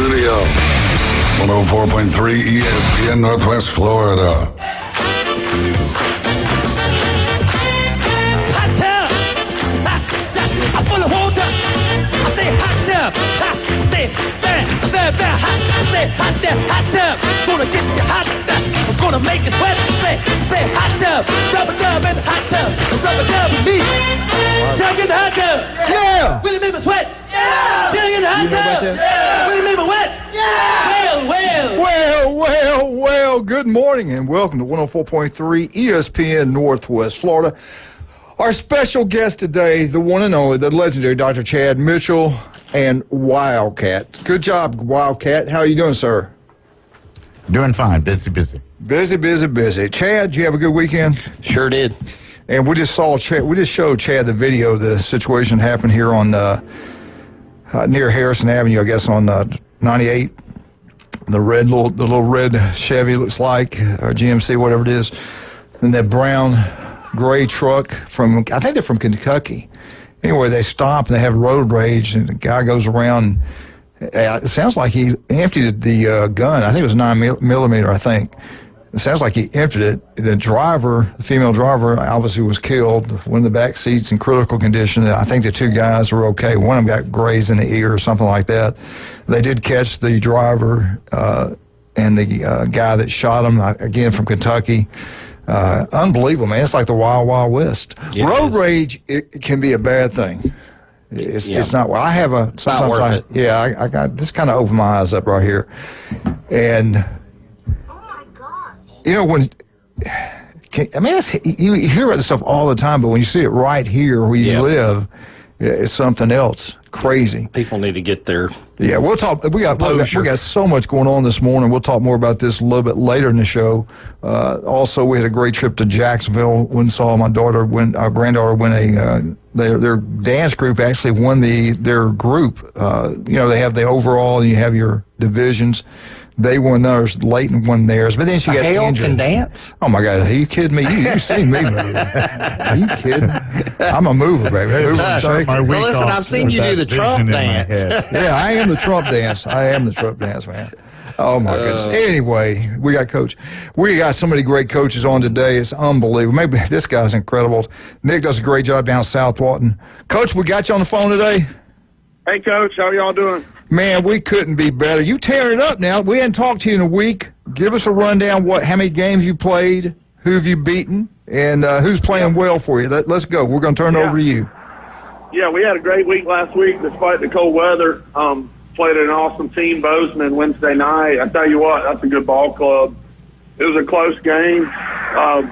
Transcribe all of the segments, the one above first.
studio. 104.3 ESPN Northwest Florida. Hot tub, I'm full of water. I stay hot tub, stay hot tub. Gonna get you hot, I'm gonna make it wet. Stay hot tub, rubber dub and hot tub, rubber dub and me. Chug in the hot tub, Yeah! will you make me sweat? Yeah! Chug in the hot tub, will you make me wet? Yeah! Well, good morning and welcome to 104.3 ESPN Northwest Florida. Our special guest today, the one and only, the legendary Dr. Chad Mitchell and Wildcat. Good job, Wildcat. How are you doing, sir? Doing fine. Busy. Busy. Chad, did you have a good weekend? Sure did. And we just showed Chad the video. The situation happened here on near Harrison Avenue, I guess, on 98. The little red Chevy looks like, or GMC, whatever it is, and that brown gray truck from, I think they're from Kentucky. Anyway, they stop and they have road rage, and the guy goes around. It sounds like he emptied the gun. I think it was 9mm, I think. It sounds like he emptied it. The driver, the female driver, obviously was killed. One of the back seats in critical condition. I think the two guys were okay. One of them got grazed in the ear or something like that. They did catch the driver and the guy that shot him, again from Kentucky. Unbelievable, man. It's like the Wild Wild West. Yeah, road rage, it can be a bad thing. It's not. Well, I have a. It's not worth it. Yeah, I got this kind of opened my eyes up right here, and you know when. You hear about this stuff all the time, but when you see it right here where you live, it's something else. Crazy. People need to get their. Yeah, we'll talk. We got so much going on this morning. We'll talk more about this a little bit later in the show. Also, we had a great trip to Jacksonville. Went and saw our granddaughter win their dance group actually won their group. They have the overall, and you have your divisions. They won theirs. Leighton won theirs, but then she got Hale injured. can dance? Oh my God! Are you kidding me? You seen me move? Are you kidding? I'm a mover, baby. Mover and shaker. My week Well, listen, off I've seen you with do that the Trump vision in my dance. head. Yeah, I am the Trump dance. Man. Oh my goodness. Anyway, we got so many great coaches on today. It's unbelievable. Maybe this guy's incredible. Nick does a great job down South Walton. Coach, we got you on the phone today. Hey, Coach. How y'all doing? Man, we couldn't be better. You tearing it up now. We hadn't talked to you in a week. Give us a rundown. How many games you played? Who have you beaten? And who's playing well for you? Let's go. We're going to turn it over to you. Yeah, we had a great week last week despite the cold weather. Played an awesome team, Bozeman, Wednesday night. I tell you what, that's a good ball club. It was a close game.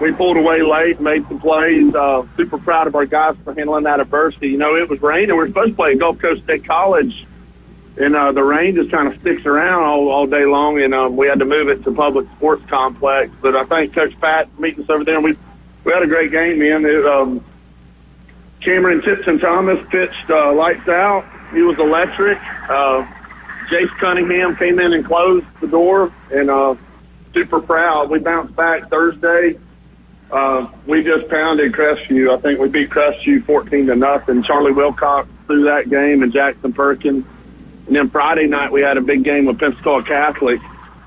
We pulled away late, made some plays. Super proud of our guys for handling that adversity. You know, it was raining. We were supposed to play at Gulf Coast State College, and the rain just kind of sticks around all day long, and we had to move it to Public Sports Complex. But I think Coach Pat meeting us over there, and we had a great game, man. Cameron Tipton-Thomas pitched lights out. He was electric. Jace Cunningham came in and closed the door, and super proud. We bounced back Thursday. We just pounded Crestview. I think we beat Crestview 14-0. Charlie Wilcox threw that game, and Jackson Perkins. And then Friday night we had a big game with Pensacola Catholic.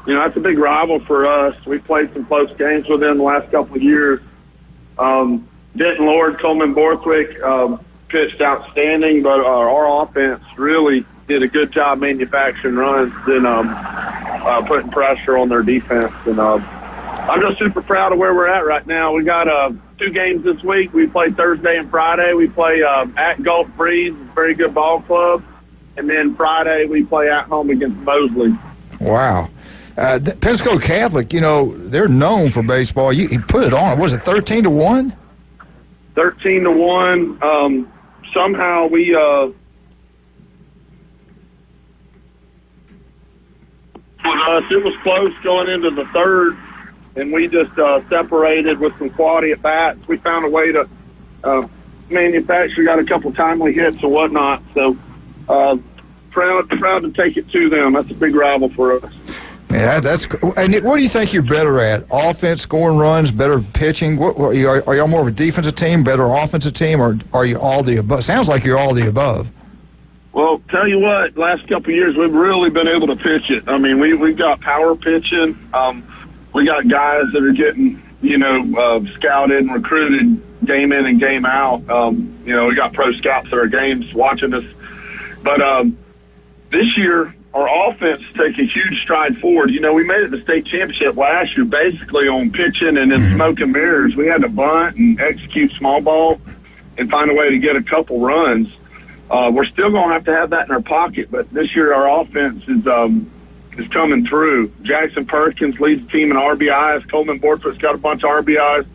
You know, that's a big rival for us. We played some close games with them the last couple of years. Denton Lord, Coleman Borthwick pitched outstanding, but our offense really did a good job manufacturing runs and putting pressure on their defense. And I'm just super proud of where we're at right now. We got 2 games this week. We play Thursday and Friday. We play at Gulf Breeze, very good ball club. And then Friday we play at home against Mosley. Wow. Pensacola Catholic, they're known for baseball. You put it on. Was it 13-1? 13-1. Somehow we it was close going into the third, and we just separated with some quality at bats. We found a way to manufacture, got a couple timely hits and whatnot. So proud to take it to them. That's a big rival for us. Yeah, that's. And what do you think you're better at? Offense, scoring runs, better pitching? Are y'all more of a defensive team, better offensive team, or are you all the above? Sounds like you're all the above. Well, tell you what, last couple of years we've really been able to pitch it. I mean, we've got power pitching. We got guys that are getting, scouted and recruited game in and game out. We got pro scouts at our games watching us. But this year, our offense take a huge stride forward. We made it to the state championship last year basically on pitching and in smoke and mirrors. We had to bunt and execute small ball and find a way to get a couple runs. We're still going to have that in our pocket, but this year our offense is coming through. Jackson Perkins leads the team in RBIs. Coleman Borthwick's got a bunch of RBIs.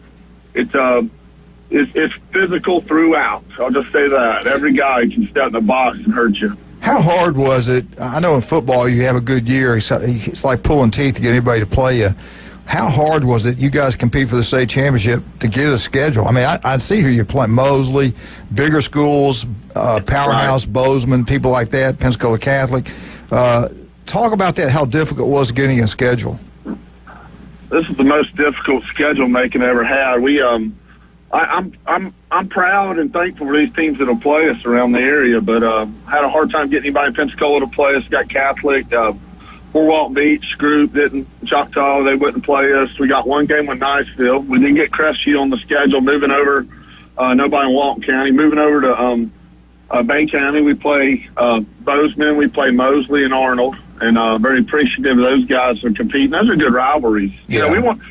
It's physical throughout. I'll just say that. Every guy can step in the box and hurt you. How hard was it? I know in football you have a good year. It's like pulling teeth to get anybody to play you. How hard was it? You guys compete for the state championship to get a schedule. I mean, I see who you're playing. Mosley, bigger schools, Powerhouse, right. Bozeman, people like that, Pensacola Catholic. Talk about that, how difficult it was getting a schedule. This is the most difficult schedule making I ever had. I'm proud and thankful for these teams that'll play us around the area, but had a hard time getting anybody in Pensacola to play us. Got Catholic, Fort Walton Beach group didn't. Choctaw, they wouldn't play us. We got one game with Niceville. We didn't get Crestview on the schedule. Moving over, nobody in Walton County. Moving over to Bay County, we play Bozeman. We play Mosley and Arnold, and very appreciative of those guys for competing. Those are good rivalries. Yeah. We want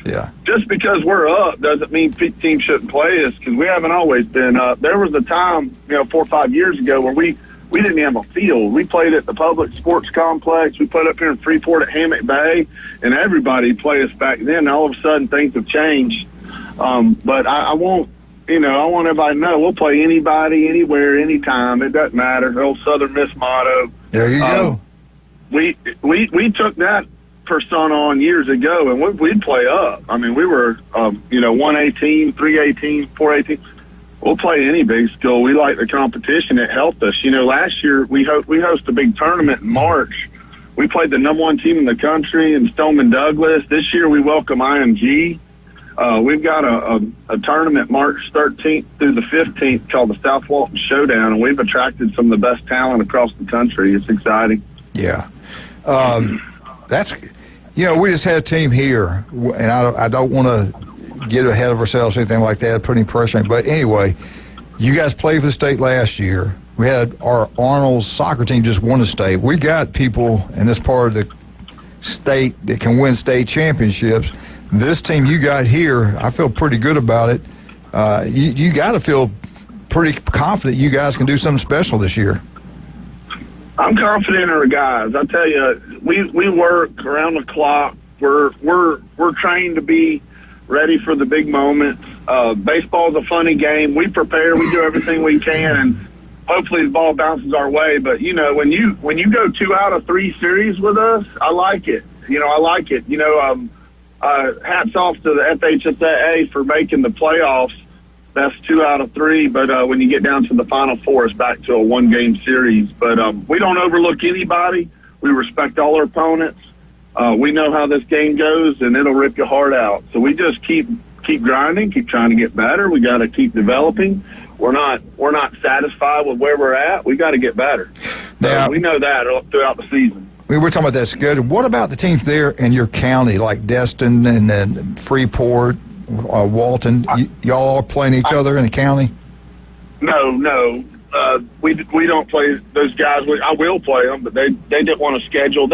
just because we're up doesn't mean teams shouldn't play us, because we haven't always been up. There was a time, 4 or 5 years ago where we didn't have a field. We played at the public sports complex. We played up here in Freeport at Hammock Bay, and everybody played us back then. All of a sudden, things have changed. But I want everybody to know we'll play anybody, anywhere, anytime. It doesn't matter. The old Southern Miss motto. There you go. We took that persona on years ago, and we'd play up. I mean, we were 118, 318, 418. We'll play any big school. We like the competition. It helped us. Last year we host a big tournament in March. We played the number 1 team in the country in Stoneman Douglas. This year we welcome IMG. We've got a tournament March 13th through the 15th called the South Walton Showdown, and we've attracted some of the best talent across the country. It's exciting. Yeah. That's, we just had a team here, and I don't want to get ahead of ourselves or anything like that, putting pressure on. But anyway, you guys played for the state last year. We had our Arnold's soccer team just won the state. We got people in this part of the state that can win state championships. This team you got here, I feel pretty good about it. You got to feel pretty confident you guys can do something special this year. I'm confident in our guys. I tell you, we work around the clock. We're trained to be ready for the big moments. Baseball's a funny game. We prepare. We do everything we can, and hopefully the ball bounces our way. But when you go 2 out of 3 series with us, I like it. I like it. Hats off to the FHSAA for making the playoffs. That's 2 out of 3. But when you get down to the Final Four, it's back to a 1-game series. But we don't overlook anybody. We respect all our opponents. We know how this game goes, and it'll rip your heart out. So we just keep grinding, keep trying to get better. We got to keep developing. We're not satisfied with where we're at. We got to get better. Now, we know that throughout the season. We were talking about that schedule. What about the teams there in your county, like Destin and then Freeport, Walton? Y'all are playing each other in the county? No. We don't play those guys. I will play them, but they didn't want to schedule.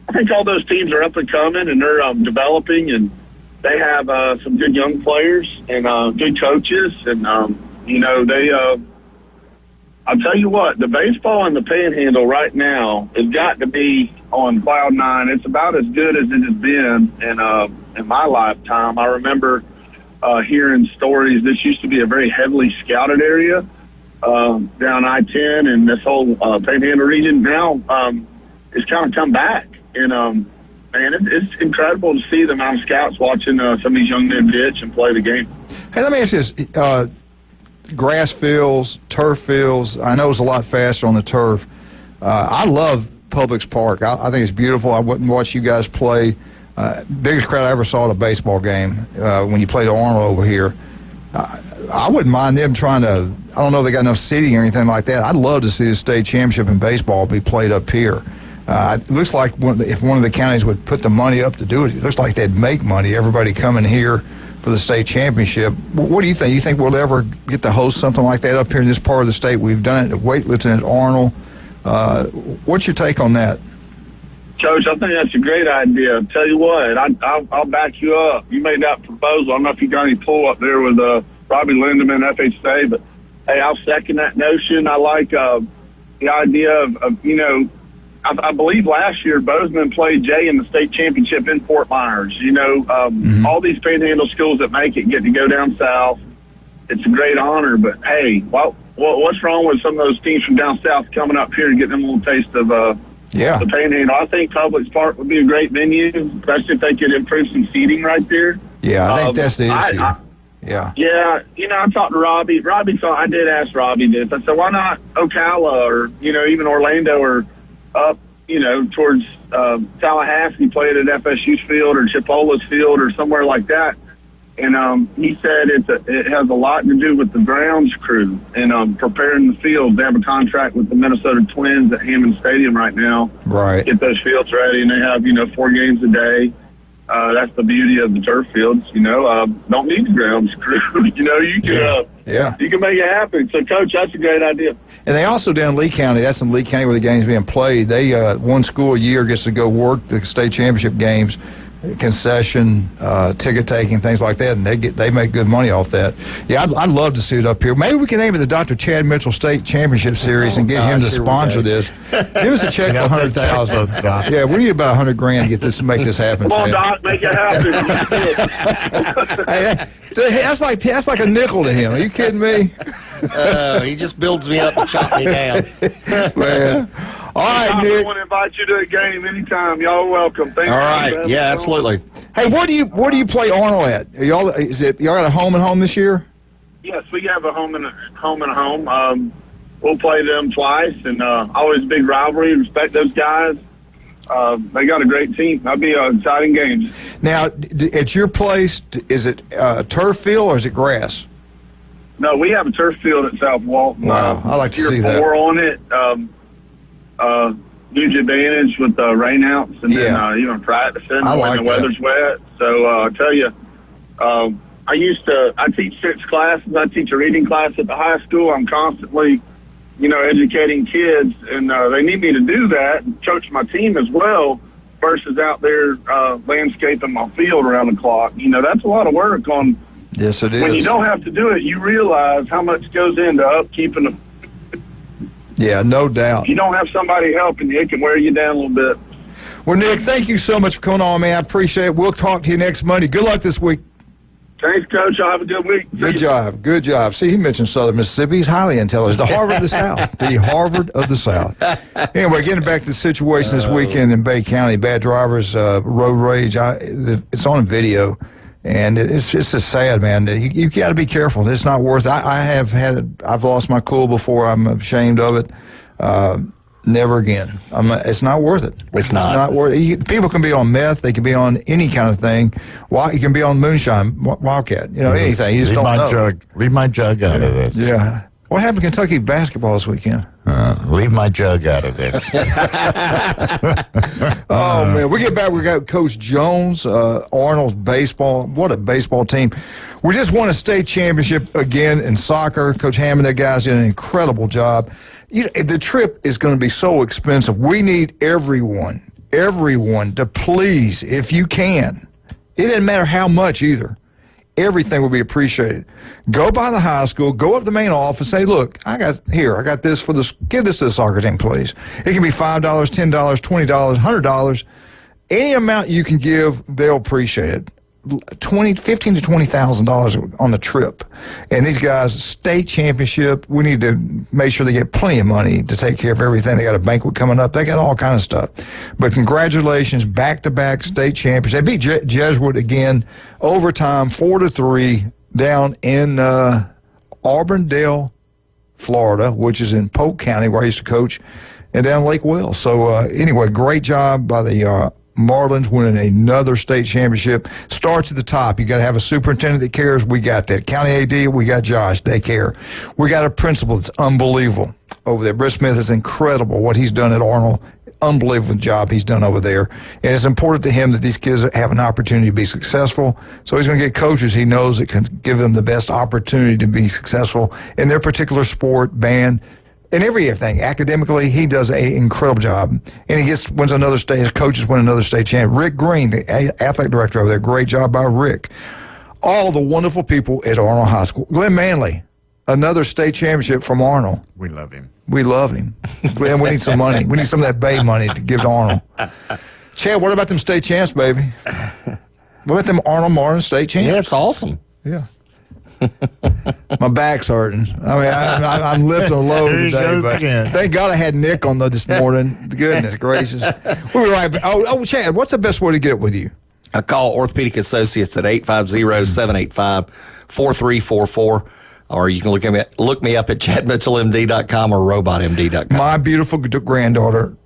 I think all those teams are up and coming, and they're developing, and they have some good young players and good coaches, and I'll tell you what, the baseball in the Panhandle right now has got to be on cloud 9. It's about as good as it has been in my lifetime. I remember hearing stories. This used to be a very heavily scouted area down I-10 and this whole Panhandle region. Now it's kind of come back. And, it's incredible to see the amount of scouts watching some of these young men pitch and play the game. Hey, let me ask you this. Grass fields, turf fields, I know it's a lot faster on the turf. I love Publix Park. I think it's beautiful. I went and watched you guys play. Biggest crowd I ever saw at a baseball game when you played Arnold over here. I wouldn't mind them trying to. I don't know if they got enough seating or anything like that. I'd love to see the state championship in baseball be played up here. It looks like if one of the counties would put the money up to do it, it looks like they'd make money. Everybody coming here for the state championship. What do you think? You think we'll ever get to host something like that up here in this part of the state? We've done it at weightlifting at Arnold. What's your take on that? Coach, I think that's a great idea. Tell you what, I'll back you up. You made that proposal. I don't know if you got any pull up there with Robbie Lindeman, FHA, but hey, I'll second that notion. I like the idea of you know, I believe last year Bozeman played Jay in the state championship in Fort Myers. You know, all these panhandle schools that make it get to go down south. It's a great honor, but hey, what's wrong with some of those teams from down south coming up here and getting them a little taste of the panhandle? I think Publix Park would be a great venue, especially if they could improve some seating right there. Yeah, I think that's the issue. Yeah, you know, I talked to Robbie. I did ask Robbie this. I said, why not Ocala or, you know, even Orlando or up, you know, towards Tallahassee, play it at FSU's field or Chipola's field or somewhere like that. And he said it has a lot to do with the grounds crew and preparing the field. They have a contract with the Minnesota Twins at Hammond Stadium right now. Right. Get those fields ready, and they have, you know, 4 games a day. That's the beauty of the turf fields, you know. Don't need the grounds crew. You know, you can you can make it happen. So, Coach, that's a great idea. And they also down in Lee County, that's in Lee County where the game's being played. They one school a year gets to go work the state championship games, concession, ticket taking, things like that, and they make good money off that. Yeah, I'd love to see it up here. Maybe we can name it the Dr. Chad Mitchell State Championship Series and get him to sponsor this. Give us a check for $100,000. Yeah, we need about $100,000 to get this, make this happen. Come on, Doc, make it happen. Hey, that's like a nickel to him. Are you kidding me? He just builds me up and chops me down. Man. All right, Nick. I want to invite you to a game anytime. Y'all are welcome. Thank you. All right. Yeah, absolutely. Hey, where do you play Arnold at? Y'all got a home and home this year? Yes, we have a home and a home. We'll play them twice, and always a big rivalry. Respect those guys. They got a great team. That'll be an exciting game. Now, at your place, is it turf field or is it grass? No, we have a turf field at South Walton. Wow, I like to see that. 4 on it. Huge advantage with the rainouts and then even practicing when the weather's wet. So I tell you, I teach 6 classes. I teach a reading class at the high school. I'm constantly, you know, educating kids, and they need me to do that and coach my team as well versus out there landscaping my field around the clock. You know, that's a lot of work on. Yes, it is. When you don't have to do it, you realize how much goes into upkeeping the. Yeah, no doubt. If you don't have somebody helping you, it can wear you down a little bit. Well, Nick, thank you so much for coming on, man. I appreciate it. We'll talk to you next Monday. Good luck this week. Thanks, Coach. Y'all have a good week. Good job. Good job. See, he mentioned Southern Mississippi. He's highly intelligent. The Harvard of the South. The Harvard of the South. Anyway, getting back to the situation this weekend in Bay County, bad drivers, road rage. It's on video. And it's just sad, man. You got to be careful. It's not worth it. I've lost my cool before. I'm ashamed of it. Never again. It's not worth it. It's not worth it. People can be on meth. They can be on any kind of thing. You can be on moonshine, Wildcat. You know, anything. You just don't know. Leave my jug out of this. Yeah. What happened to Kentucky basketball this weekend? Leave my jug out of this. Oh, man. We get back. We got Coach Jones, Arnold's baseball. What a baseball team. We just won a state championship again in soccer. Coach Hammond, that guy's did an incredible job. The trip is going to be so expensive. We need everyone to please, if you can. It doesn't matter how much either. Everything will be appreciated. Go by the high school, go up to the main office, say, look, I got this for this. Give this to the soccer team, please. It can be $5, $10, $20, $100. Any amount you can give, they'll appreciate it. $15,000 to $20,000 on the trip. And these guys, state championship, we need to make sure they get plenty of money to take care of everything. They got a banquet coming up. They got all kind of stuff. But congratulations, back-to-back state champions. They beat Jesuit again, overtime, 4-3, down in Auburndale, Florida, which is in Polk County, where I used to coach, and down Lake Wells. So anyway, great job by the Marlins winning another state championship. Starts at the top. You got to have a superintendent that cares. We got that. County AD, we got Josh. They care. We got a principal that's unbelievable over there. Britt Smith is incredible what he's done at Arnold. Unbelievable job he's done over there. And it's important to him that these kids have an opportunity to be successful. So he's going to get coaches he knows that can give them the best opportunity to be successful in their particular sport, band, and everything. Academically, he does an incredible job. And he wins another state. His coaches win another state champion. Rick Green, the athletic director over there, great job by Rick. All the wonderful people at Arnold High School. Glenn Manley, another state championship from Arnold. We love him. We love him. Glenn, we need some money. We need some of that Bay money to give to Arnold. Chad, what about them state champs, baby? What about them Arnold Martin state champs? Yeah, it's awesome. Yeah. My back's hurting. I mean, I'm lifting a load today, but thank God I had Nick on this morning. Goodness gracious. We'll be right back. Oh, Chad, what's the best way to get with you? I call Orthopedic Associates at 850-785-4344. Or you can look me up at chadmitchellmd.com or robotmd.com. My beautiful granddaughter,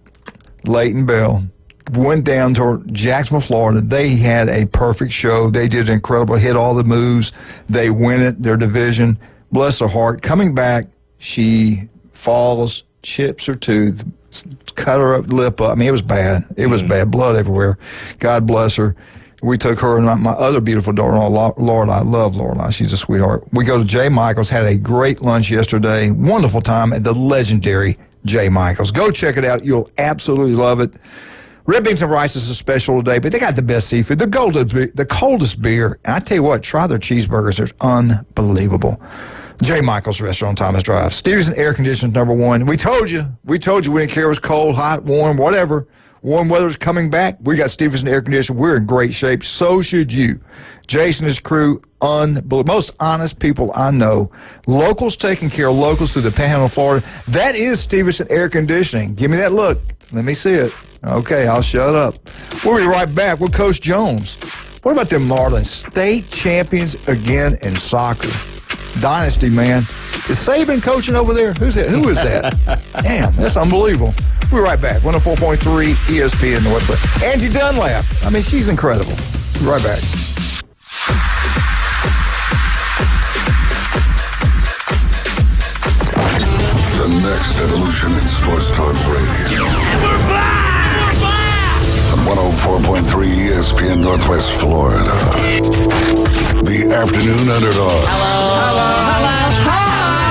Leighton Bell, went down to Jacksonville, Florida. They had a perfect show. They did incredible, hit all the moves. They win it, their division. Bless her heart. Coming back, she falls, chips her tooth, cut her lip up. I mean, it was bad. It was bad. Blood everywhere. God bless her. We took her and my other beautiful daughter, Lorelai. I love Lorelai. She's a sweetheart. We go to J. Michael's, had a great lunch yesterday. Wonderful time at the legendary J. Michael's. Go check it out. You'll absolutely love it. Red Beans and Rice is a special today, but they got the best seafood, the coldest beer. And I tell you what, try their cheeseburgers. They're unbelievable. J. Michael's Restaurant, Thomas Drive. Stevenson Air Conditioning #1. We told you we didn't care if it was cold, hot, warm, whatever. Warm weather's coming back. We got Stevenson Air Conditioning. We're in great shape. So should you. Jason and his crew, most honest people I know. Locals taking care of locals through the Panhandle of Florida. That is Stevenson Air Conditioning. Give me that look. Let me see it. Okay, I'll shut up. We'll be right back with Coach Jones. What about them Marlins? State champions again in soccer. Dynasty, man. Is Saban coaching over there? Who is that? Damn, that's unbelievable. We'll be right back. 104.3 ESPN Northwest. Angie Dunlap. I mean, she's incredible. We'll be right back. The next evolution in sports talk radio. And we're back! On 104.3 ESPN Northwest Florida. The Afternoon Underdog. Hello.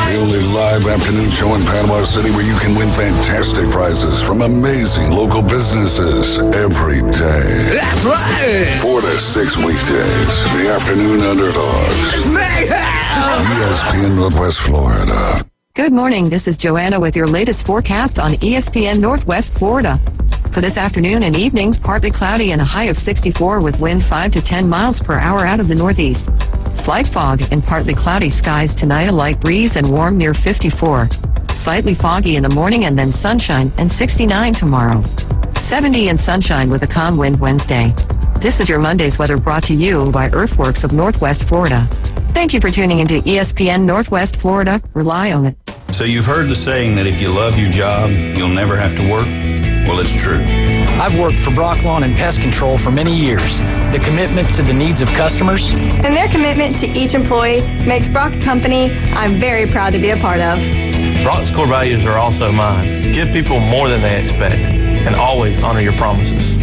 The only live afternoon show in Panama City where you can win fantastic prizes from amazing local businesses every day. That's right. 4 to 6 weekdays. The Afternoon Underdogs. It's mayhem. ESPN Northwest Florida. Good morning. This is Joanna with your latest forecast on ESPN Northwest Florida. For this afternoon and evening, partly cloudy and a high of 64 with wind 5 to 10 miles per hour out of the northeast. Slight fog and partly cloudy skies tonight, a light breeze and warm near 54. Slightly foggy in the morning and then sunshine and 69 tomorrow. 70 and sunshine with a calm wind Wednesday. This is your Monday's weather brought to you by Earthworks of Northwest Florida. Thank you for tuning into ESPN Northwest Florida. Rely on it. So you've heard the saying that if you love your job, you'll never have to work? Well, it's true. I've worked for Brock Lawn and Pest Control for many years. The commitment to the needs of customers and their commitment to each employee makes Brock a company I'm very proud to be a part of. Brock's core values are also mine. Give people more than they expect and always honor your promises.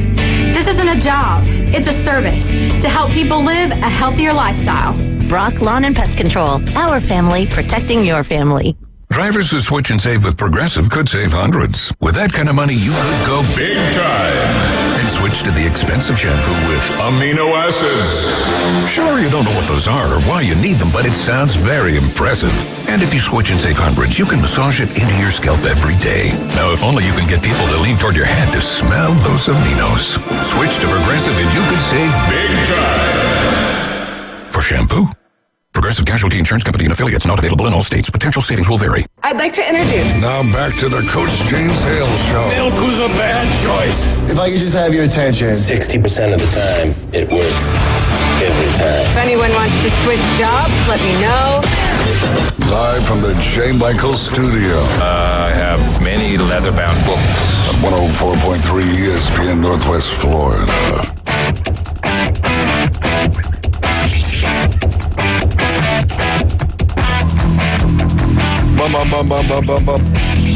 This isn't a job. It's a service to help people live a healthier lifestyle. Brock Lawn and Pest Control. Our family protecting your family. Drivers who switch and save with Progressive could save hundreds. With that kind of money, you could go big time and switch to the expensive shampoo with amino acids. Sure, you don't know what those are or why you need them, but it sounds very impressive. And if you switch and save hundreds, you can massage it into your scalp every day. Now, if only you can get people to lean toward your head to smell those aminos. Switch to Progressive and you could save big time. For shampoo. Progressive Casualty Insurance Company and affiliates, not available in all states. Potential savings will vary. I'd like to introduce. Now back to the Coach James Hale Show. Milk was a bad choice. If I could just have your attention. 60% of the time, it works. Every time. If anyone wants to switch jobs, let me know. Live from the J. Michael Studio. I have many leather-bound books. On 104.3 ESPN Northwest Florida.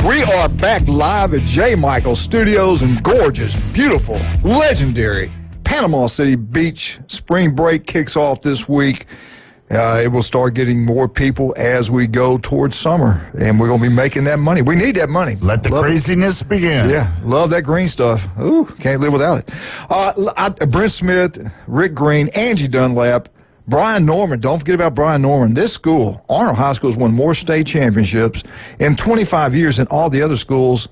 We are back live at J. Michael Studios in gorgeous, beautiful, legendary Panama City Beach. Spring break kicks off this week. It will start getting more people as we go towards summer, and we're going to be making that money. We need that money. Let the craziness begin. Yeah, love that green stuff. Ooh, can't live without it. Brent Smith, Rick Green, Angie Dunlap, Brian Norman. Don't forget about Brian Norman. This school, Arnold High School, has won more state championships in 25 years than all the other schools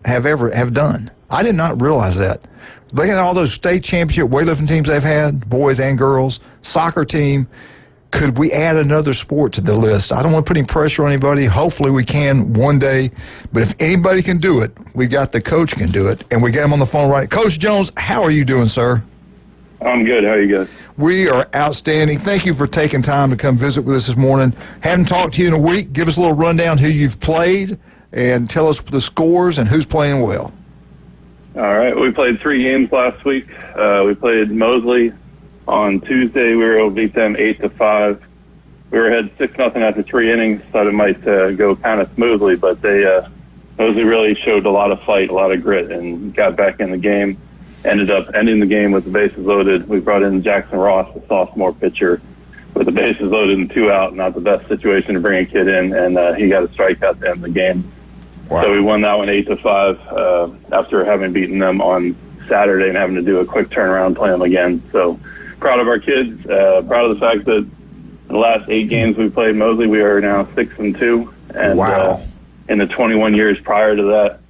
have done. I did not realize that. Look at all those state championship weightlifting teams they've had, boys and girls, soccer team. Could we add another sport to the list? I don't want to put any pressure on anybody. Hopefully we can one day. But if anybody can do it, we got the coach can do it. And we got him on the phone right. Coach Jones, how are you doing, sir? I'm good. How are you guys? We are outstanding. Thank you for taking time to come visit with us this morning. Haven't talked to you in a week. Give us a little rundown who you've played and tell us the scores and who's playing well. All right. We played 3 games last week. We played Mosley. On Tuesday, we were able to beat them 8-5. We were ahead 6-0 after 3 innings. Thought it might go kind of smoothly, but Mosley really showed a lot of fight, a lot of grit, and got back in the game. Ended up ending the game with the bases loaded. We brought in Jackson Ross, a sophomore pitcher, with the bases loaded and 2 out. Not the best situation to bring a kid in, and he got a strikeout to end the game. Wow. So we won that one 8-5 after having beaten them on Saturday and having to do a quick turnaround and play them again. So proud of our kids. Proud of the fact that in the last 8 games we played Mosley, we are now 6-2. And wow. In the 21 years prior to that,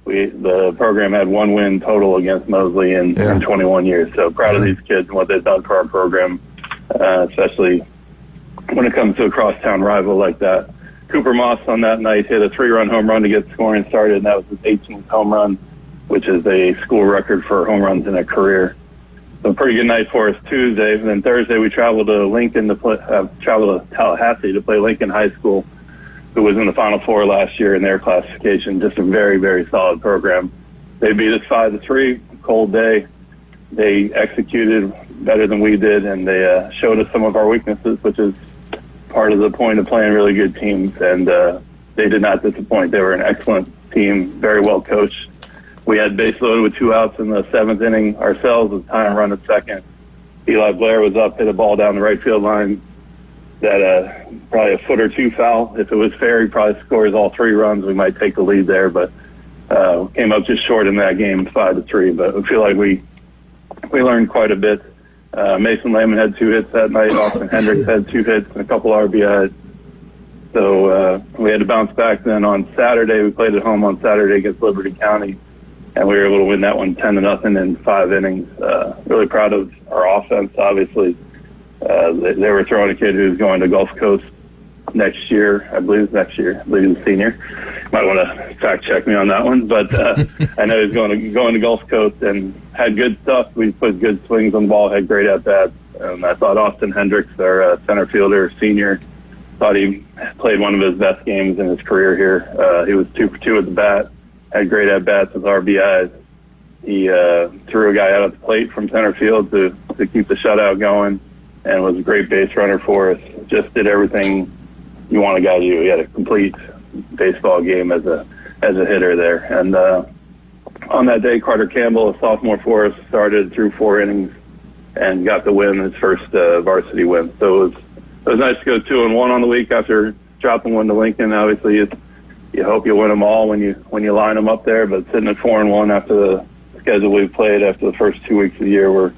the program had 1 win total against Mosley in 21 years. So proud of these kids and what they've done for our program, especially when it comes to a crosstown rival like that. Cooper Moss on that night hit a 3-run home run to get scoring started, and that was his 18th home run, which is a school record for home runs in a career. So a pretty good night for us Tuesday. And then Thursday we traveled to Tallahassee to play Lincoln High School, who was in the Final Four last year in their classification. Just a very, very solid program. They beat us 5-3, cold day. They executed better than we did, and they showed us some of our weaknesses, which is part of the point of playing really good teams. And they did not disappoint. They were an excellent team, very well coached. We had base loaded with 2 outs in the 7th inning ourselves with time run at second. Eli Blair was up, hit a ball down the right field line that probably a foot or 2 foul. If it was fair, he probably scores all 3 runs. We might take the lead there, but came up just short in that game, 5-3. But I feel like we learned quite a bit. Mason Lehman had 2 hits that night. Austin Hendricks had 2 hits and a couple RBIs. So we had to bounce back. Then on Saturday, we played at home on Saturday against Liberty County, and we were able to win that one 10-0 in 5 innings. Really proud of our offense, obviously. They were throwing a kid who's going to Gulf Coast next year. I believe it's next year. I believe he's a senior. Might want to fact check me on that one. But I know he's going to Gulf Coast and had good stuff. We put good swings on the ball, had great at-bats. And I thought Austin Hendricks, our center fielder, senior, thought he played one of his best games in his career here. He was 2 for 2 at the bat, had great at-bats with RBIs. He threw a guy out at the plate from center field to keep the shutout going, and was a great base runner for us. Just did everything you want a guy to do. He had a complete baseball game as a hitter there. And on that day, Carter Campbell, a sophomore for us, started through 4 innings and got the win, his first varsity win. So it was nice to go 2-1 on the week after dropping 1 to Lincoln. Obviously, you hope you win them all when you line them up there, but sitting at 4-1 after the schedule we've played after the first 2 weeks of the year, we're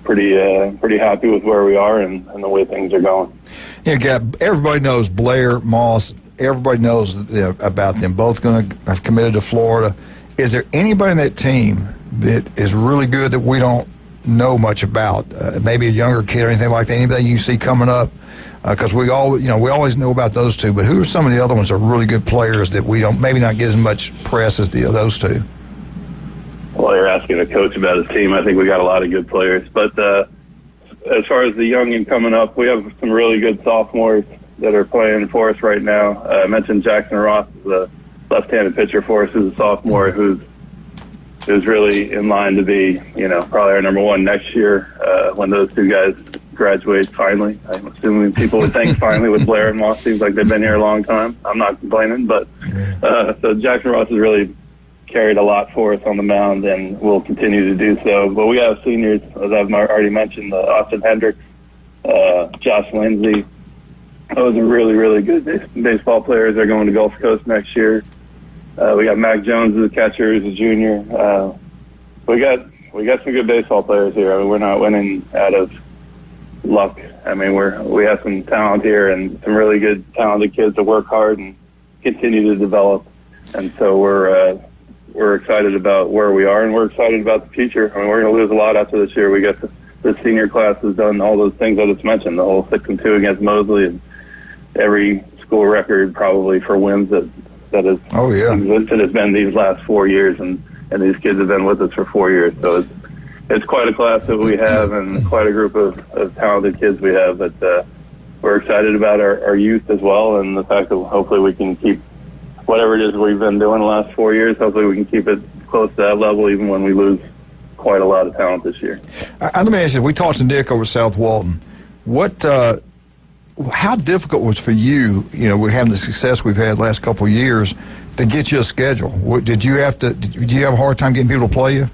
pretty happy with where we are and the way things are going. Yeah, Gab, everybody knows Blair, Moss. Everybody knows about them. Both going to have committed to Florida. Is there anybody in that team that is really good that we don't know much about? Maybe a younger kid or anything like that. Anybody you see coming up? Because we always know about those 2. But who are some of the other ones that are really good players that we don't maybe not get as much press as those 2? Well, you're asking a coach about his team. I think we got a lot of good players. But as far as the youngin coming up, we have some really good sophomores that are playing for us right now. I mentioned Jackson Ross, the left-handed pitcher for us, who's a sophomore, who's who's really in line to be, probably our number one next year when those two guys graduate finally. I'm assuming people would think finally with Blair and Moss. Seems like they've been here a long time. I'm not complaining, but so Jackson Ross has really carried a lot for us on the mound and will continue to do so. But we have seniors, as I've already mentioned, Austin Hendricks, Josh Lindsay. Those are really, really good baseball players. They're going to Gulf Coast next year. We got Mac Jones as a catcher, as a junior. We got some good baseball players here. I mean, we're not winning out of luck. I mean, we have some talent here and some really good, talented kids that work hard and continue to develop. And so we're excited about where we are, and we're excited about the future. I mean, we're going to lose a lot after this year. We got the senior class has done all those things I just mentioned, the whole 6-2 against Mosley, and every school record probably for wins that has existed has been these last 4 years, and these kids have been with us for 4 years. So it's quite a class that we have and quite a group of talented kids we have. But we're excited about our youth as well, and the fact that hopefully we can keep whatever it is we've been doing the last 4 years, hopefully we can keep it close to that level even when we lose quite a lot of talent this year. Let me ask you, we talked to Nick over South Walton. How difficult was for you, we're having the success we've had the last couple of years, to get you a schedule? Did you have a hard time getting people to play you?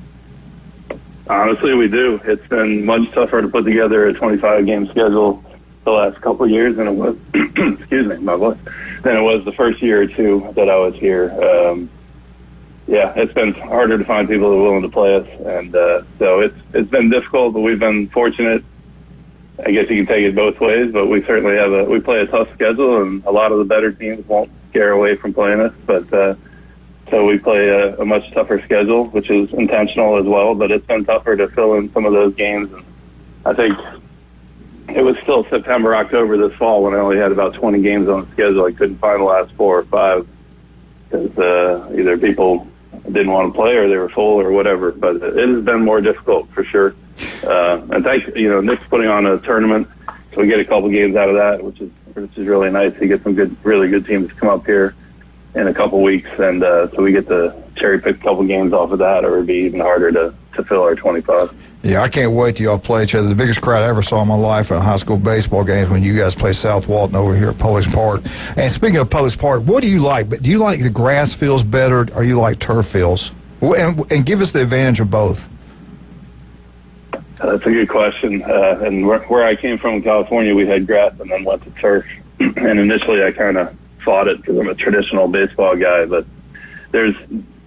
Honestly, we do. It's been much tougher to put together a 25-game schedule the last couple of years than it was, excuse me, my voice, than it was the first year or two that I was here. It's been harder to find people that are willing to play us, and so it's been difficult, but we've been fortunate. I guess you can take it both ways, but we certainly we play a tough schedule, and a lot of the better teams won't scare away from playing us. But so we play a much tougher schedule, which is intentional as well. But it's been tougher to fill in some of those games. And I think it was still September, October this fall when I only had about 20 games on the schedule. I couldn't find the last 4 or 5 because either people didn't want to play or they were full or whatever. But it has been more difficult for sure. And thanks, Nick's putting on a tournament, so we get a couple games out of that, which is really nice to get some really good teams to come up here in a couple weeks, and so we get to cherry pick a couple games off of that, or it'd be even harder to fill our 25. Yeah, I can't wait till y'all play each other. The biggest crowd I ever saw in my life in a high school baseball game is when you guys play South Walton over here at Police Park. And speaking of Police Park, what do you like? Do you like the grass fields better, or you like turf fields? And give us the advantage of both. That's a good question. And where I came from in California, we had grass and then went to turf. And initially I kind of fought it because I'm a traditional baseball guy. But there's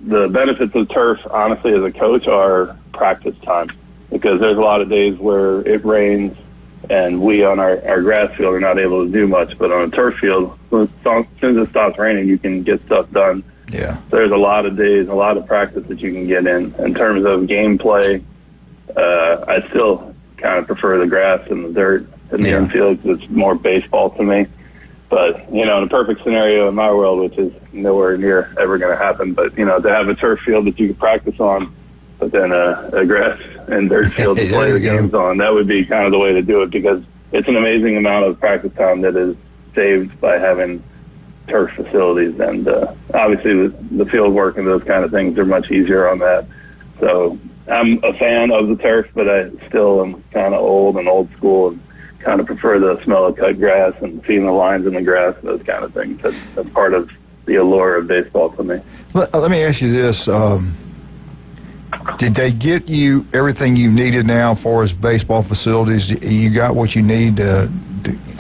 the benefits of turf, honestly, as a coach, are practice time. Because there's a lot of days where it rains and we on our grass field are not able to do much. But on a turf field, as soon as it stops raining, you can get stuff done. Yeah. So there's a lot of days, a lot of practice that you can get in terms of gameplay. I still kind of prefer the grass and the dirt in the infield because it's more baseball to me. But, in a perfect scenario in my world, which is nowhere near ever going to happen, but, to have a turf field that you can practice on, but then a grass and dirt field to play the games on, that would be kind of the way to do it, because it's an amazing amount of practice time that is saved by having turf facilities. And obviously the field work and those kind of things are much easier on that. So I'm a fan of the turf, but I still am kind of old school and kind of prefer the smell of cut grass and seeing the lines in the grass, those kind of things. That's part of the allure of baseball to me. Let me ask you this. Did they get you everything you needed now as far as baseball facilities? You got what you need to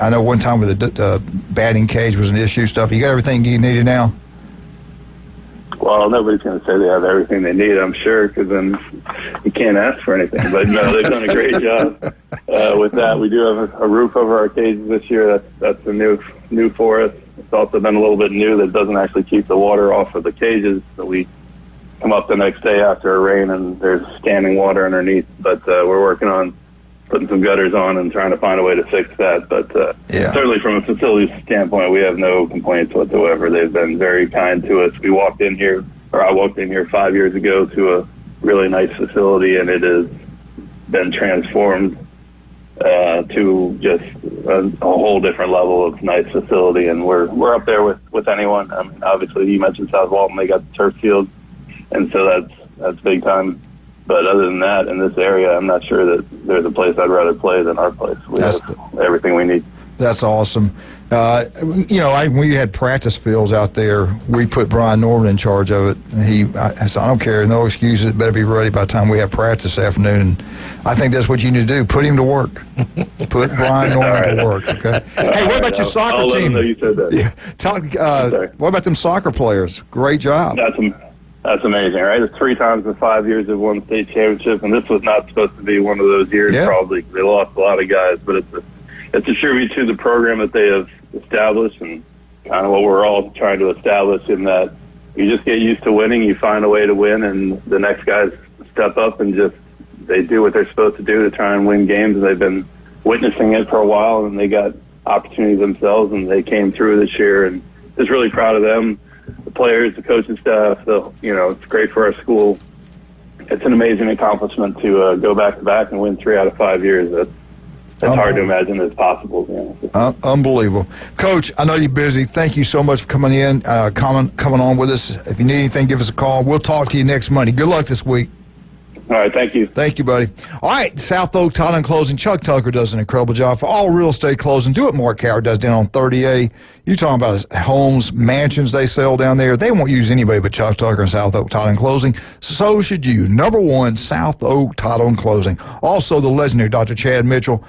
I know one time with the batting cage was an issue stuff. You got everything you needed now? Well, nobody's going to say they have everything they need, I'm sure, because then you can't ask for anything. But no, they've done a great job with that. We do have a roof over our cages this year. That's a new for us. It's also been a little bit new that doesn't actually keep the water off of the cages. So we come up the next day after a rain and there's standing water underneath. But we're working on putting some gutters on and trying to find a way to fix that. But certainly from a facilities standpoint, we have no complaints whatsoever. They've been very kind to us. I walked in here 5 years ago to a really nice facility, and it has been transformed to just a whole different level of nice facility. And we're up there with anyone. I mean, obviously you mentioned South Walton, they got the turf field, and so that's big time. But other than that, in this area, I'm not sure that there's a place I'd rather play than our place. We have everything we need. That's awesome. We had practice fields out there. We put Brian Norman in charge of it. And I said, I don't care, no excuses. It better be ready by the time we have practice this afternoon. And I think that's what you need to do. Put him to work. Put Brian Norman to work. Okay. Hey, what about your soccer I'll team? let them know you said that. Yeah. What about them soccer players? Great job. That's amazing, right? It's 3 times in 5 years they've won the state championship, and this was not supposed to be one of those years. Yeah. Probably they lost a lot of guys, but it's a tribute to the program that they have established and kind of what we're all trying to establish, in that you just get used to winning, you find a way to win, and the next guys step up and they do what they're supposed to do to try and win games. And they've been witnessing it for a while, and they got opportunities themselves, and they came through this year, and just really proud of them, the players, the coaching staff. It's great for our school. It's an amazing accomplishment to go back-to-back and win 3 out of 5 years. It's hard to imagine it's possible. Unbelievable. Coach, I know you're busy. Thank you so much for coming in, coming on with us. If you need anything, give us a call. We'll talk to you next Monday. Good luck this week. All right, thank you. Thank you, buddy. All right, South Oak Title and Closing. Chuck Tucker does an incredible job for all real estate closing. Do what Mark Howard does down on 30A. You're talking about homes, mansions they sell down there. They won't use anybody but Chuck Tucker and South Oak Title and Closing. So should you. Number 1, South Oak Title and Closing. Also, the legendary Dr. Chad Mitchell.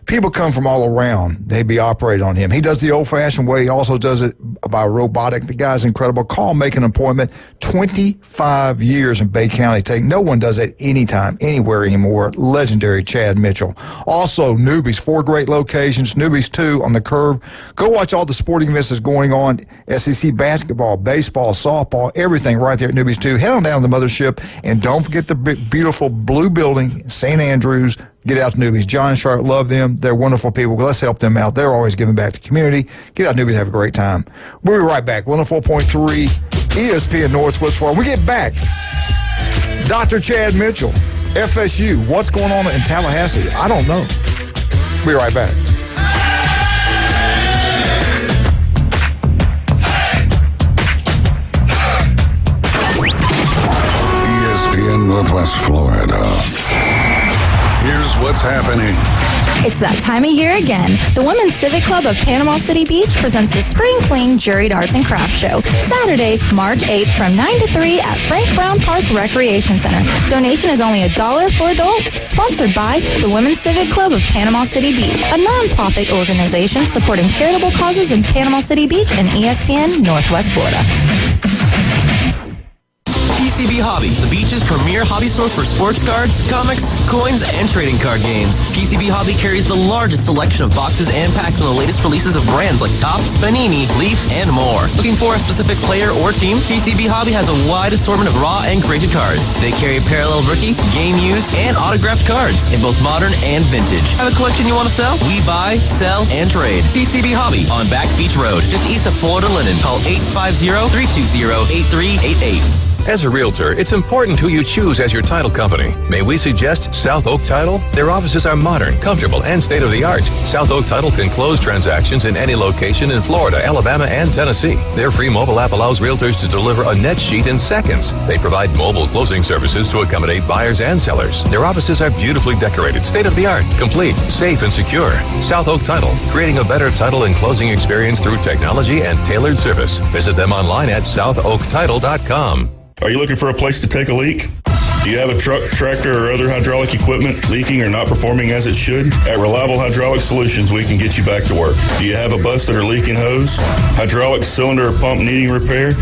People come from all around. They be operated on him. He does the old-fashioned way. He also does it by robotic. The guy's incredible. Call, make an appointment. 25 years in Bay County. No one does it anytime, anywhere anymore. Legendary Chad Mitchell. Also, Newbies, 4 great locations. Newbies 2 on the Curve. Go watch all the sporting events that's going on. SEC basketball, baseball, softball, everything right there at Newbies 2. Head on down to the mothership, and don't forget the beautiful blue building, St. Andrews. Get out to Newbies. John and Charlotte love them. They're wonderful people. Let's help them out. They're always giving back to the community. Get out to Newbies. Have a great time. We'll be right back. 104.3 ESPN Northwest Florida. We get back. Dr. Chad Mitchell, FSU. What's going on in Tallahassee? I don't know. We'll be right back. ESPN Northwest Florida. Here's what's happening. It's that time of year again. The Women's Civic Club of Panama City Beach presents the Spring Fling Juried Arts and Crafts Show, Saturday, March 8th from 9 to 3 at Frank Brown Park Recreation Center. Donation is only $1 for adults, sponsored by the Women's Civic Club of Panama City Beach, a non-profit organization supporting charitable causes in Panama City Beach and ESPN Northwest Florida. PCB Hobby, the beach's premier hobby store for sports cards, comics, coins, and trading card games. PCB Hobby carries the largest selection of boxes and packs from the latest releases of brands like Topps, Panini, Leaf, and more. Looking for a specific player or team? PCB Hobby has a wide assortment of raw and graded cards. They carry parallel rookie, game used, and autographed cards in both modern and vintage. Have a collection you want to sell? We buy, sell, and trade. PCB Hobby on Back Beach Road, just east of Florida Linen. Call 850-320-8388. As a realtor, it's important who you choose as your title company. May we suggest South Oak Title? Their offices are modern, comfortable, and state-of-the-art. South Oak Title can close transactions in any location in Florida, Alabama, and Tennessee. Their free mobile app allows realtors to deliver a net sheet in seconds. They provide mobile closing services to accommodate buyers and sellers. Their offices are beautifully decorated, state-of-the-art, complete, safe, and secure. South Oak Title, creating a better title and closing experience through technology and tailored service. Visit them online at southoaktitle.com. Are you looking for a place to take a leak? Do you have a truck, tractor, or other hydraulic equipment leaking or not performing as it should? At Reliable Hydraulic Solutions, we can get you back to work. Do you have a busted or leaking hose? Hydraulic cylinder or pump needing repair?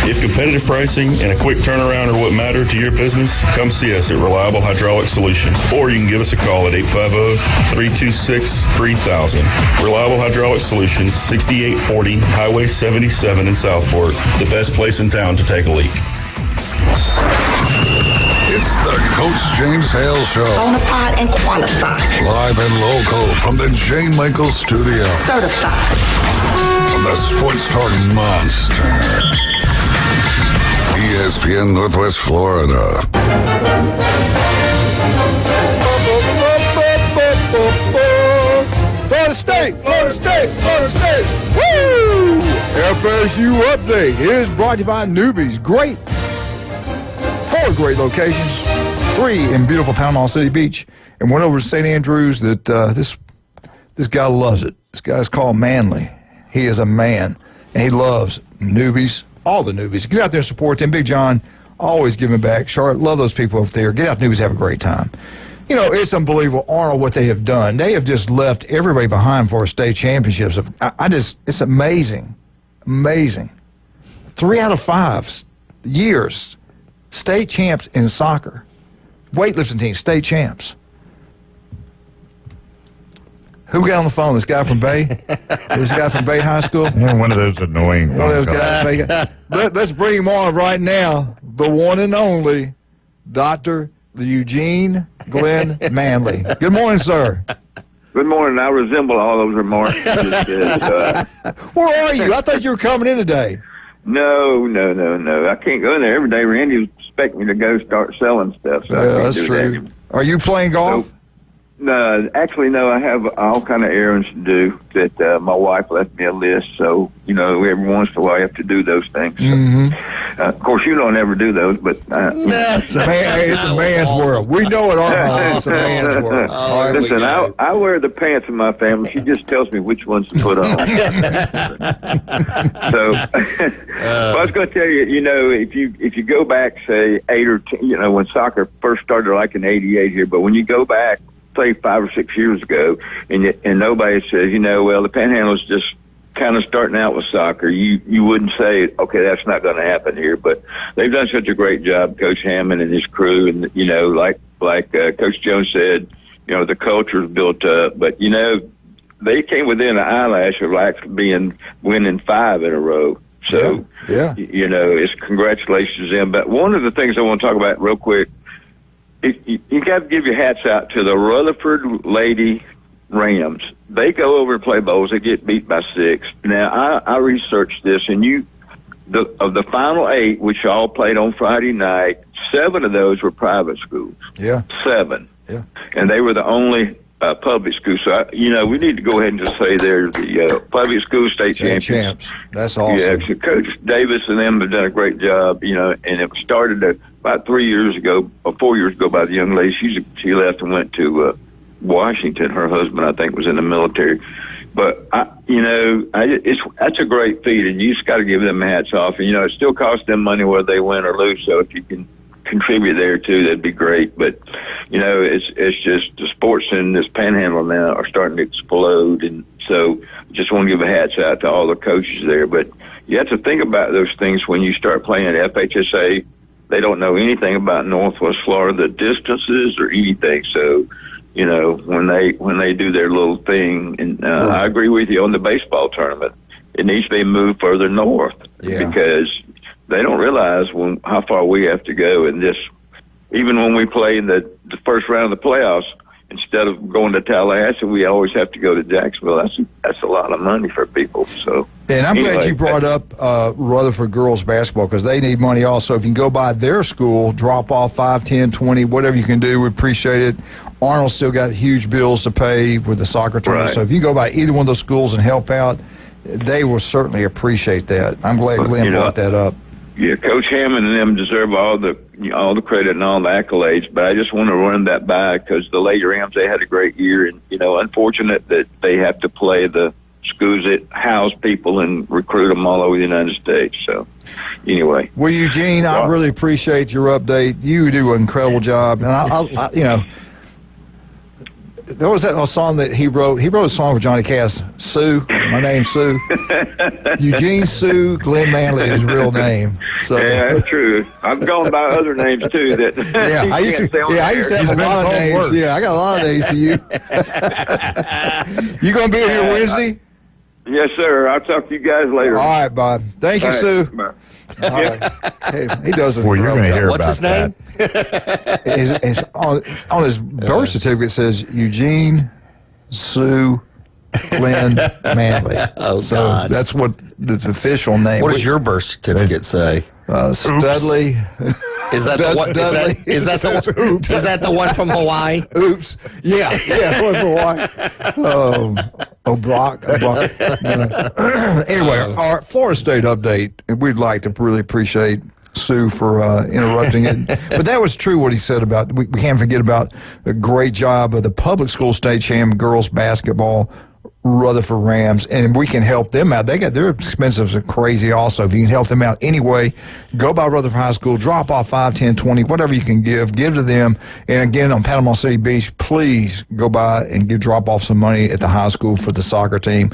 If competitive pricing and a quick turnaround are what matter to your business, come see us at Reliable Hydraulic Solutions. Or you can give us a call at 850-326-3000. Reliable Hydraulic Solutions, 6840 Highway 77 in Southport. The best place in town to take a leak. It's the Coach James Hale Show. Bonafide and qualified. Live and local from the J. Michael Studio. Certified. From the Sports Talk Monster. ESPN Northwest Florida. Florida State, Florida State, Florida State. Woo! FSU Update is brought to you by Newbies. Great 4 great locations, 3 in beautiful Panama City Beach, and one over to St. Andrews that this guy loves it. This guy's called Manley. He is a man, and he loves newbies, all the newbies. Get out there and support them. Big John, always giving back. Charlotte, love those people up there. Get out, newbies, have a great time. You know, it's unbelievable, Arnold, what they have done. They have just left everybody behind for state championships. It's amazing. Amazing. 3 out of 5 years, state champs in soccer. Weightlifting team, state champs. Who got on the phone? This guy from Bay? This guy from Bay High School? Yeah, one of those annoying One of those guys. Let's bring him on right now. The one and only Dr. Eugene Glenn Manley. Good morning, sir. Good morning. I resemble all those remarks. Where are you? I thought you were coming in today. No. I can't go in there every day. Randy expect me to go start selling stuff. So Yeah, that's true. Are you playing golf? So, no, actually, no. I have all kind of errands to do that my wife left me a list. So, you know, every once in a while I have to do those things. So, of course, you don't ever do those, but... it's a man's world. We know it, Arnold. It's a man's world. Listen, I wear the pants in my family. She just tells me which ones to put on. So, I was going to tell you, you know, if you go back, say, 8 or 10, you know, when soccer first started like in 88 here, but when you go back, say 5 or 6 years ago, and nobody says, you know, well, the Panhandle's just kind of starting out with soccer, you wouldn't say, okay, that's not going to happen here. But they've done such a great job, Coach Hammond and his crew, and you know, like Coach Jones said, you know, the culture's built up. But you know, they came within an eyelash of winning 5 in a row. So yeah. You know, it's congratulations to them. But one of the things I want to talk about real quick. You got to give your hats out to the Rutherford Lady Rams. They go over and play bowls. They get beat by 6. Now, I researched this, and of the final 8, which all played on Friday night, 7 of those were private schools. Yeah. 7. Yeah. And they were the only public schools. So, you know, we need to go ahead and just say they're the public school state champions. That's awesome. Yeah, so Coach Davis and them have done a great job, you know, and it started about 3 years ago, or 4 years ago by the young lady. She left and went to Washington. Her husband, I think, was in the military. But, that's a great feat, and you just got to give them hats off. And, you know, it still costs them money whether they win or lose, so if you can contribute there, too, that'd be great. But, you know, it's just the sports in this Panhandle now are starting to explode, and so just want to give a hats out to all the coaches there. But you have to think about those things when you start playing at FHSA. They don't know anything about Northwest Florida, the distances or anything. So, you know, when they do their little thing, and I agree with you on the baseball tournament, it needs to be moved further north because they don't realize how far we have to go. And even when we play in the first round of the playoffs, instead of going to Tallahassee, we always have to go to Jacksonville. That's a lot of money for people. So, and I'm glad you brought up Rutherford girls basketball because they need money also. If you can go by their school, drop off 5, 10, 20, whatever you can do, we appreciate it. Arnold's still got huge bills to pay with the soccer tournament. Right. So if you can go by either one of those schools and help out, they will certainly appreciate that. I'm glad Glenn brought that up. Yeah, Coach Hammond and them deserve all the credit and all the accolades, but I just want to run that by because the Lady Rams, they had a great year, and, you know, unfortunate that they have to play the schools that house people and recruit them all over the United States. So, anyway. Well, Eugene, I really appreciate your update. You do an incredible job, and I you know, there was that song that he wrote. He wrote a song for Johnny Cass, Sue. My name's Sue. Eugene Sue Glenn Manley is his real name. So yeah, that's true. I've gone by other names too. That I used to have a lot of names. Worse. Yeah, I got a lot of names for you. You gonna be here Wednesday? Yes, sir. I'll talk to you guys later. All right, Bob. Thank you, Sue. Bye. All right. Hey, he does it. Well, you're going to hear What's about his name? His, on his birth certificate says Eugene Sue Glenn Manley. Oh, so God. that's what the official name. What does your birth certificate say? Studley. Is that the one? Is that the one from Hawaii? Oops. Yeah, one from Hawaii. Brock. Anyway, our Florida State update. We'd like to really appreciate Sue for interrupting it. But that was true what he said about, we can't forget about the great job of the public school state champ girls basketball, Rutherford Rams, and we can help them out. They got their expenses are crazy also. If you can help them out anyway, go by Rutherford High School, drop off 5, 10, 20, whatever you can give to them. And again, on Panama City Beach, please go by and drop off some money at the high school for the soccer team.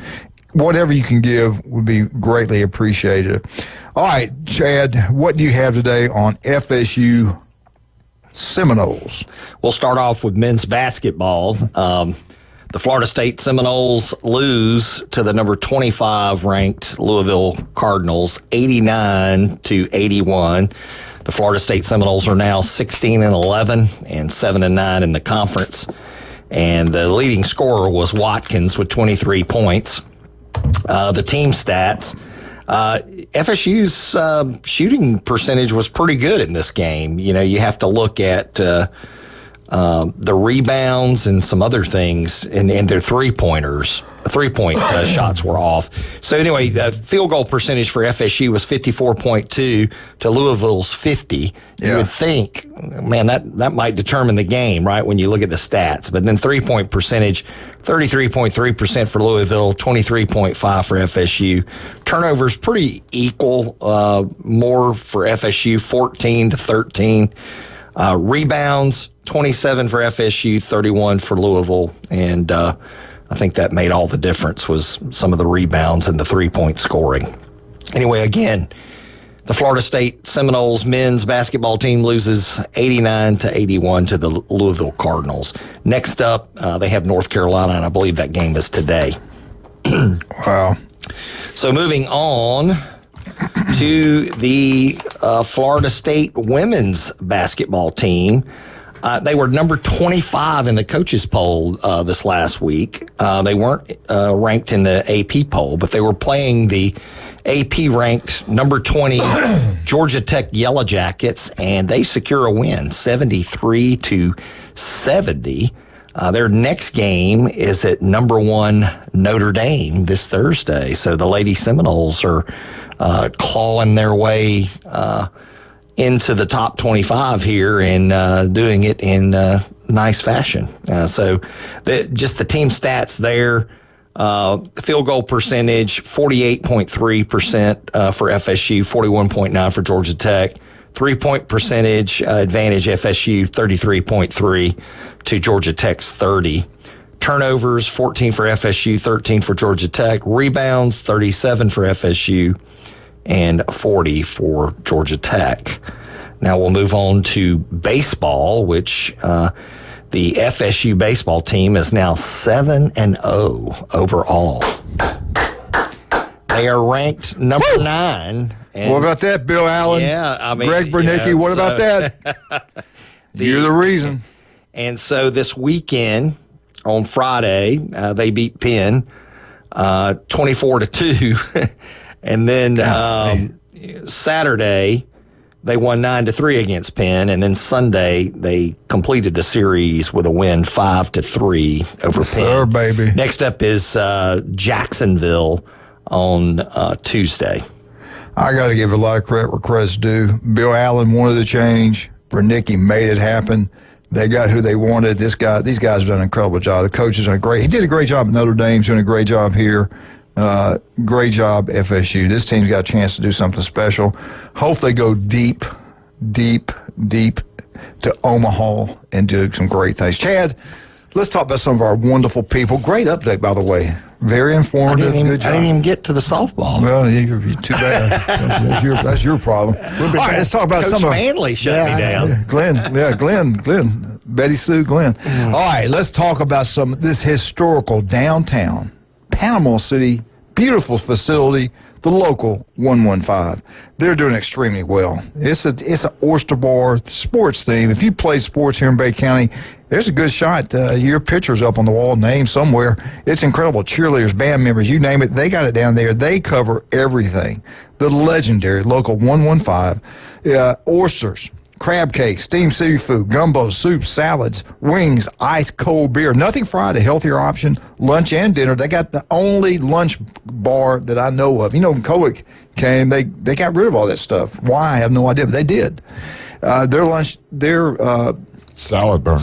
Whatever you can give would be greatly appreciated. All right, Chad, what do you have today on FSU Seminoles? We'll start off with men's basketball. The Florida State Seminoles lose to the number 25 ranked Louisville Cardinals, 89-81. The Florida State Seminoles are now 16-11 and 7-9 in the conference. And the leading scorer was Watkins with 23 points. The team stats, FSU's shooting percentage was pretty good in this game. You know, you have to look at the rebounds and some other things, and their three-point shots were off. So anyway, the field goal percentage for FSU was 54.2 to Louisville's 50. Yeah. You would think, man, that might determine the game, right, when you look at the stats. But then three-point percentage, 33.3% for Louisville, 23.5% for FSU. Turnovers pretty equal, more for FSU, 14-13. Rebounds, 27 for FSU, 31 for Louisville, and I think that made all the difference was some of the rebounds and the three-point scoring. Anyway, again, the Florida State Seminoles men's basketball team loses 89-81 to the Louisville Cardinals. Next up, they have North Carolina, and I believe that game is today. Wow. So moving on to the Florida State women's basketball team. They were number 25 in the coaches poll this last week. They weren't ranked in the AP poll, but they were playing the AP-ranked number 20 Georgia Tech Yellow Jackets, and they secure a win, 73-70. Their next game is at number 1 Notre Dame this Thursday. So the Lady Seminoles are clawing their way into the top 25 here and doing it in nice fashion. So just the team stats there, the field goal percentage, 48.3% for FSU, 41.9% for Georgia Tech. Three-point percentage advantage FSU, 33.3% to Georgia Tech's 30. Turnovers, 14 for FSU, 13 for Georgia Tech. Rebounds, 37 for FSU and 40 for Georgia Tech. Now we'll move on to baseball, which the FSU baseball team is now 7-0 overall. They are ranked number 9. What about that, Bill Allen? Yeah, I mean, Greg Bernicki, what about that? You're the reason. And so this weekend, on Friday, they beat Penn 24-2. And then Saturday, they won 9-3 against Penn. And then Sunday, they completed the series with a win 5-3 over Penn. Sir, baby. Next up is Jacksonville on Tuesday. I got to give a lot of credit where credit's due. Bill Allen wanted the change. Bernicki made it happen. They got who they wanted. These guys have done an incredible job. The coach has done he did a great job at Notre Dame, doing a great job here. Great job, FSU. This team's got a chance to do something special. Hope they go deep to Omaha and do some great things. Chad, let's talk about some of our wonderful people. Great update, by the way. Very informative. Good job. I didn't even get to the softball. Well, you're too bad. That's your problem. All right, let's talk about Coach some of Manley shut me down. Glenn. Betty Sue Glenn. All right, let's talk about this historical downtown Panama City, beautiful facility, the local 115. They're doing extremely well. It's an oyster bar sports theme. If you play sports here in Bay County, there's a good shot. Your picture's up on the wall, name somewhere. It's incredible. Cheerleaders, band members, you name it, they got it down there. They cover everything. The legendary local 115. Oysters, crab cakes, steamed seafood, gumbo, soups, salads, wings, ice cold beer. Nothing fried, a healthier option, lunch and dinner. They got the only lunch bar that I know of. You know, when COVID came, they got rid of all that stuff. Why? I have no idea, but they did. Their salad bar.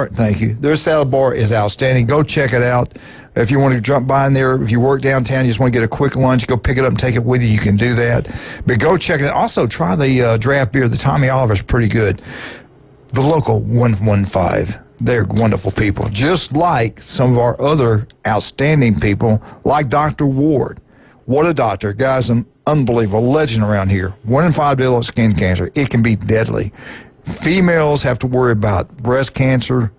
Thank you. Their salad bar is outstanding. Go check it out. If you want to jump by in there, if you work downtown, you just want to get a quick lunch, go pick it up and take it with you, you can do that. But go check it out. Also, try the draft beer. The Tommy Oliver's pretty good. The local 115. They're wonderful people, just like some of our other outstanding people, like Dr. Ward. What a doctor. Guy's an unbelievable legend around here. 1 in 5 develop skin cancer. It can be deadly. Females have to worry about breast cancer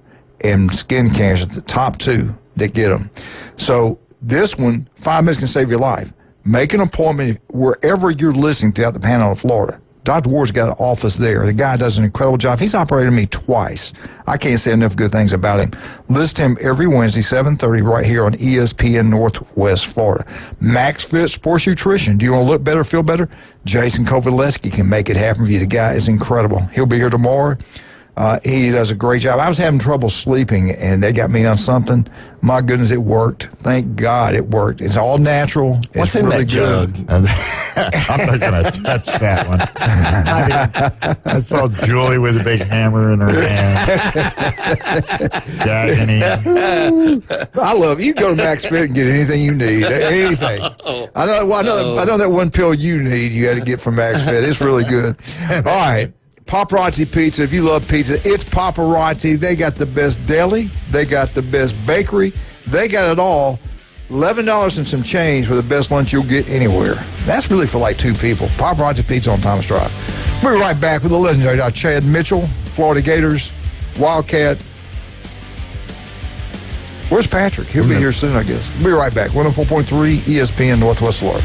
and skin cancer, the top two that get them. So this one, 5 minutes can save your life. Make an appointment wherever you're listening to out the Panhandle of Florida. Dr. Ward's got an office there. The guy does an incredible job. He's operated me twice. I can't say enough good things about him. Listen to him every Wednesday, 7:30, right here on ESPN Northwest Florida. Max Fit Sports Nutrition. Do you want to look better, feel better? Jason Kovaleski can make it happen for you. The guy is incredible. He'll be here tomorrow. He does a great job. I was having trouble sleeping, and they got me on something. My goodness, it worked. Thank God it worked. It's all natural. What's in really that jug? I'm not going to touch that one. I saw Julie with a big hammer in her hand. Gagging him. I love it. You go to Max Fit and get anything you need. Anything. I know that one pill you need you got to get from Max Fit. It's really good. All right. Paparazzi Pizza. If you love pizza, it's Paparazzi. They got the best deli. They got the best bakery. They got it all. $11 and some change for the best lunch you'll get anywhere. That's really for like 2 people. Paparazzi Pizza on Thomas Drive. We'll be right back with the legendary Dr. Chad Mitchell, Florida Gators, Wildcat. Where's Patrick? He'll be here soon, I guess. We'll be right back. 104.3 ESPN Northwest Florida.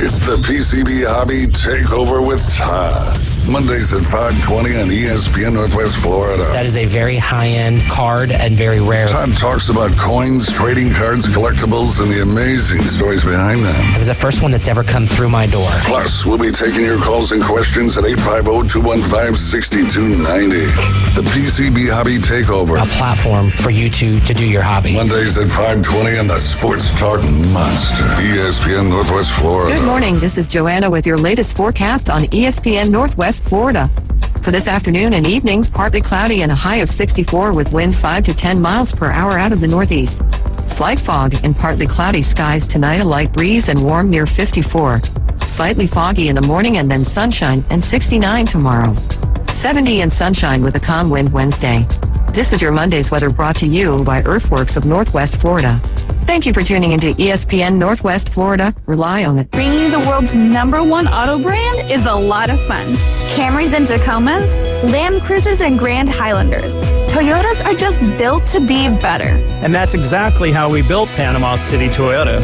It's the PCB Hobby Takeover with Todd. Mondays at 5:20 on ESPN Northwest Florida. That is a very high-end card and very rare. Todd talks about coins, trading cards, collectibles, and the amazing stories behind them. It was the first one that's ever come through my door. Plus, we'll be taking your calls and questions at 850-215-6290. The PCB Hobby Takeover. A platform for you to do your hobby. Mondays at 5:20 on the Sports Talk Monster. ESPN Northwest Florida. Good morning. This is Joanna with your latest forecast on ESPN Northwest Florida. For this afternoon and evening, partly cloudy and a high of 64 with wind 5 to 10 miles per hour out of the northeast. Slight fog and partly cloudy skies tonight, a light breeze and warm near 54. Slightly foggy in the morning and then sunshine and 69 tomorrow. 70 and sunshine with a calm wind Wednesday. This is your Monday's weather brought to you by Earthworks of Northwest Florida. Thank you for tuning into ESPN Northwest Florida. Rely on it. Bringing you the world's #1 auto brand is a lot of fun. Camrys and Tacomas, Land Cruisers and Grand Highlanders. Toyotas are just built to be better. And that's exactly how we built Panama City Toyota,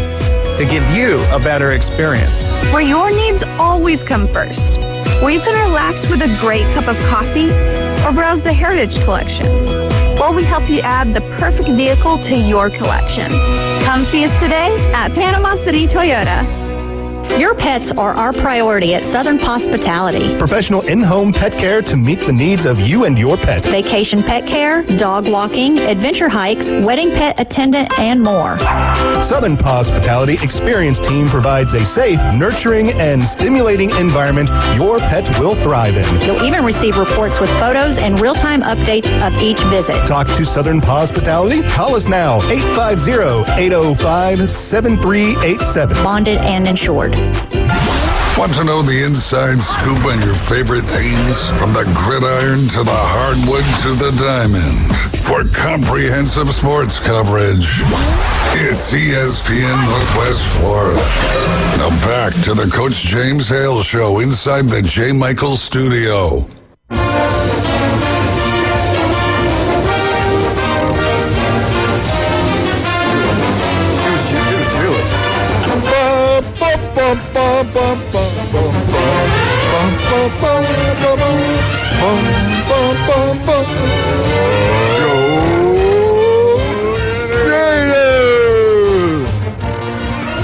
to give you a better experience. Where your needs always come first. Where you can relax with a great cup of coffee or browse the Heritage Collection. Or we help you add the perfect vehicle to your collection. Come see us today at Panama City Toyota. Your pets are our priority at Southern Hospitality. Professional in-home pet care to meet the needs of you and your pet. Vacation pet care, dog walking, adventure hikes, wedding pet attendant, and more. Southern Hospitality experienced team provides a safe, nurturing, and stimulating environment your pet will thrive in. You'll even receive reports with photos and real-time updates of each visit. Talk to Southern Hospitality? Call us now, 850-805-7387. Bonded and insured. Want to know the inside scoop on your favorite teams? From the gridiron to the hardwood to the diamond. For comprehensive sports coverage, it's ESPN Northwest Florida. Now back to the Coach James Hale Show inside the J. Michael Studio.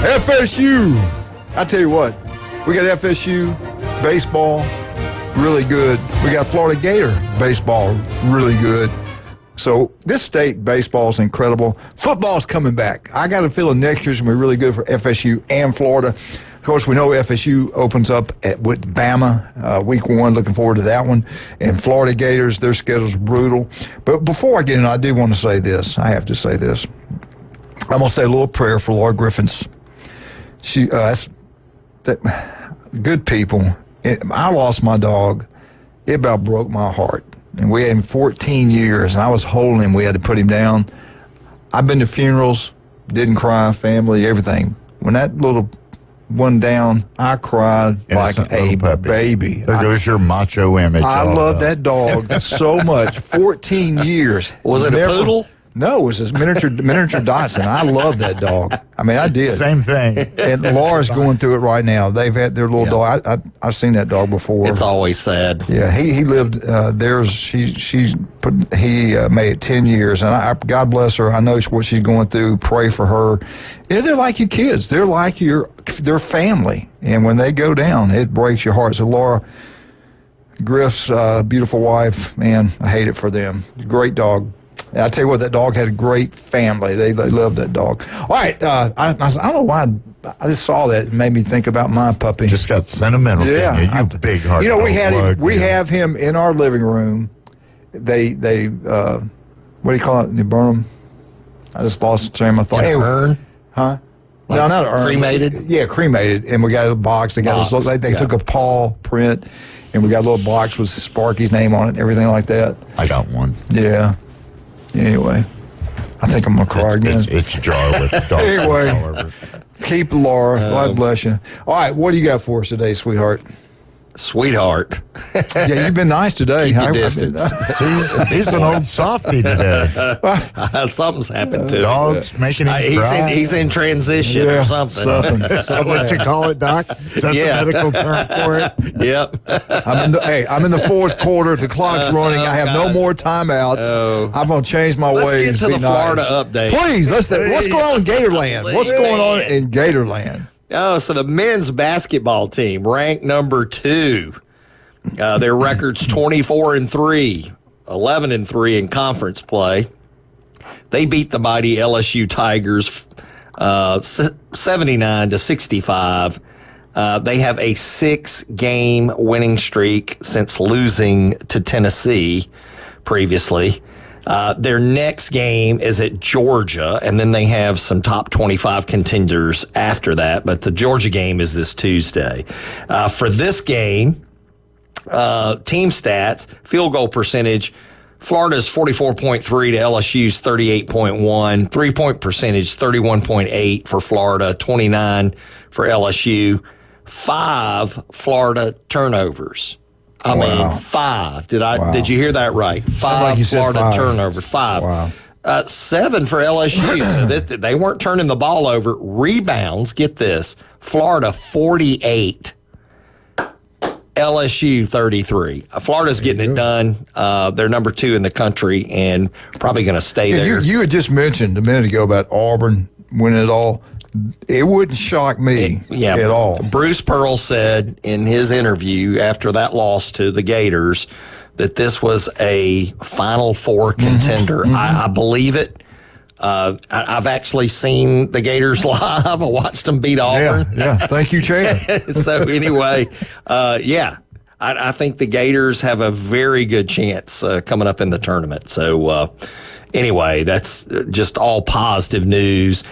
FSU I tell you what, we got FSU baseball, really good. We got Florida Gator baseball, really good. So this state baseball is incredible. Football's coming back. I got a feeling next year's going to be really good for FSU and Florida. Of course, we know FSU opens up with Bama week 1. Looking forward to that one. And Florida Gators, their schedule's brutal. But before I get in, I do want to say this. I have to say this. I'm going to say a little prayer for Laura Griffin's. Good people. I lost my dog. It about broke my heart. And we had him 14 years, and I was holding him. We had to put him down. I've been to funerals, didn't cry, family, everything. When that little one down, I cried like a baby. There goes your macho image. I love that dog so much. 14 years. Was it a poodle? No, it was this miniature Dachshund. I love that dog. I mean, I did. Same thing. And Laura's going through it right now. They've had their little dog. I've seen that dog before. It's always sad. Yeah, he lived theirs. He made it 10 years, and God bless her. I know what she's going through. Pray for her. Yeah, they're like your kids. They're like their family. And when they go down, it breaks your heart. So Laura Griff's beautiful wife, man, I hate it for them. Great dog. I tell you what, that dog had a great family. They loved that dog. All right, I don't know why I just saw that. It made me think about my puppy. Just got sentimental. Yeah, you big heart. You know, we have him in our living room. They what do you call it? They burn them. I just lost the train of thought. An urn? Huh? Like no, not an urn. Cremated? Yeah, cremated. And we got a box. They took a paw print, and we got a little box with Sparky's name on it and everything like that. I got one. Yeah. Anyway, I think I'm going to cry again. It's a jar with dog. Anyway, keep Laura. God bless you. All right, what do you got for us today, sweetheart? Sweetheart. Yeah, you've been nice today. Keep your distance. He's an old softie today. Something's happened to him. Dog's making him cry. He's in transition or something. Is that what you call it, Doc? Is that the medical term for it? Yep. I'm in the fourth quarter. The clock's running. I have no more timeouts. I'm going to change my ways. Let's get to the Florida update. Please, what's going on in Gatorland? What's going on in Gatorland? Oh, so the men's basketball team ranked number 2. Their record's 24-3, 11-3 in conference play. They beat the mighty LSU Tigers 79-65. They have a 6-game winning streak since losing to Tennessee previously. Their next game is at Georgia, and then they have some top 25 contenders after that. But the Georgia game is this Tuesday. For this game, team stats, field goal percentage, Florida's 44.3 to LSU's 38.1. 3-point percentage, 31.8 for Florida, 29 for LSU. 5 Florida turnovers. I mean, 5. Did you hear that right? 5 like Florida turnovers. 5. Wow. 7 for LSU. So they weren't turning the ball over. Rebounds, get this, Florida 48. LSU 33. Florida's getting it done. They're number 2 in the country and probably going to stay there. You had just mentioned a minute ago about Auburn winning it all. It wouldn't shock me at all. Bruce Pearl said in his interview after that loss to the Gators that this was a Final Four contender. Mm-hmm. I believe it. I've actually seen the Gators live. I watched them beat Auburn. Yeah. Thank you, Chad. So anyway, I think the Gators have a very good chance coming up in the tournament. So anyway, that's just all positive news.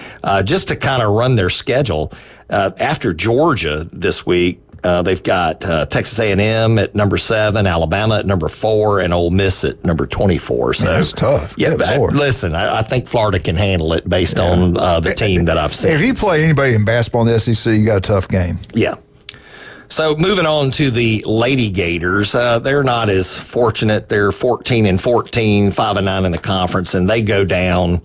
Just to kind of run their schedule, after Georgia this week, they've got Texas A&M at number 7, Alabama at number 4, and Ole Miss at number 24. So that's tough. Yeah, listen, I think Florida can handle it based on the team that I've seen. If you play anybody in basketball in the SEC, you got a tough game. Yeah. So moving on to the Lady Gators, they're not as fortunate. They're 14-14, 5-9 in the conference, and they go down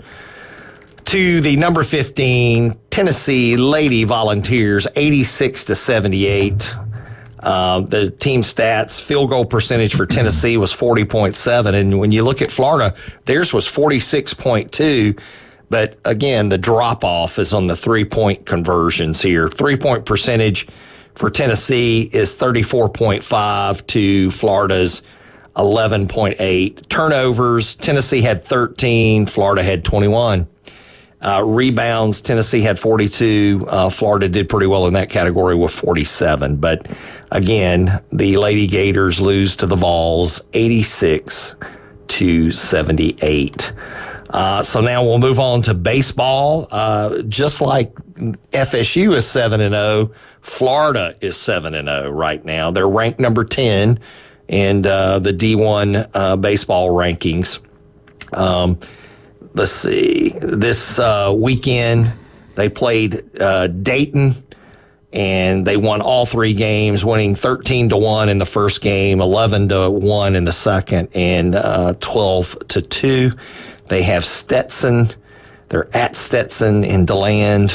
to the number 15 Tennessee Lady Volunteers, 86-78. The team stats, field goal percentage for Tennessee was 40.7, and when you look at Florida, theirs was 46.2. But again, the drop-off is on the three-point conversions here. Three-point percentage for Tennessee is 34.5 to Florida's 11.8. Turnovers, Tennessee had 13, Florida had 21. Rebounds, Tennessee had 42. Florida did pretty well in that category with 47. But again, the Lady Gators lose to the Vols 86 to 78. So now we'll move on to baseball. Just like FSU is 7-0, Florida is 7-0 right now. They're ranked number 10 in the D1 baseball rankings. Let's see. This weekend they played Dayton, and they won all three games, winning 13-1 in the first game, 11-1 in the second, and 12-2. They have Stetson. They're at Stetson in DeLand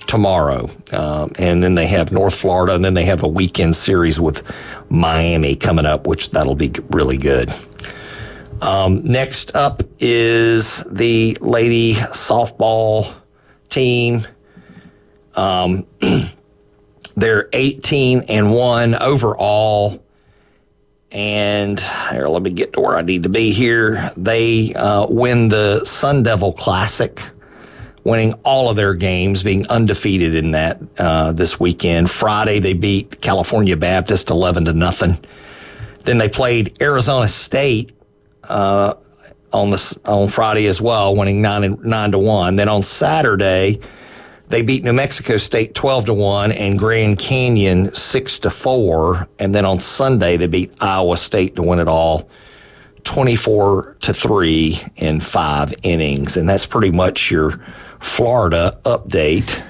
tomorrow. And then they have North Florida, and then they have a weekend series with Miami coming up, which that'll be really good. Next up is the lady softball team. They're 18-1 overall. And here, let me get to where I need to be here. They win the Sun Devil Classic, winning all of their games, being undefeated in that this weekend. Friday, they beat California Baptist 11-0. Then they played Arizona State on Friday as well, winning 9-1. Then on Saturday, they beat New Mexico State 12-1 and Grand Canyon 6-4. And then on Sunday, they beat Iowa State to win it all 24-3 in 5 innings. And that's pretty much your Florida update.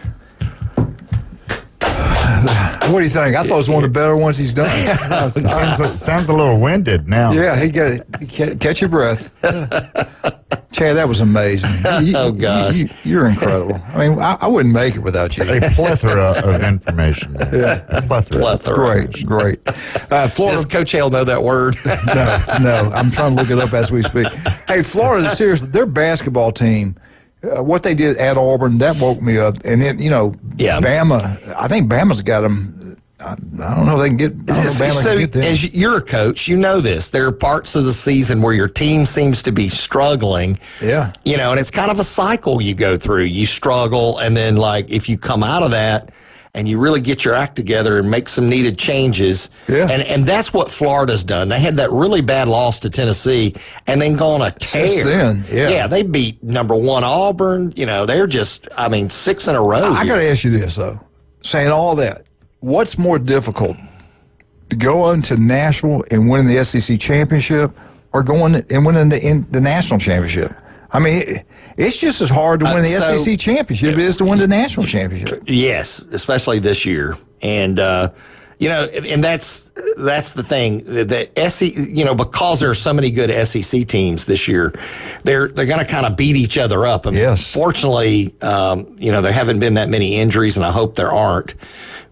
What do you think? I thought it was one of the better ones he's done. Sounds a little winded now. Yeah, catch your breath. Chad, that was amazing. Oh, gosh. You're incredible. I mean, I wouldn't make it without you. A plethora of information there. Yeah. A plethora. Great. Florida. Does Coach Hale know that word? No. I'm trying to look it up as we speak. Hey, Florida, seriously, their basketball team, what they did at Auburn, that woke me up. And then, Bama, I think Bama's got them. I don't know if they can get. As you're a coach, you know this. There are parts of the season where your team seems to be struggling. Yeah. And it's kind of a cycle you go through. You struggle, and then, if you come out of that and you really get your act together and make some needed changes. Yeah. And that's what Florida's done. They had that really bad loss to Tennessee and then gone a tear. Since then, yeah. Yeah, they beat number 1 Auburn. They're just, 6 in a row. I got to ask you this, though. Saying all that, what's more difficult, to go into Nashville and winning the SEC championship or going and winning the national championship? I mean, it's just as hard to win the SEC championship as it is to win the national championship. Yes, especially this year. And, and that's the thing. The SEC, because there are so many good SEC teams this year, they're going to kind of beat each other up. Yes. Fortunately, there haven't been that many injuries, and I hope there aren't.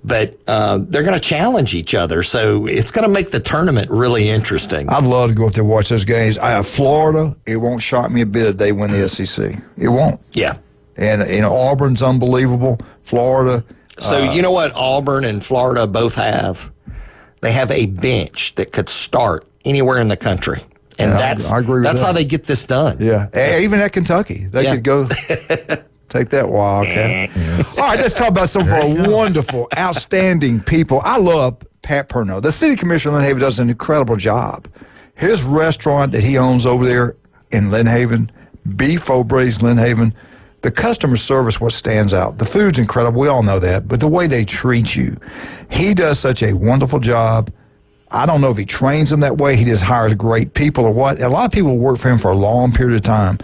But they're going to challenge each other, so it's going to make the tournament really interesting. I'd love to go up there and watch those games. Florida, it won't shock me a bit if they win the SEC. It won't. Yeah. And Auburn's unbelievable. Florida. So you know what Auburn and Florida both have? They have a bench that could start anywhere in the country. And I agree with that's that. how they get this done. Yeah. Even at Kentucky, they could go take that Wildcat. All right, let's talk about some of our wonderful, outstanding people. I love Pat Perno. The city commissioner of Lynn Haven does an incredible job. His restaurant that he owns over there in Lynn Haven, Beef O'Brady's Lynn Haven, the customer service what stands out. The food's incredible. We all know that. But the way they treat you, he does such a wonderful job. I don't know if he trains them that way. He just hires great people or what. A lot of people work for him for a long period of time.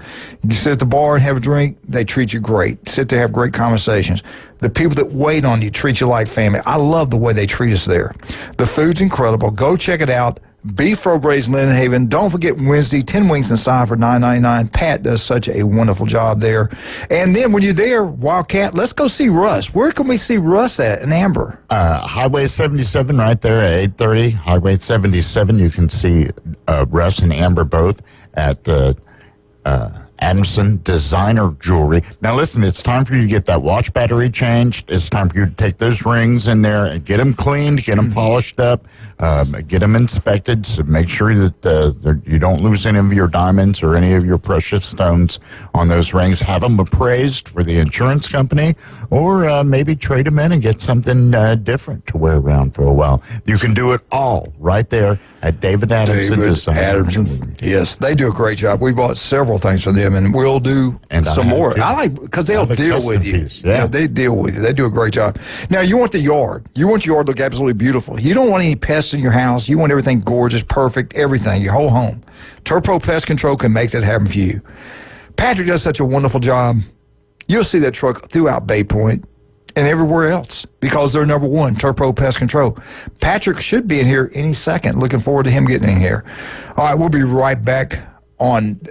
You sit at the bar and have a drink, they treat you great. Sit there, have great conversations. The people that wait on you treat you like family. I love the way they treat us there. The food's incredible. Go check it out. Beef O'Brady's Lynn Haven. Don't forget Wednesday, 10 wings inside for $9.99. Pat does such a wonderful job there. And then when you're there, Wildcat, let's go see Russ. Where can we see Russ at in Amber? Highway 77 right there at 8:30. Highway 77, you can see Russ and Amber both at Adamson Designer Jewelry. Now listen, it's time for you to get that watch battery changed. It's time for you to take those rings in there and get them cleaned, get them polished up, get them inspected to make sure that you don't lose any of your diamonds or any of your precious stones on those rings. Have them appraised for the insurance company, or maybe trade them in and get something different to wear around for a while. You can do it all right there at David Adamson Designer. Yes, they do a great job. We bought several things from them, and we'll do some more. Too. I like because they'll deal with you. Yeah. They deal with you. They do a great job. Now, you want the yard. You want your yard to look absolutely beautiful. You don't want any pests in your house. You want everything gorgeous, perfect, everything, your whole home. Turpro Pest Control can make that happen for you. Patrick does such a wonderful job. You'll see that truck throughout Bay Point and everywhere else because they're number one, Turpro Pest Control. Patrick should be in here any second. Looking forward to him getting in here. All right, we'll be right back on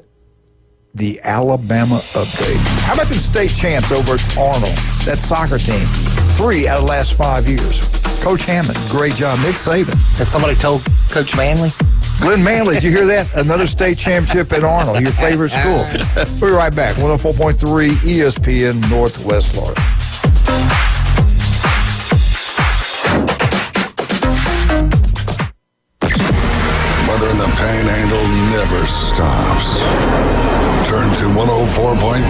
the Alabama update. How about them state champs over at Arnold, that soccer team? 3 out of the last 5 years. Coach Hammond, great job. Nick Saban. Has somebody told Coach Manley? Glenn Manley, did you hear that? Another state championship at Arnold, your favorite school. We'll be right back. 104.3 ESPN Northwest Florida. Weather in the Panhandle never stops. Turn to 104.3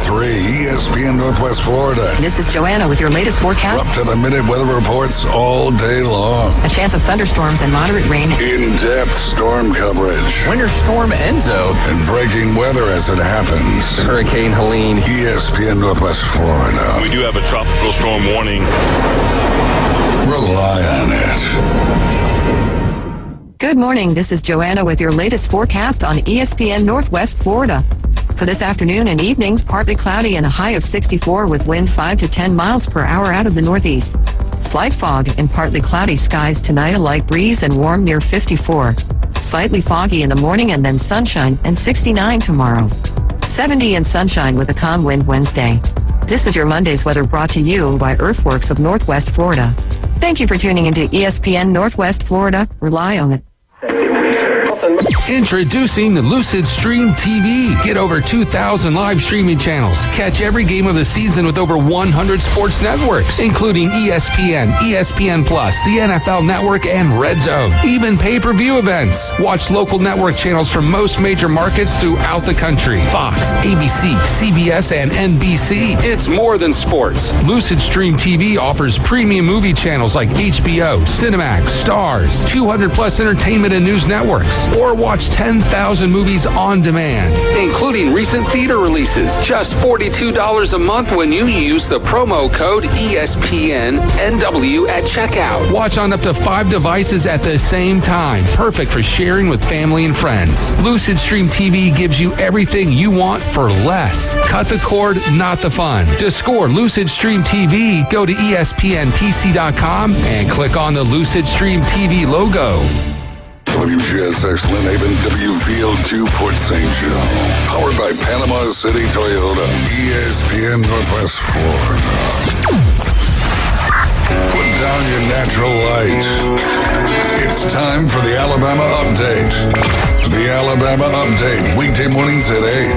ESPN Northwest Florida. This is Joanna with your latest forecast. Up to the minute weather reports all day long. A chance of thunderstorms and moderate rain. In-depth storm coverage. Winter Storm Enzo. And breaking weather as it happens. Hurricane Helene. ESPN Northwest Florida. We do have a tropical storm warning. Rely on it. Good morning. This is Joanna with your latest forecast on ESPN Northwest Florida. For this afternoon and evening, partly cloudy and a high of 64 with wind 5 to 10 miles per hour out of the northeast. Slight fog and partly cloudy skies tonight, a light breeze and warm near 54. Slightly foggy in the morning and then sunshine and 69 tomorrow. 70 and sunshine with a calm wind Wednesday. This is your Monday's weather brought to you by Earthworks of Northwest Florida. Thank you for tuning into ESPN Northwest Florida. Rely on it. Introducing Lucid Stream TV. Get over 2,000 live streaming channels. Catch every game of the season with over 100 sports networks, including ESPN, ESPN Plus, the NFL Network, and Red Zone. Even pay-per-view events. Watch local network channels from most major markets throughout the country. Fox, ABC, CBS, and NBC. It's more than sports. Lucid Stream TV offers premium movie channels like HBO, Cinemax, Stars, 200-plus entertainment and news networks, or watch 10,000 movies on demand, including recent theater releases. Just $42 a month when you use the promo code ESPNNW at checkout. Watch on up to 5 devices at the same time. Perfect for sharing with family and friends. Lucid Stream TV gives you everything you want for less. Cut the cord, not the fun. To score Lucid Stream TV, go to ESPNPC.com and click on the Lucid Stream TV logo. WGSX Lynn Haven, W Field Q Port St. Joe. Powered by Panama City Toyota. ESPN Northwest Florida. Put down your natural light. It's time for the Alabama Update. The Alabama Update, weekday mornings at 8.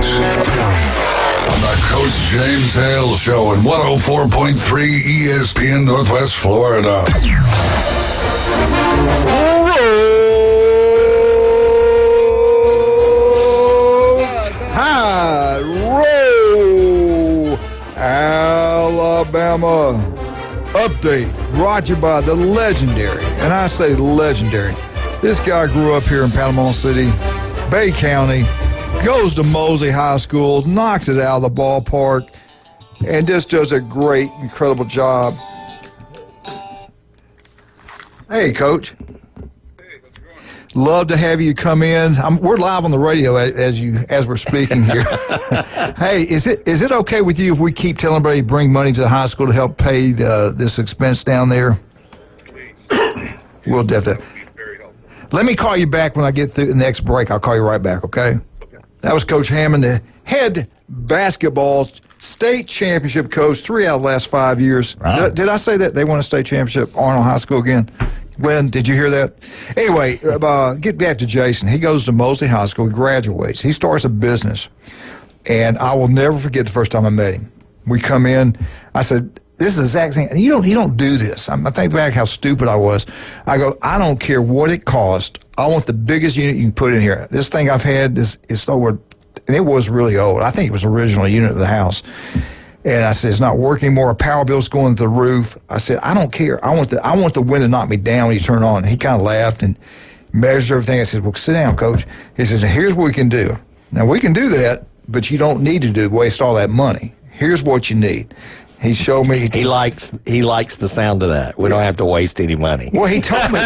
On the Coach James Hale Show at 104.3 ESPN Northwest Florida. High roll Alabama update brought to you by the legendary, and I say legendary. This guy grew up here in Panama City, Bay County, goes to Mosley High School, knocks it out of the ballpark, and just does a great, incredible job. Hey, Coach. Love to have you come in. We're live on the radio as we're speaking here. Hey, is it okay with you if we keep telling everybody to bring money to the high school to help pay this expense down there? We'll have to. Let me call you back when I get through the next break. I'll call you right back, okay? That was Coach Hammond, the head basketball state championship coach, 3 out of the last 5 years. Wow. Did I say that they won a state championship, Arnold High School again? Glenn, did you hear that? Anyway, get back to Jason. He goes to Mosley High School, he graduates. He starts a business. And I will never forget the first time I met him. We come in, I said, this is the exact thing. And you don't do this. I think back how stupid I was. I go, I don't care what it cost. I want the biggest unit you can put in here. This thing I've had, it's over, and it was really old. I think it was the original unit of the house. And I said, it's not working anymore. Power bill's going to the roof. I said, I don't care. I want the wind to knock me down when you turn it on. And he kind of laughed and measured everything. I said, well, sit down, Coach. He says, here's what we can do. Now, we can do that, but you don't need to waste all that money. Here's what you need. He showed me. He likes the sound of that. We don't have to waste any money. Well, he told me.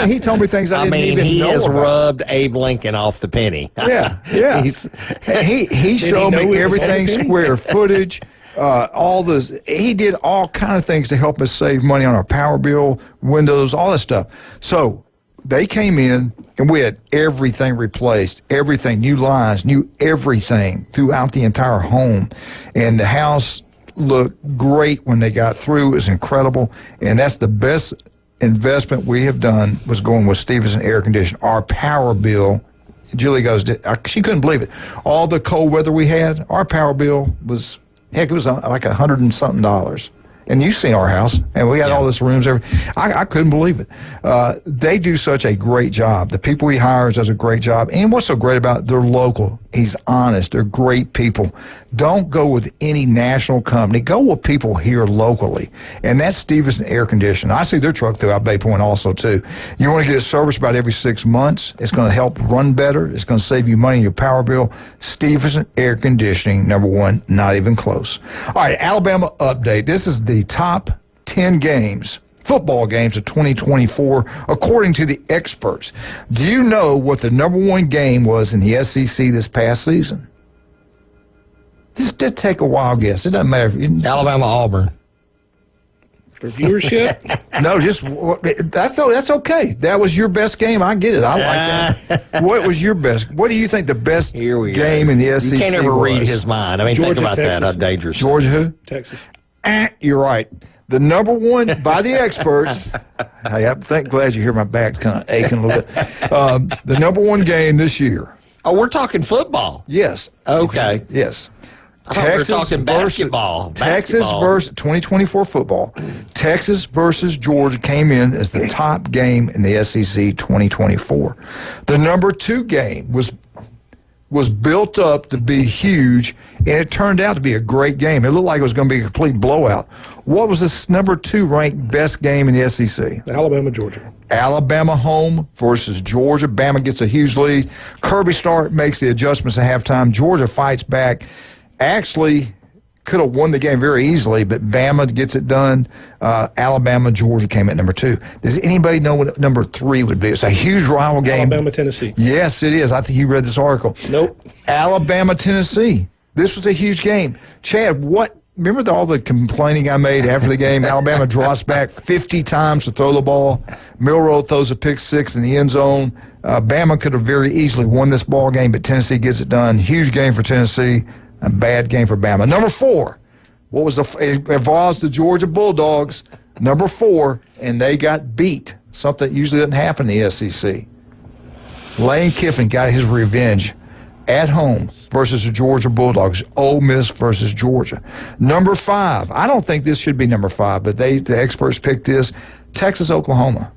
He told me things I didn't even know. He has about. Rubbed Abe Lincoln off the penny. Yeah. He showed me everything, square footage, all those. He did all kind of things to help us save money on our power bill, windows, all that stuff. So they came in and we had everything replaced, everything, new lines, new everything throughout the entire home, and the house looked great when they got through. It was incredible, and that's the best investment we have done was going with Stevenson Air Conditioning. Our power bill, Julie goes, she couldn't believe it. All the cold weather we had, our power bill was, heck, it was like $100 and something. And you've seen our house, and we had all this rooms. I couldn't believe it. They do such a great job. The people he hires does a great job. And what's so great about it, they're local. He's honest. They're great people. Don't go with any national company. Go with people here locally. And that's Stevenson Air Conditioning. I see their truck throughout Bay Point also, too. You want to get it serviced about every 6 months. It's going to help run better. It's going to save you money in your power bill. Stevenson Air Conditioning, number one, not even close. All right, Alabama update. This is the top 10 games, football games of 2024, according to the experts. Do you know what the number one game was in the SEC this past season? Just take a wild guess. It doesn't matter. Alabama-Auburn. For viewership? No, just that's okay. That was your best game. I get it. I like that. What was your best? What do you think the best game in the SEC was? You can't ever read his mind. I mean, Georgia, think about Texas. that. How dangerous. Georgia who? Texas. You're right. The number one by the experts. I'm glad you hear my back kind of aching a little bit. The number one game this year. Oh, we're talking football. Yes. Okay. Yes. We're talking basketball. Texas versus 2024 football. Texas versus Georgia came in as the top game in the SEC 2024. The number two game was built up to be huge, and it turned out to be a great game. It looked like it was going to be a complete blowout. What was this number two ranked best game in the SEC? Alabama, Georgia. Alabama home versus Georgia. Bama gets a huge lead. Kirby Smart makes the adjustments at halftime. Georgia fights back. Actually could have won the game very easily, but Bama gets it done. Alabama, Georgia came at number two. Does anybody know what number three would be? It's a huge rival game. Alabama, Tennessee. Yes, it is. I think you read this article. Nope. Alabama, Tennessee. This was a huge game. Chad, remember all the complaining I made after the game? Alabama drops back 50 times to throw the ball. Milroe throws a pick six in the end zone. Bama could have very easily won this ball game, but Tennessee gets it done. Huge game for Tennessee. A bad game for Bama. Number four, it involves the Georgia Bulldogs. Number four, and they got beat. Something that usually doesn't happen in the SEC. Lane Kiffin got his revenge at home versus the Georgia Bulldogs. Ole Miss versus Georgia. Number five, I don't think this should be number five, but the experts picked this. Texas, Oklahoma.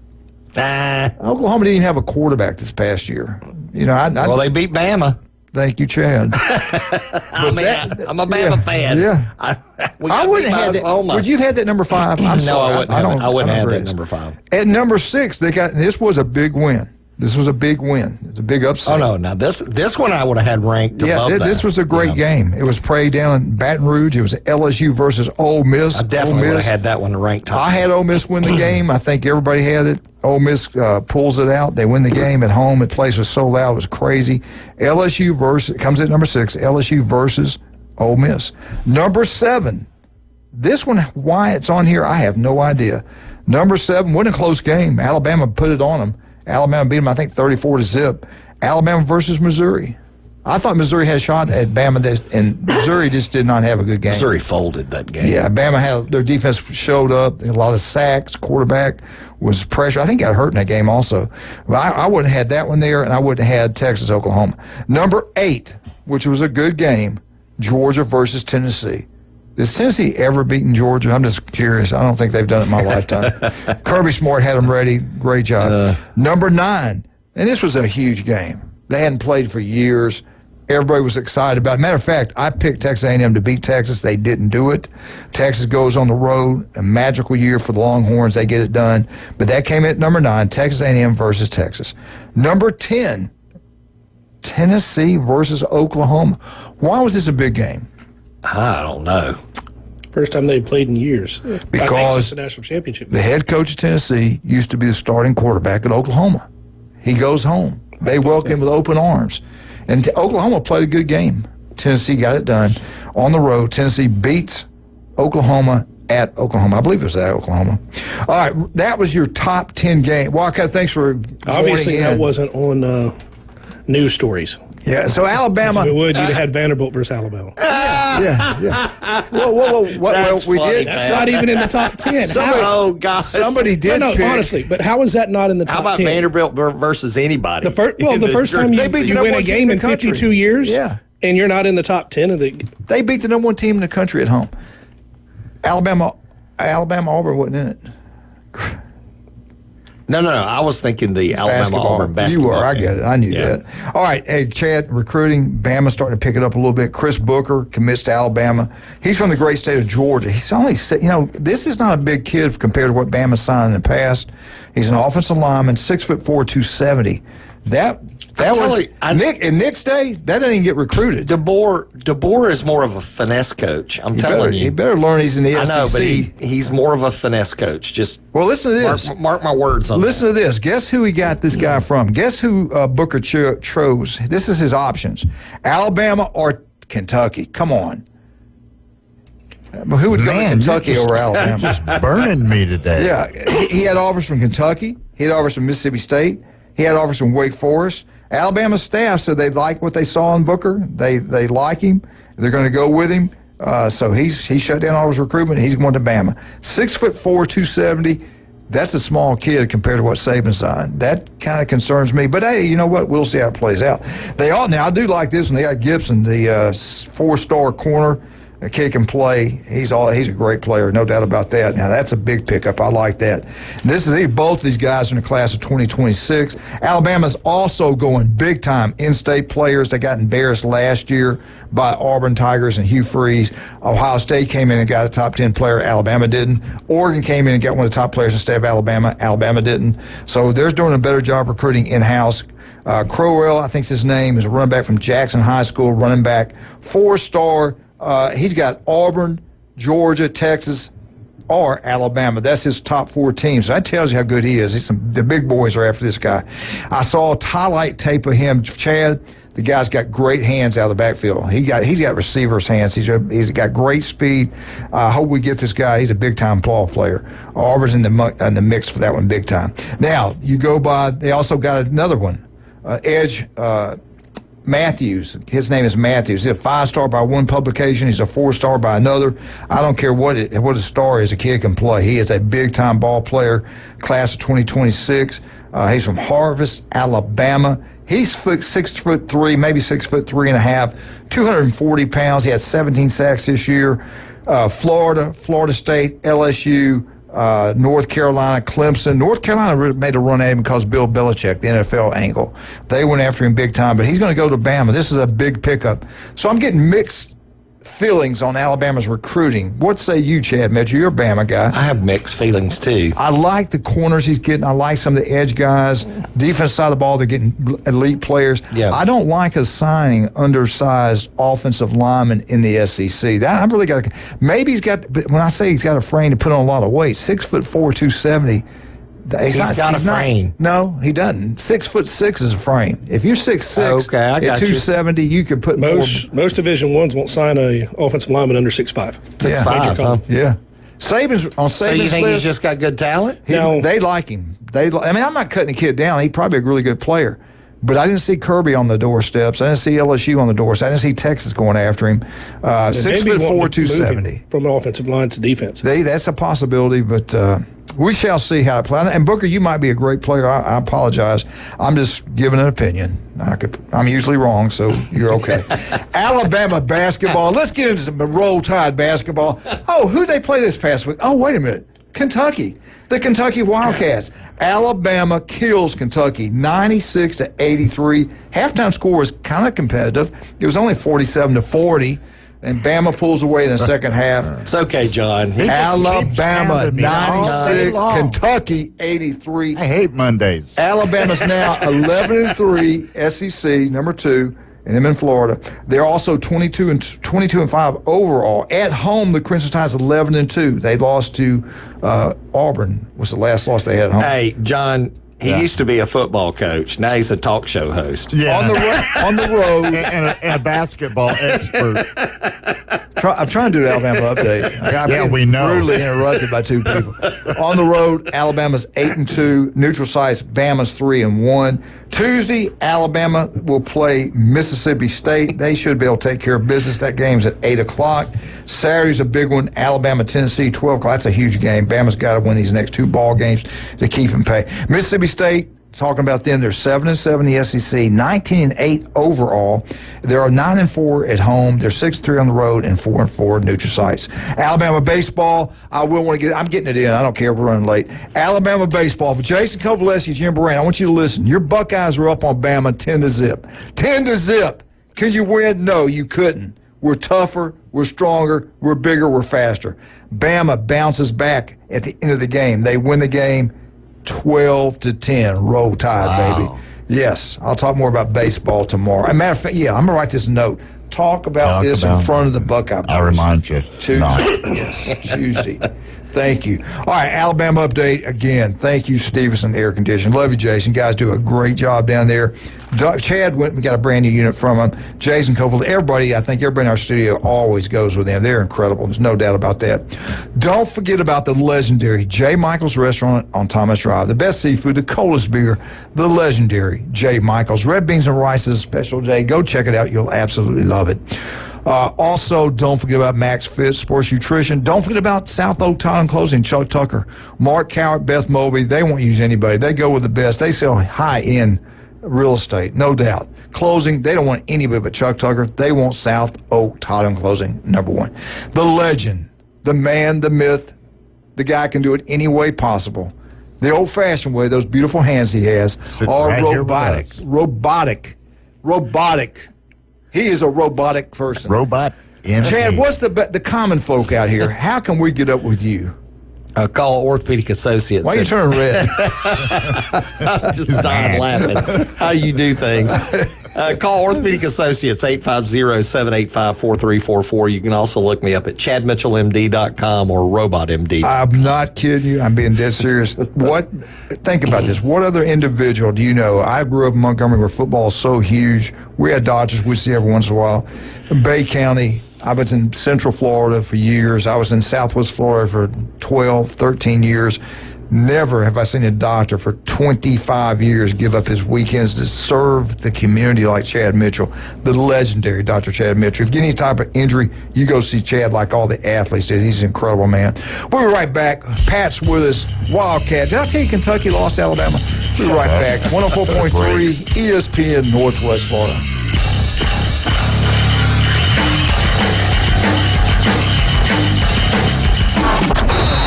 Oklahoma didn't even have a quarterback this past year. Well, they beat Bama. Thank you, Chad. I'm a Bama fan. Yeah. I wouldn't have had that. Would you have had that number five? I'm sorry. I wouldn't have that number five. At number six, this was a big win. This was a big win. It's a big upset. Oh, no. Now, this one I would have had ranked above that. This was a great game. It was played down in Baton Rouge. It was LSU versus Ole Miss. I definitely would have had that one ranked top. I had Ole Miss win the game. I think everybody had it. Ole Miss pulls it out. They win the game at home. The place was so loud. It was crazy. LSU comes at number six. LSU versus Ole Miss. Number seven. This one, why it's on here, I have no idea. Number seven, wasn't a close game. Alabama put it on them. Alabama beat them, I think, 34-0. Alabama versus Missouri. I thought Missouri had a shot at Bama, and Missouri just did not have a good game. Missouri folded that game. Yeah, Bama their defense showed up. A lot of sacks. Quarterback was pressure. I think got hurt in that game also. But I wouldn't have had that one there, and I wouldn't have had Texas, Oklahoma. Number eight, which was a good game, Georgia versus Tennessee. Has Tennessee ever beaten Georgia? I'm just curious. I don't think they've done it in my lifetime. Kirby Smart had them ready. Great job. Number 9, and this was a huge game. They hadn't played for years. Everybody was excited about it. Matter of fact, I picked Texas A&M to beat Texas. They didn't do it. Texas goes on the road, a magical year for the Longhorns. They get it done. But that came in at number 9, Texas A&M versus Texas. Number 10, Tennessee versus Oklahoma. Why was this a big game? I don't know. First time they played in years. Because it's the national championship. The head coach of Tennessee used to be the starting quarterback at Oklahoma. He goes home. They welcome him with open arms. And Oklahoma played a good game. Tennessee got it done. On the road, Tennessee beats Oklahoma at Oklahoma. I believe it was at Oklahoma. All right, that was your top 10 game. Wildcat, thanks for joining Obviously, in. that wasn't on news stories. Yeah, so Alabama. If it would, you'd have had Vanderbilt versus Alabama. Yeah. Well, we did. That's not even in the top 10. Somebody did. No, pick. honestly, but how is that not in the top 10? How about Vanderbilt versus anybody? The first time you win a game in 52 years, and you're not in the top 10 of the. They beat the number 1 team in the country at home. Alabama, Auburn wasn't in it. No. I was thinking the Alabama-Auburn basketball. You were. I game. get it. I knew that. All right. Hey, Chad, recruiting. Bama's starting to pick it up a little bit. Chris Booker commits to Alabama. He's from the great state of Georgia. He's only, this is not a big kid compared to what Bama signed in the past. He's an offensive lineman, 6'4", 270. Nick's day, that didn't even get recruited. DeBoer is more of a finesse coach. I'm telling you. He better learn he's in the SEC. I know, but he's more of a finesse coach. Just listen to this. Mark my words on Listen to this. Guess who he got this guy from? Guess who Booker chose? This is his options. Alabama or Kentucky. Come on. Who would go to Kentucky over Alabama? Just burning me today. Yeah. He had offers from Kentucky. He had offers from Mississippi State. He had offers from Wake Forest. Alabama staff said they like what they saw in Booker. They like him. They're going to go with him. So he shut down all his recruitment. He's going to Bama. 6'4", 270. That's a small kid compared to what Saban signed. That kind of concerns me. But hey, you know what? We'll see how it plays out. Now I do like this one. They got Gibson, the 4-star corner. A kick and play. He's a great player, no doubt about that. Now that's a big pickup. I like that. Both these guys are in the class of 2026. Alabama's also going big time in-state players. They got embarrassed last year by Auburn Tigers and Hugh Freeze. Ohio State came in and got a top 10 player. Alabama didn't. Oregon came in and got one of the top players instead of Alabama. Alabama didn't. So they're doing a better job recruiting in-house. Crowell, I think's his name, is a running back from Jackson High School, running back, 4-star. He's got Auburn, Georgia, Texas, or Alabama. That's his top 4 teams. So that tells you how good he is. The big boys are after this guy. I saw a highlight tape of him. Chad, the guy's got great hands out of the backfield. He's got receiver's hands. He's got great speed. I hope we get this guy. He's a big-time ball player. Auburn's in the mix for that one big time. Now, you go by, they also got another one, Edge Matthews. His name is Matthews. He's a 5-star by one publication. He's a 4-star by another. I don't care what a star is. A kid can play. He is a big-time ball player, class of 2026. He's from Harvest, Alabama. He's 6'3", maybe 6'3.5", 240 pounds. He had 17 sacks this year. Florida State, LSU, North Carolina, Clemson. North Carolina made a run at him because Bill Belichick, the NFL angle. They went after him big time, but he's going to go to Bama. This is a big pickup. So I'm getting mixed feelings on Alabama's recruiting. What say you, Chad Mitchell? You're a Bama guy. I have mixed feelings, too. I like the corners he's getting. I like some of the edge guys. Defense side of the ball, they're getting elite players. Yeah. I don't like us signing undersized offensive linemen in the SEC. That I really got. Maybe he's got. But when I say he's got a frame to put on a lot of weight, 6'4", 270. He's got a frame. No, he doesn't. 6'6" is a frame. If you're 6'6", okay, I got at 270, you could put most Division I's won't sign a offensive lineman under 6'5". 6'5", huh? Yeah. Saban's So you think he's just got good talent? They like him. I'm not cutting the kid down. He's probably a really good player. But I didn't see Kirby on the doorsteps. I didn't see LSU on the doorsteps. I didn't see Texas going after him. 6'4", 270. From offensive line to defense. That's a possibility, but we shall see how it plays. And Booker, you might be a great player. I apologize. I'm just giving an opinion. I'm usually wrong, so you're okay. Alabama basketball. Let's get into some Roll Tide basketball. Oh, who'd they play this past week? Oh, wait a minute. Kentucky. The Kentucky Wildcats. Alabama kills Kentucky 96-83. Halftime score was kind of competitive. It was only 47-40. And Bama pulls away in the second half. It's okay, John. Alabama 96, Kentucky 83. I hate Mondays. Alabama's now 11-3, SEC number 2, and them in Florida. They're also 22-5 overall. At home, the Crimson Tide's 11-2. They lost to Auburn. Was the last loss they had at home. Hey, John. He used to be a football coach. Now he's a talk show host. Yeah. On the road. and a basketball expert. I'm trying to do the Alabama update. We know. Brutally interrupted by two people. On the road, Alabama's 8-2. Neutral sites, Bama's 3-1. Tuesday, Alabama will play Mississippi State. They should be able to take care of business. That game's at 8 o'clock. Saturday's a big one. Alabama, Tennessee, 12 o'clock. That's a huge game. Bama's got to win these next 2 ball games to keep in pay. Mississippi State, talking about them, they're 7-7 in the SEC, 19-8 overall. They're 9-4 at home. They're 6-3 on the road and 4-4 neutral sites. Alabama baseball, I'm getting it in. I don't care if we're running late. Alabama baseball for Jason Kovaleski, Jim Moran. I want you to listen. Your Buckeyes are up on Bama 10-0. 10-0. Could you win? No, you couldn't. We're tougher, we're stronger, we're bigger, we're faster. Bama bounces back at the end of the game. They win the game 12-10. Roll Tide, baby. Yes, I'll talk more about baseball tomorrow. As a matter of fact, I'm going to write this note. Talk about this in front of the Buckeye Boys. I remind you. Tuesday. Yes, Tuesday. Thank you. All right, Alabama update again. Thank you, Stevenson Air Conditioning. Love you, Jason. Guys do a great job down there. Chad went and got a brand new unit from him. Jason Koval, everybody, I think everybody in our studio always goes with them. They're incredible. There's no doubt about that. Don't forget about the legendary J. Michael's Restaurant on Thomas Drive. The best seafood, the coldest beer, the legendary J. Michael's. Red beans and rice is a special day. Go check it out. You'll absolutely love it. Also, don't forget about Max Fit Sports Nutrition. Don't forget about South Oak Tile and Closing, Chuck Tucker, Mark Cowart, Beth Mulvey. They won't use anybody. They go with the best. They sell high-end real estate, no doubt. Closing, they don't want anybody but Chuck Tucker. They want South Oak Tile and Closing, number 1. The legend, the man, the myth, the guy can do it any way possible. The old-fashioned way, those beautiful hands he has are robotic. Robotic. He is a robotic person. Robot. Chad, what's the common folk out here? How can we get up with you? Call Orthopedic Associates. Why are you turning red? I'm just dying laughing. How you do things. Call Orthopedic Associates, 850-785-4344. You can also look me up at chadmitchellmd.com or RobotMD. I'm not kidding you. I'm being dead serious. Think about this. What other individual do you know? I grew up in Montgomery where football is so huge. We had Dodgers we'd see every once in a while. In Bay County, I was in Central Florida for years. I was in Southwest Florida for 12, 13 years. Never have I seen a doctor for 25 years give up his weekends to serve the community like Chad Mitchell, the legendary Dr. Chad Mitchell. If you get any type of injury, you go see Chad like all the athletes did. He's an incredible man. We'll be right back. Pat's with us. Wildcat. Did I tell you Kentucky lost Alabama? We'll be right back. 104.3 ESPN Northwest Florida.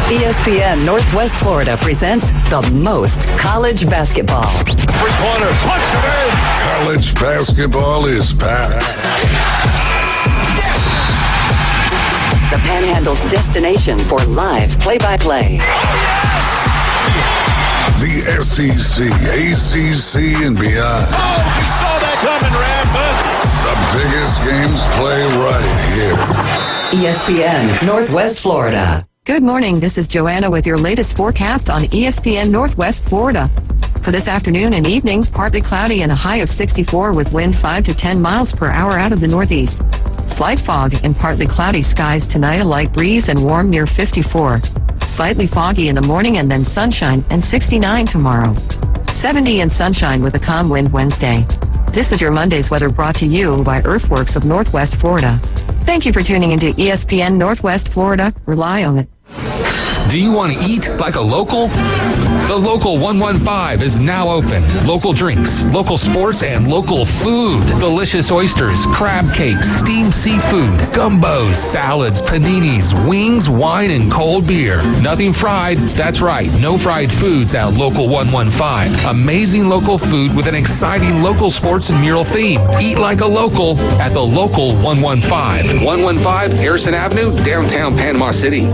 ESPN Northwest Florida presents the most college basketball. Three-pointer, push it in. College basketball is back. The Panhandle's destination for live play-by-play. The SEC, ACC, and beyond. Oh, he saw that coming, Rampant. The biggest games play right here. ESPN Northwest Florida. Good morning. This is Joanna with your latest forecast on ESPN Northwest Florida. For this afternoon and evening, partly cloudy and a high of 64 with wind 5 to 10 miles per hour out of the northeast. Slight fog and partly cloudy skies tonight, a light breeze and warm near 54. Slightly foggy in the morning and then sunshine and 69 tomorrow. 70 and sunshine with a calm wind Wednesday. This is your Monday's weather brought to you by Earthworks of Northwest Florida. Thank you for tuning into ESPN Northwest Florida. Rely on it. Do you want to eat like a local? The Local 115 is now open. Local drinks, local sports, and local food. Delicious oysters, crab cakes, steamed seafood, gumbos, salads, paninis, wings, wine, and cold beer. Nothing fried. That's right. No fried foods at Local 115. Amazing local food with an exciting local sports and mural theme. Eat like a local at the Local 115. 115 Harrison Avenue, downtown Panama City.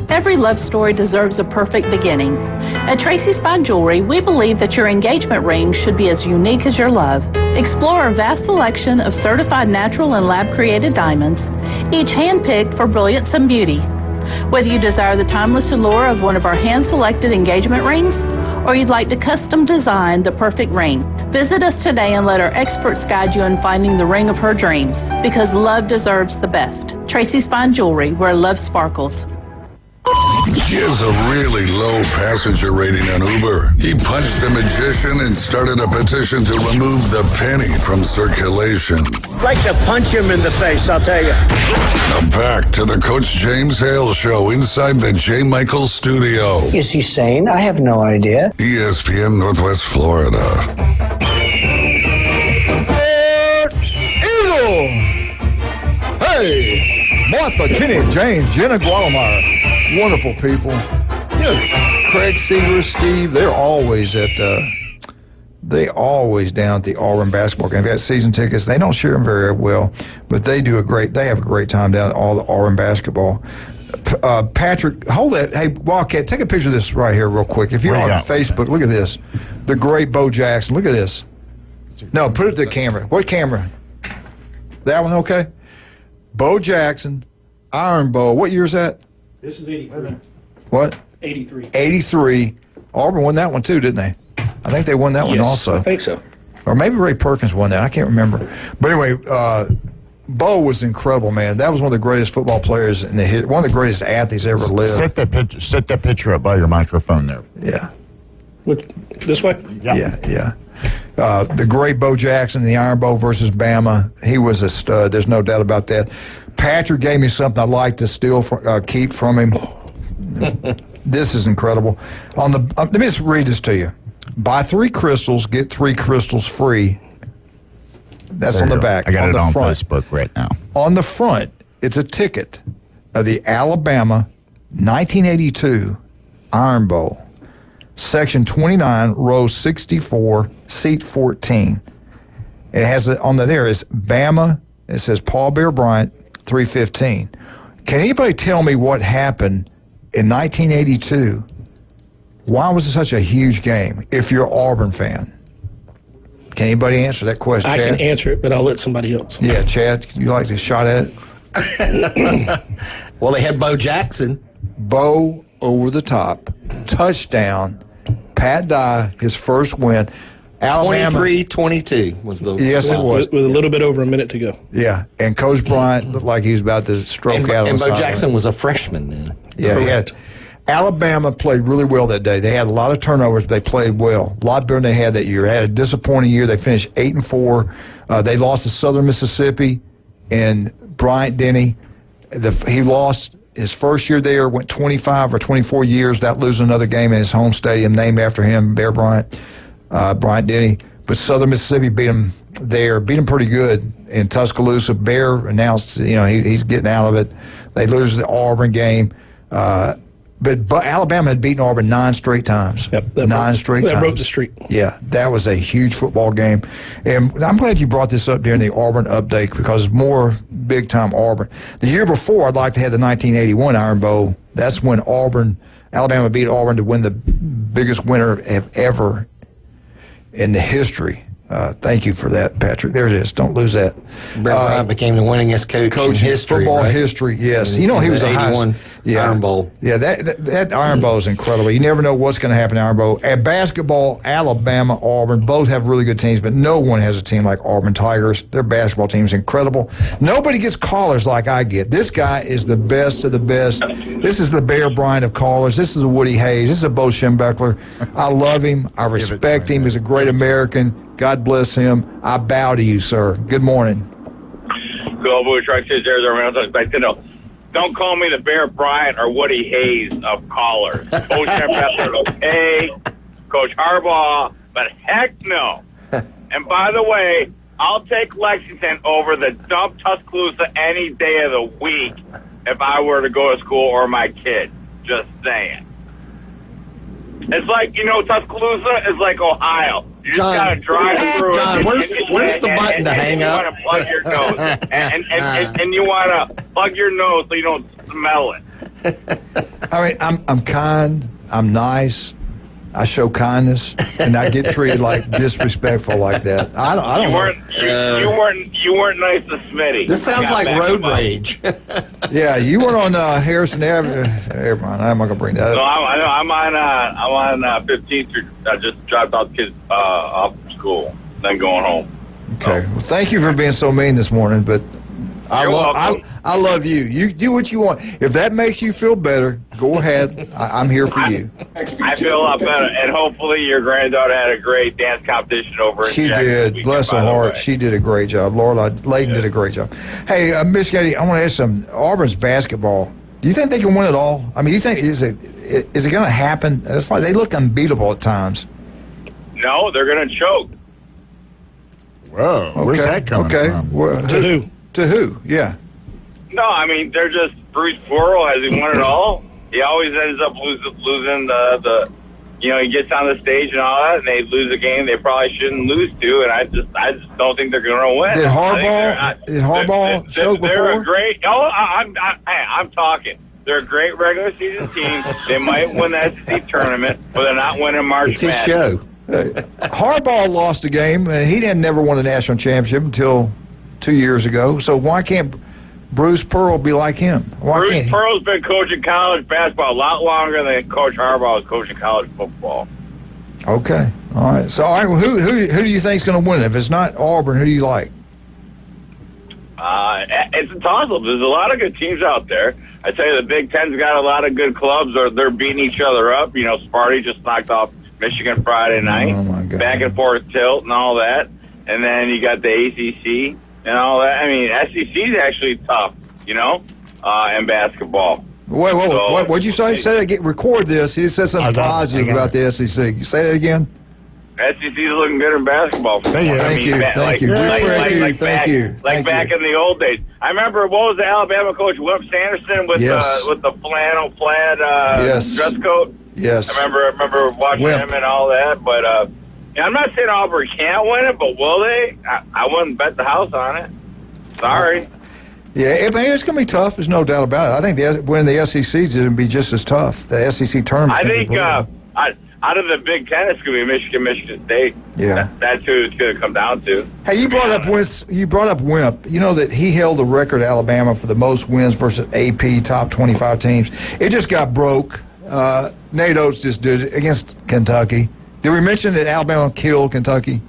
Every love story deserves a perfect beginning. At Tracy's Fine Jewelry, we believe that your engagement ring should be as unique as your love. Explore our vast selection of certified natural and lab-created diamonds, each hand-picked for brilliance and beauty. Whether you desire the timeless allure of one of our hand-selected engagement rings, or you'd like to custom design the perfect ring, visit us today and let our experts guide you in finding the ring of her dreams, because love deserves the best. Tracy's Fine Jewelry, where love sparkles. He has a really low passenger rating on Uber. He punched a magician and started a petition to remove the penny from circulation. I'd like to punch him in the face, I'll tell you. Now back to the Coach James Hale Show inside the J. Michael studio. Is he sane? I have no idea. ESPN Northwest Florida. Eagle! Hey! Martha, Kenny, James, Jenna Guadalmire. Wonderful people. You know, Craig Seeger, Steve, they're always down at the Auburn basketball game. They got season tickets. They don't share them very well, but they have a great time down at all the Auburn basketball. Patrick, hold that. Hey, Wildcat, take a picture of this right here real quick. If you're on Facebook, look at this. The great Bo Jackson. Look at this. No, put it to the camera. What camera? That one, okay? Bo Jackson, Iron Bowl. What year is that? This is 83. What? 83. 83. Auburn won that one too, didn't they? I think they won that one also. I think so. Or maybe Ray Perkins won that. I can't remember. But anyway, Bo was incredible, man. That was one of the greatest football players in one of the greatest athletes ever lived. Set that picture up by your microphone there. Yeah. This way? Yeah. The great Bo Jackson, the Iron Bowl versus Bama. He was a stud. There's no doubt about that. Patrick gave me something I'd like to keep from him. This is incredible. Let me just read this to you. Buy 3 crystals, get 3 crystals free. That's on the back. I got it on front. Facebook right now. On the front, it's a ticket of the Alabama 1982 Iron Bowl. Section 29, row 64, seat 14. It has it on there is Bama. It says Paul Bear Bryant, 315. Can anybody tell me what happened in 1982? Why was it such a huge game if you're an Auburn fan? Can anybody answer that question, I Chad? can answer it, but I'll let somebody else. Yeah, Chad, you like to shot at it? Well, they had Bo Jackson. Bo over the top, touchdown. Pat Dye, his first win. Alabama 23-22 was the yes, it was with a little bit over a minute to go. Yeah, and Coach Bryant looked like he was about to stroke out. And Bo Jackson was a freshman then. Yeah, he had. Alabama played really well that day. They had a lot of turnovers, but they played well. A lot better than they had that year. They had a disappointing year. They finished 8-4. They lost to Southern Mississippi, and Bryant Denny. He lost his first year there. Went 25 or 24 years without losing another game in his home stadium, named after him, Bear Bryant. Bryant Denny. But Southern Mississippi beat him there, beat him pretty good in Tuscaloosa. Bear announced, he's getting out of it. They lose the Auburn game. But Alabama had beaten Auburn 9 straight times. Yep, 9 straight times. That broke the streak. Yeah, that was a huge football game. And I'm glad you brought this up during the Auburn update because more big-time Auburn. The year before, I'd like to have the 1981 Iron Bowl. That's when Alabama beat Auburn to win the biggest winner ever in the history Thank you for that, Patrick. There it is. Don't lose that. Brett Bryant became the winningest coach in history. Football right? history, yes. In, he was a 81 Iron Bowl. Yeah, that Iron Bowl is incredible. You never know what's going to happen in Iron Bowl. At basketball, Alabama, Auburn, both have really good teams, but no one has a team like Auburn Tigers. Their basketball team is incredible. Nobody gets callers like I get. This guy is the best of the best. This is the Bear Bryant of callers. This is a Woody Hayes. This is a Bo Schembechler. I love him. I respect him. He's a great American. God bless him. I bow to you, sir. Good morning. Go Blue Truck City, Arizona. Don't call me the Bear Bryant or Woody Hayes of callers. Coach Schembechler, okay. Coach Harbaugh, but heck no. And by the way, I'll take Lexington over the dump Tuscaloosa any day of the week if I were to go to school or my kid. Just saying. It's like, Tuscaloosa is like Ohio. You just got to drive through John, it. Where's the button to hang up? You want to plug your nose. And you want to plug your nose so you don't smell it. I mean, I'm kind. I'm nice. I show kindness, and I get treated like disrespectful like that. I don't. You weren't nice to Smitty. This sounds like road rage. Yeah, you were on Harrison Avenue. Never mind. I'm not gonna bring that So up. I'm on 15th Street. I just dropped off the kids off from school, then going home. Okay. Well, thank you for being so mean this morning, but I love you. You do what you want. If that makes you feel better, go ahead. I'm here for you. I feel a lot better, and hopefully your granddaughter had a great dance competition over in She Jackson did. this Bless her weekend, by the heart. way. She did a great job. Laura Layton did a great job. Hey, Miss Katie, I want to ask some. Auburn's basketball. Do you think they can win it all? I mean, you think is it going to happen? It's like they look unbeatable at times. No, they're going to choke. Whoa, where's that coming from? To who? To who? Yeah. No, I mean, they're just Bruce Pearl. Has he won it all? He always ends up losing the he gets on the stage and all that, and they lose a game they probably shouldn't lose to, and I just don't think they're going to win. Did Harbaugh choke before? They're a great. I'm talking. They're a great regular season team. They might win the SEC tournament, but they're not winning March It's his Madness. show. Harbaugh lost a game. He didn't never won a national championship until 2 years ago. So why can't Bruce Pearl be like him? Bruce Pearl's been coaching college basketball a lot longer than Coach Harbaugh was coaching college football. Okay. All right. So who do you think is going to win? If it's not Auburn, who do you like? It's a toss-up. There's a lot of good teams out there. I tell you, the Big Ten's got a lot of good clubs. They're beating each other up. Sparty just knocked off Michigan Friday night. Oh, my God. Back and forth tilt and all that. And then you got the ACC and all that. I mean, SEC is actually tough, in basketball. Wait, what'd you say? Say that. Record this. He said something positive about the SEC. Say that again. SEC is looking good in basketball. Thank you. Thank you. Like back in the old days. I remember, what was the Alabama coach, Wimp Sanderson, with the flannel plaid dress coat? Yes. I remember watching him and all that. But I'm not saying Auburn can't win it, but will they? I wouldn't bet the house on it. Sorry. Yeah, it's going to be tough. There's no doubt about it. I think winning the SEC is going to be just as tough. The SEC tournament. I think out of the Big Ten, it's going to be Michigan State. Yeah, that's who it's going to come down to. Hey, you brought up Wimp. You know that he held the record at Alabama for the most wins versus AP top 25 teams. It just got broke. Nate Oates just did it against Kentucky. Did we mention that Alabama killed Kentucky?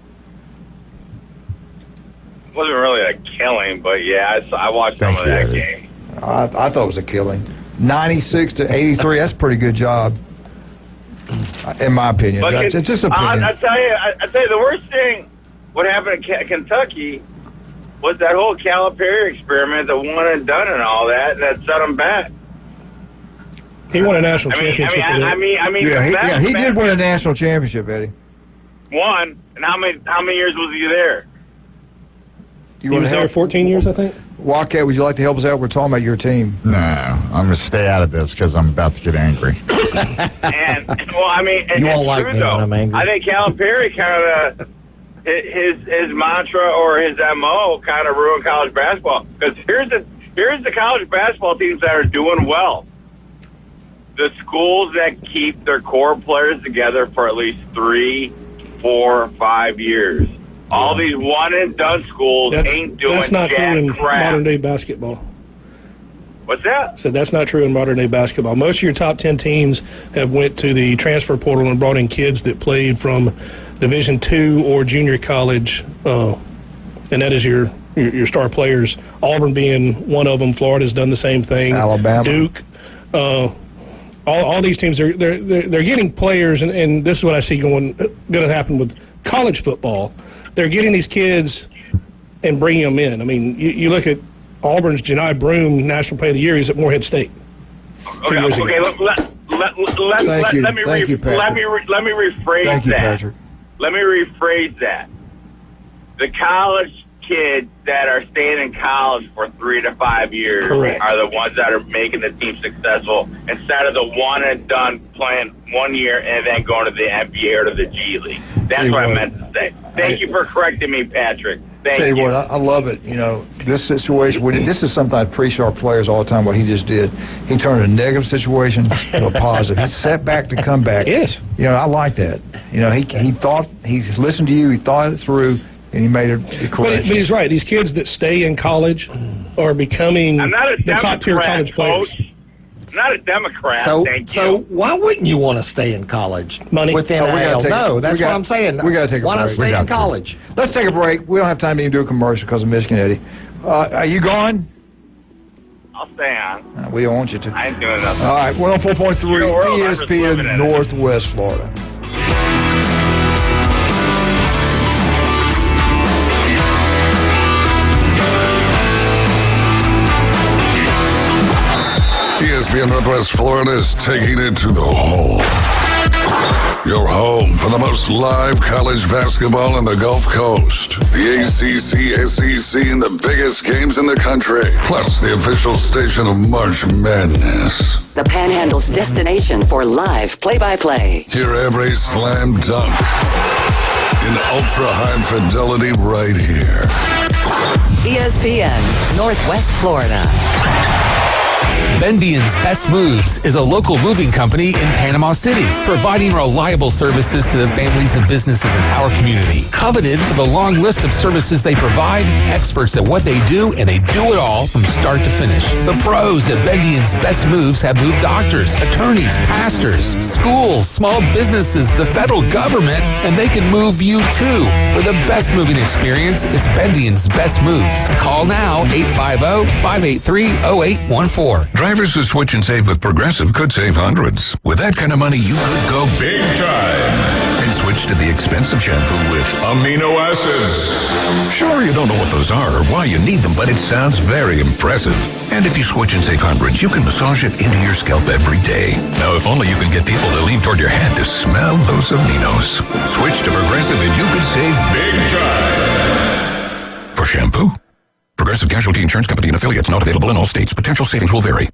Wasn't really a killing, but yeah, I watched some of that game. I thought it was a killing. 96-83. That's a pretty good job, in my opinion. It's just an opinion. I tell you, the worst thing what happened in Kentucky was that whole Calipari experiment, the one and done and all that, and that set him back. He won a national championship. He did win a national championship, Eddie. One, and how many years was he there? He was there 14 years, I think. Wildcat, would you like to help us out? We're talking about your team. No, I'm going to stay out of this because I'm about to get angry. You won't like me when I'm angry. I think Calipari kind of his mantra or his MO kind of ruined college basketball. Because here's the college basketball teams that are doing well. The schools that keep their core players together for at least 3, 4, 5 years. All these one-and-done schools ain't doing That's not true in crap. modern-day basketball. What's that? So that's not true in modern-day basketball. Most of your top 10 teams have went to the transfer portal and brought in kids that played from Division II or junior college, and that is your star players. Auburn being one of them. Florida's done the same thing. Alabama, Duke, all these teams they're getting players, and this is what I see going to happen with college football. They're getting these kids and bringing them in. I mean, you look at Auburn's Janai Broom, National Player of the Year. He's at Morehead State. Okay, let me rephrase Thank you, that. Patrick. Let me rephrase that. The college kids that are staying in college for 3 to 5 years Correct. are the ones that are making the team successful instead of the one and done playing 1 year and then going to the NBA or to the G League. That's what I meant to say. Thank you for correcting me, Patrick. Thank Tell you what, I love it. You know, this situation, this is something I appreciate our players all the time, what he just did. He turned a negative situation to a positive. He sat back to come back. Yes. You know, I like that. You know, he thought, he listened to you, he thought it through, and he made it correct. But he's right. These kids that stay in college are becoming the top-tier college players. I'm not a Democrat, thank you. So why wouldn't you want to stay in college? Money. With NIL? No, that's what I'm saying. We got to take a break. Why not stay in college? Let's take a break. We don't have time to even do a commercial because of Michigan Eddie. Are you gone? I'll stay on. We don't want you to. I ain't doing nothing. All right, 104.3 I'm just living in ESPN it. Northwest Florida. ESPN Northwest Florida is taking it to the home. Your home for the most live college basketball in the Gulf Coast. The ACC, SEC, and the biggest games in the country. Plus the official station of March Madness. The Panhandle's destination for live play-by-play. Hear every slam dunk in ultra-high fidelity right here. ESPN Northwest Florida. Bendian's Best Moves is a local moving company in Panama City, providing reliable services to the families and businesses in our community. Coveted for the long list of services they provide, experts at what they do, and they do it all from start to finish. The pros at Bendian's Best Moves have moved doctors, attorneys, pastors, schools, small businesses, the federal government, and they can move you too. For the best moving experience, it's Bendian's Best Moves. Call now, 850-583-0814. Drivers who switch and save with Progressive could save hundreds. With that kind of money, you could go big time and switch to the expensive shampoo with amino acids. Sure, you don't know what those are or why you need them, but it sounds very impressive. And if you switch and save hundreds, you can massage it into your scalp every day. Now, if only you can get people to lean toward your head to smell those aminos. Switch to Progressive and you could save big time. For shampoo, Progressive Casualty Insurance Company and affiliates, not available in all states. Potential savings will vary.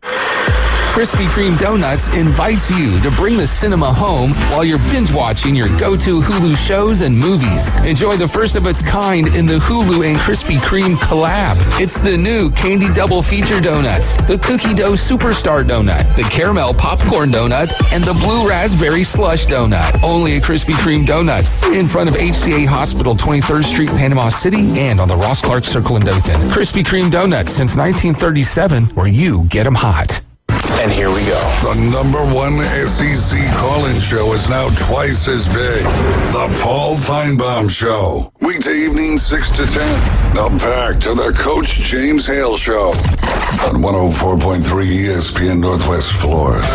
Krispy Kreme Donuts invites you to bring the cinema home while you're binge watching your go-to Hulu shows and movies. Enjoy the first of its kind in the Hulu and Krispy Kreme collab. It's the new Candy Double Feature Donuts, the Cookie Dough Superstar Donut, the Caramel Popcorn Donut, and the Blue Raspberry Slush Donut. Only at Krispy Kreme Donuts, in front of HCA Hospital, 23rd Street, Panama City, and on the Ross Clark Circle in Dothan. Krispy Kreme Donuts since 1937, where you get them hot. And here we go. The #1 SEC call-in show is now twice as big. The Paul Feinbaum Show. Weekday evening 6 to 10. Now back to the Coach James Hale Show on 104.3 ESPN Northwest Florida.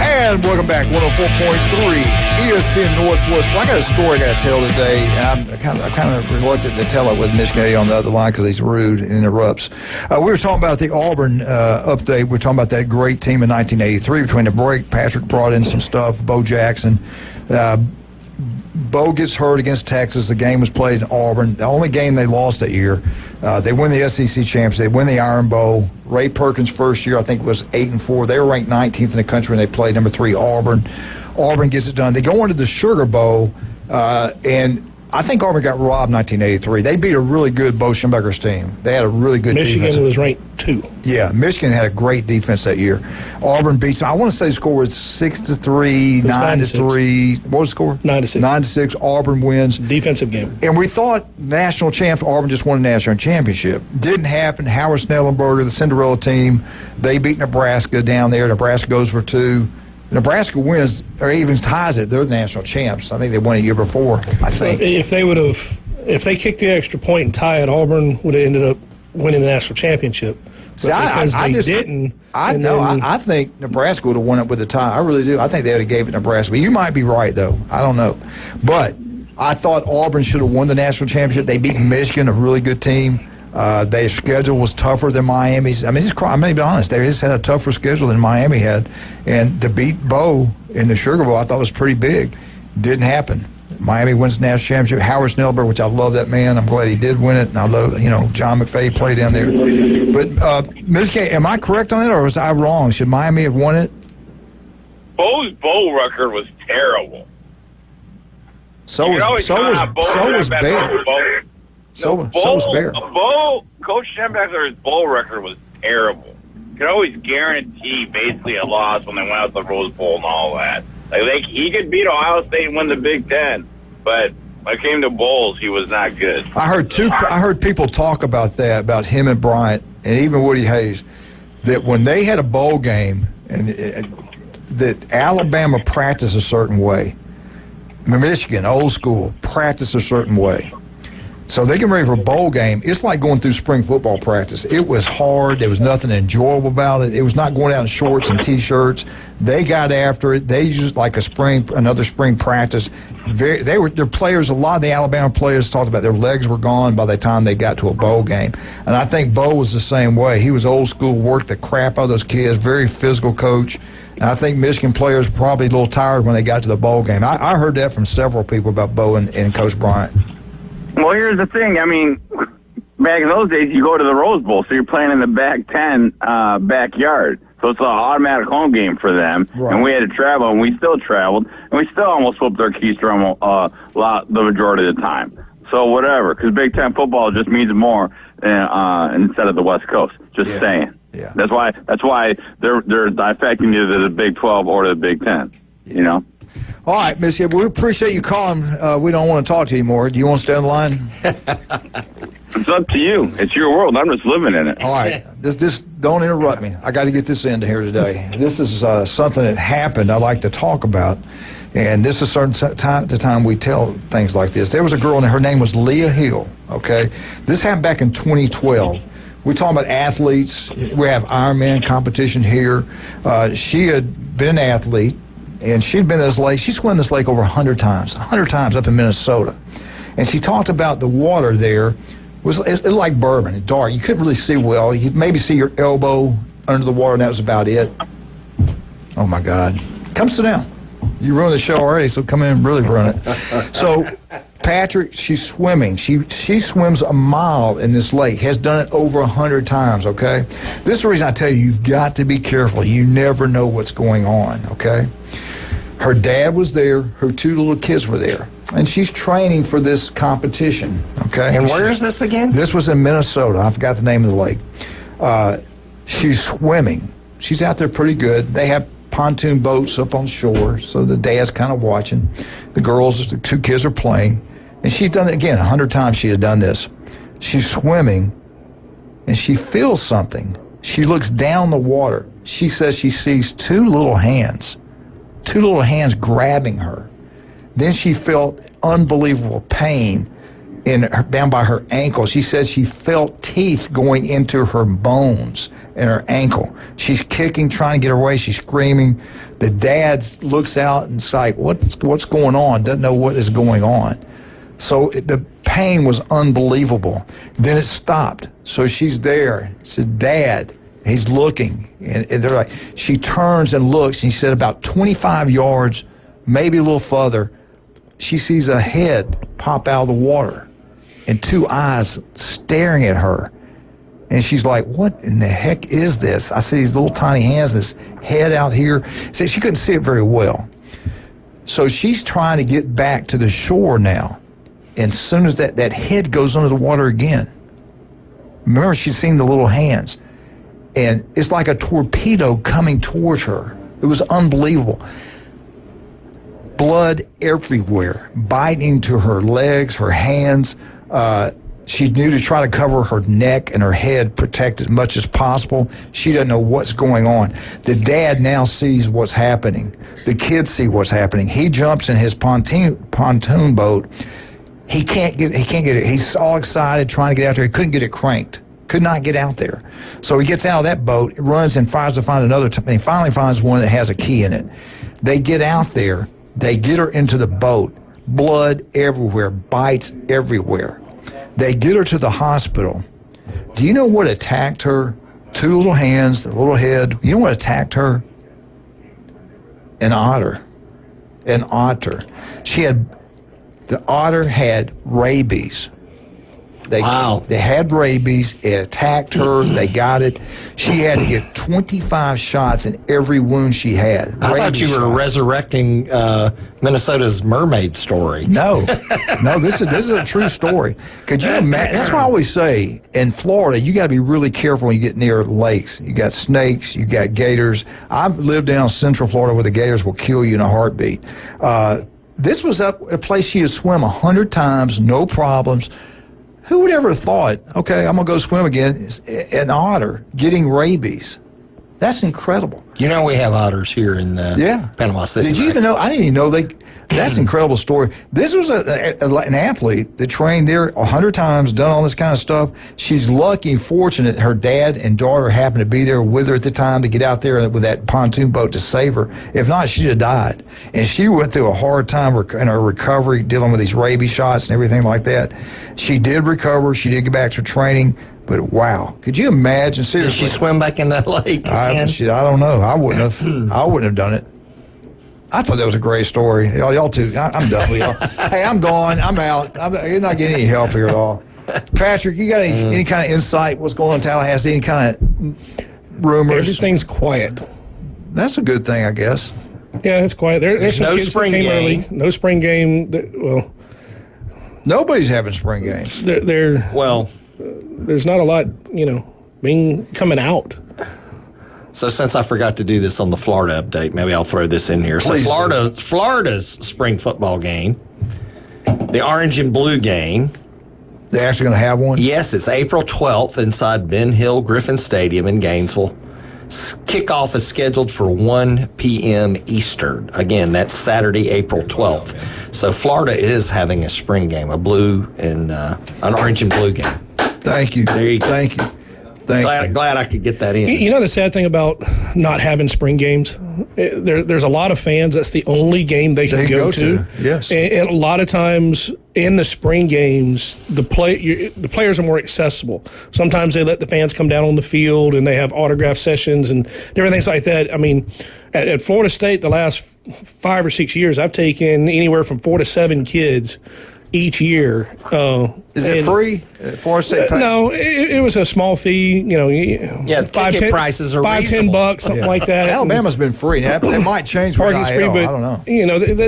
And welcome back, 104.3 ESPN Northwest. I got a story I got to tell today. I'm kind of reluctant to tell it with Michigan on the other line because he's rude and interrupts. We were talking about the Auburn update. We were talking about that great team in 1983. Between the break, Patrick brought in some stuff. Bo Jackson. Bo gets hurt against Texas. The game was played in Auburn. The only game they lost that year. They win the SEC championship. They win the Iron Bowl. Ray Perkins' first year, I think, was 8-4. They were ranked 19th in the country, and they played number 3 Auburn. Auburn gets it done. They go into the Sugar Bowl, and I think Auburn got robbed in 1983. They beat a really good Bo Schembechler's team. They had a really good defense. Michigan was ranked 2. Yeah, Michigan had a great defense that year. Auburn beats them. I want to say the score was 6-3, 9-3. What was the score? 9-6. 9-6. Auburn wins. Defensive game. And we thought national champs, Auburn just won a national championship. Didn't happen. Howard Snellenberger, the Cinderella team, they beat Nebraska down there. Nebraska goes for 2. Nebraska wins or even ties it. They're the national champs. I think they won a year before, I think. If they kicked the extra point and tie it, Auburn would have ended up winning the national championship. See, I think Nebraska would have won it with a tie. I really do. I think they would have gave it to Nebraska. But you might be right, though. I don't know. But I thought Auburn should have won the national championship. They beat Michigan, a really good team. Their schedule was tougher than Miami's. I mean, I'm going to be honest. They just had a tougher schedule than Miami had. And to beat Bo in the Sugar Bowl, I thought was pretty big. Didn't happen. Miami wins the national championship. Howard Snellenberger, which I love that man. I'm glad he did win it. And I love, John McVay played down there. But, Ms. K, am I correct on it or was I wrong? Should Miami have won it? Bo's bowl record was terrible. So was Bear. So was Bear. Coach Schembechler's bowl record was terrible. You could always guarantee basically a loss when they went out to the Rose Bowl and all that. He could beat Ohio State and win the Big Ten, but when it came to bowls, he was not good. I heard people talk about that, about him and Bryant and even Woody Hayes, that when they had a bowl game and that Alabama practiced a certain way, Michigan, old school, practiced a certain way. So they get ready for a bowl game. It's like going through spring football practice. It was hard. There was nothing enjoyable about it. It was not going out in shorts and T-shirts. They got after it. They used like another spring practice. Their players, a lot of the Alabama players talked about their legs were gone by the time they got to a bowl game. And I think Bo was the same way. He was old school, worked the crap out of those kids, very physical coach. And I think Michigan players were probably a little tired when they got to the bowl game. I heard that from several people about Bo and Coach Bryant. Well, here's the thing. I mean, back in those days, you go to the Rose Bowl, so you're playing in the Back 10 backyard. So it's an automatic home game for them. Right. And we had to travel, and we still traveled, and we still almost flipped our keystone the majority of the time. So whatever, because Big Ten football just means more instead of the West Coast. Just saying. Yeah. That's why they're dissecting either the Big 12 or the Big Ten. Yeah. You know. All right, Miss Hibb, we appreciate you calling. We don't want to talk to you anymore. Do you want to stay on the line? It's up to you. It's your world. I'm just living in it. All right. Just don't interrupt me. I got to get this into here today. This is something that happened I like to talk about. And this is certain time we tell things like this. There was a girl, and her name was Leah Hale, okay? This happened back in 2012. We're talking about athletes. We have Ironman competition here. She had been an athlete. And she'd been to this lake. She swam this lake over 100 times up in Minnesota. And she talked about the water there. It was like bourbon, it's dark. You couldn't really see well. You could maybe see your elbow under the water, and that was about it. Oh, my God. Come sit down. You ruined the show already, so come in and really ruin it. So, Patrick, she's swimming. She swims a mile in this lake, has done it over 100 times, okay? This is the reason I tell you, you've got to be careful. You never know what's going on, okay? Her dad was there. Her 2 little kids were there. And she's training for this competition, okay? And where is this again? This was in Minnesota. I forgot the name of the lake. She's swimming. She's out there pretty good. They have pontoon boats up on shore, so the dad's kind of watching. The girls, the 2 kids are playing. And she's done it again, 100 times she had done this. She's swimming, and she feels something. She looks down the water. She says she sees 2 little hands grabbing her. Then she felt unbelievable pain down by her ankle. She says she felt teeth going into her bones in her ankle. She's kicking, trying to get away. She's screaming. The dad looks out and is like, what's going on? Doesn't know what is going on. So the pain was unbelievable. Then it stopped. So she's there. Said, Dad. He's looking, and they're like, she turns and looks, and he said about 25 yards, maybe a little further, she sees a head pop out of the water and 2 eyes staring at her. And she's like, what in the heck is this? I see these little tiny hands, this head out here. See, she couldn't see it very well. So she's trying to get back to the shore now. And as soon as that head goes under the water again, remember she's seen the little hands, and it's like a torpedo coming towards her. It was unbelievable. Blood everywhere, biting to her legs, her hands. She knew to try to cover her neck and her head, protect as much as possible. She doesn't know what's going on. The dad now sees what's happening. The kids see what's happening. He jumps in his pontoon boat. He can't get it. He's all excited trying to get out there. He couldn't get it cranked. Could not get out there. So he gets out of that boat, runs and tries to find another. He finally finds one that has a key in it. They get out there. They get her into the boat. Blood everywhere. Bites everywhere. They get her to the hospital. Do you know what attacked her? 2 little hands, the little head. You know what attacked her? An otter. An otter. The otter had rabies. They had rabies. It attacked her. They got it. She had to get 25 shots in every wound she had. I thought you were resurrecting Minnesota's mermaid story. No, this is a true story. Could you imagine? That's why I always say, in Florida, you got to be really careful when you get near lakes. You got snakes, you got gators. I've lived down Central Florida where the gators will kill you in a heartbeat. This was a place she had swum 100 times, no problems. Who would ever have thought, okay, I'm going to go swim again, an otter getting rabies? That's incredible. You know we have otters here in Panama City. Did you even know? I didn't even know that's an incredible story. This was an athlete that trained there 100 times, done all this kind of stuff. She's lucky, fortunate, her dad and daughter happened to be there with her at the time to get out there with that pontoon boat to save her. If not, she'd have died. And she went through a hard time in her recovery, dealing with these rabies shots and everything like that. She did recover. She did get back to training. But wow, could you imagine? Seriously, did she swim back in that lake? I don't know. I wouldn't have done it. I thought that was a great story. Y'all too. I'm done with y'all. Hey, I'm gone. I'm out. You're not getting any help here at all. Patrick, you got any kind of insight? What's going on in Tallahassee? Any kind of rumors? Everything's quiet. That's a good thing, I guess. Yeah, it's quiet. There's some no kids spring that came game. early. No spring game. Well, nobody's having spring games. There's not a lot, coming out. So since I forgot to do this on the Florida update, maybe I'll throw this in here. Please Florida's spring football game, the orange and blue game. They're actually going to have one? Yes, it's April 12th inside Ben Hill Griffin Stadium in Gainesville. Kickoff is scheduled for 1 p.m. Eastern. Again, that's Saturday, April 12th. So Florida is having a spring game, a blue and an orange and blue game. Thank you. There you go. Thank you. Glad I could get that in. You know the sad thing about not having spring games? There's a lot of fans, that's the only game they can go to. Yes. And a lot of times in the spring games, the players are more accessible. Sometimes they let the fans come down on the field and they have autograph sessions and different things like that. I mean, at Florida State, the last 5 or 6 years, I've taken anywhere from 4 to 7 kids each year. Is it free? Florida State pays? No, it was a small fee. Ticket prices are $5-10, something like that. Alabama's been free. That might change for Parking's free, but I don't know.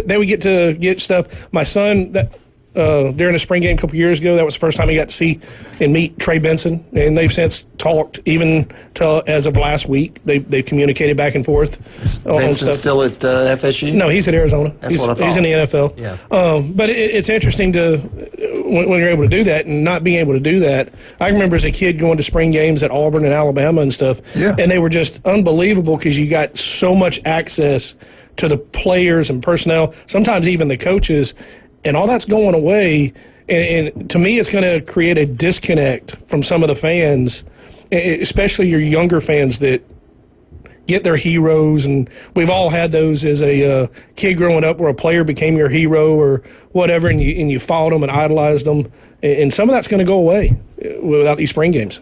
They would get stuff. My son, during the spring game a couple years ago, that was the first time he got to see and meet Trey Benson, and they've since talked even as of last week. They've communicated back and forth. Benson still at FSU? No, he's at Arizona. That's what I thought. He's in the NFL. Yeah. But it's interesting when you're able to do that and not being able to do that. I remember as a kid going to spring games at Auburn and Alabama and stuff, and they were just unbelievable because you got so much access to the players and personnel, sometimes even the coaches, and all that's going away. And to me, it's going to create a disconnect from some of the fans, especially your younger fans that get their heroes. And we've all had those as a kid growing up where a player became your hero or whatever, and you followed them and idolized them. And some of that's going to go away without these spring games.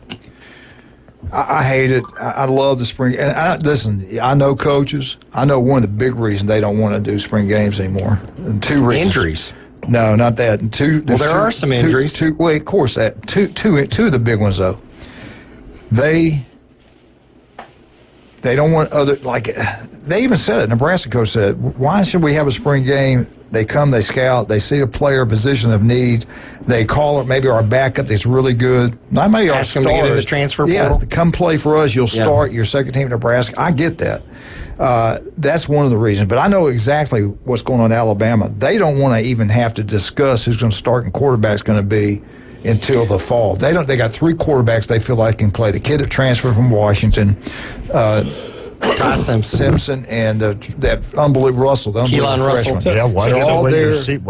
I hate it. I love the spring. And listen, I know coaches. I know one of the big reasons they don't want to do spring games anymore. And 2 reasons. Injuries. No, not that. And there are some injuries. Well, of course, that two of the big ones though. They don't want other, like they even said it. Nebraska coach said, "Why should we have a spring game They come, they scout, they see a player position of need, they call it maybe our backup that's really good. Not maybe our Ask them to get in the transfer portal. Yeah, come play for us. You'll start your second team in Nebraska. I get that. That's one of the reasons. But I know exactly what's going on in Alabama. They don't want to even have to discuss who's going to start and quarterback's going to be until the fall. They got 3 quarterbacks they feel like can play. The kid that transferred from Washington, Ty Simpson, and that unbelievable Russell, the unbelievable Russell. freshman. Yeah, why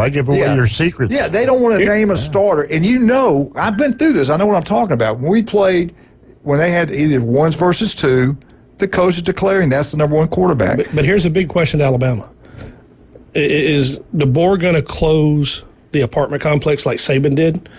give away your secrets? Yeah, they don't want to name a starter. And I've been through this. I know what I'm talking about. When we played, when they had either 1s versus 2, the coach is declaring that's the number 1 quarterback. But here's a big question to Alabama. Is DeBoer going to close the apartment complex like Saban did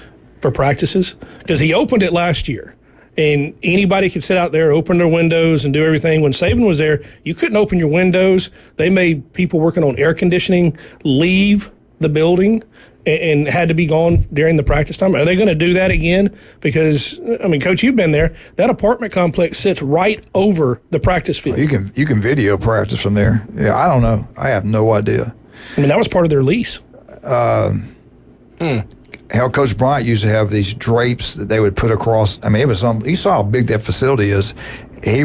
for practices? Because he opened it last year. And anybody could sit out there, open their windows, and do everything. When Saban was there, you couldn't open your windows. They made people working on air conditioning leave the building and had to be gone during the practice time. Are they going to do that again? Because, Coach, you've been there. That apartment complex sits right over the practice field. You can video practice from there. Yeah, I don't know. I have no idea. That was part of their lease. Hell, Coach Bryant used to have these drapes that they would put across. It was you saw how big that facility is.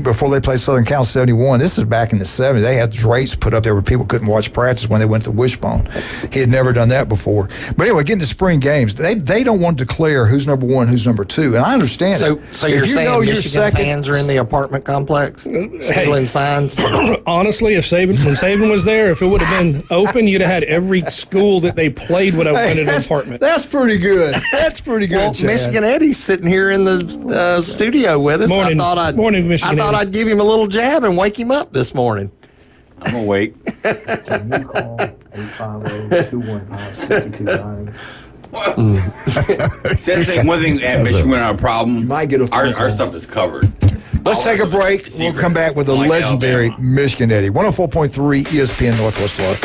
Before they played Southern Cal 71, this is back in the 70s, they had drapes put up there where people couldn't watch practice when they went to Wishbone. He had never done that before. But anyway, getting to spring games, they don't want to declare who's number 1, who's number 2, and I understand it. So you're saying Michigan fans are in the apartment complex stealing signs? Honestly, when Saban was there, if it would have been open, you'd have had every school that they played would have rented an apartment. That's pretty good. That's pretty good, Well, Chad. Michigan Eddie's sitting here in the studio with us. Morning, Michigan. I thought I'd give him a little jab and wake him up this morning. I'm awake. Can you call 850-215-6290? One thing at Michigan, our problem, might get a phone our call. stuff is covered. Let's take a break. We'll come back with the legendary Michigan Eddie. 104.3 ESPN Northwest Florida.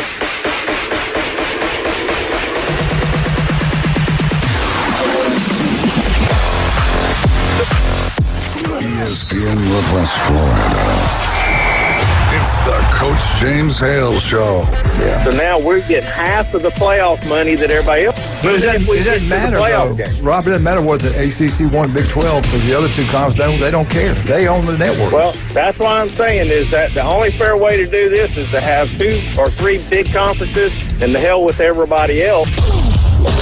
ESPN Northwest Florida. It's the Coach James Hale Show. Yeah. So now we're getting half of the playoff money that everybody else. But it doesn't matter, though. Rob, it doesn't matter what the ACC won Big 12 because the other 2 conferences, they don't care. They own the network. Well, that's why I'm saying is that the only fair way to do this is to have 2 or 3 big conferences and the hell with everybody else.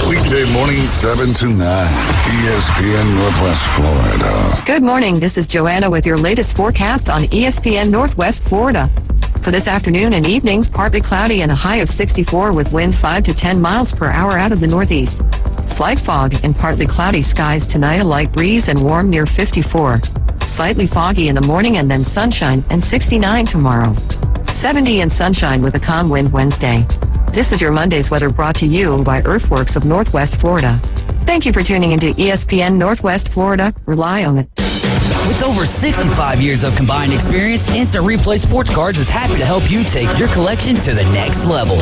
Weekday morning 7 to 9. ESPN Northwest Florida. Good morning. This is Joanna with your latest forecast on ESPN Northwest Florida. For this afternoon and evening, partly cloudy and a high of 64 with wind 5 to 10 miles per hour out of the northeast. Slight fog and partly cloudy skies tonight, a light breeze and warm near 54. Slightly foggy in the morning and then sunshine and 69 tomorrow. 70 and sunshine with a calm wind Wednesday. This is your Monday's weather brought to you by Earthworks of Northwest Florida. Thank you for tuning into ESPN Northwest Florida. Rely on it. With over 65 years of combined experience, Instant Replay Sports Cards is happy to help you take your collection to the next level.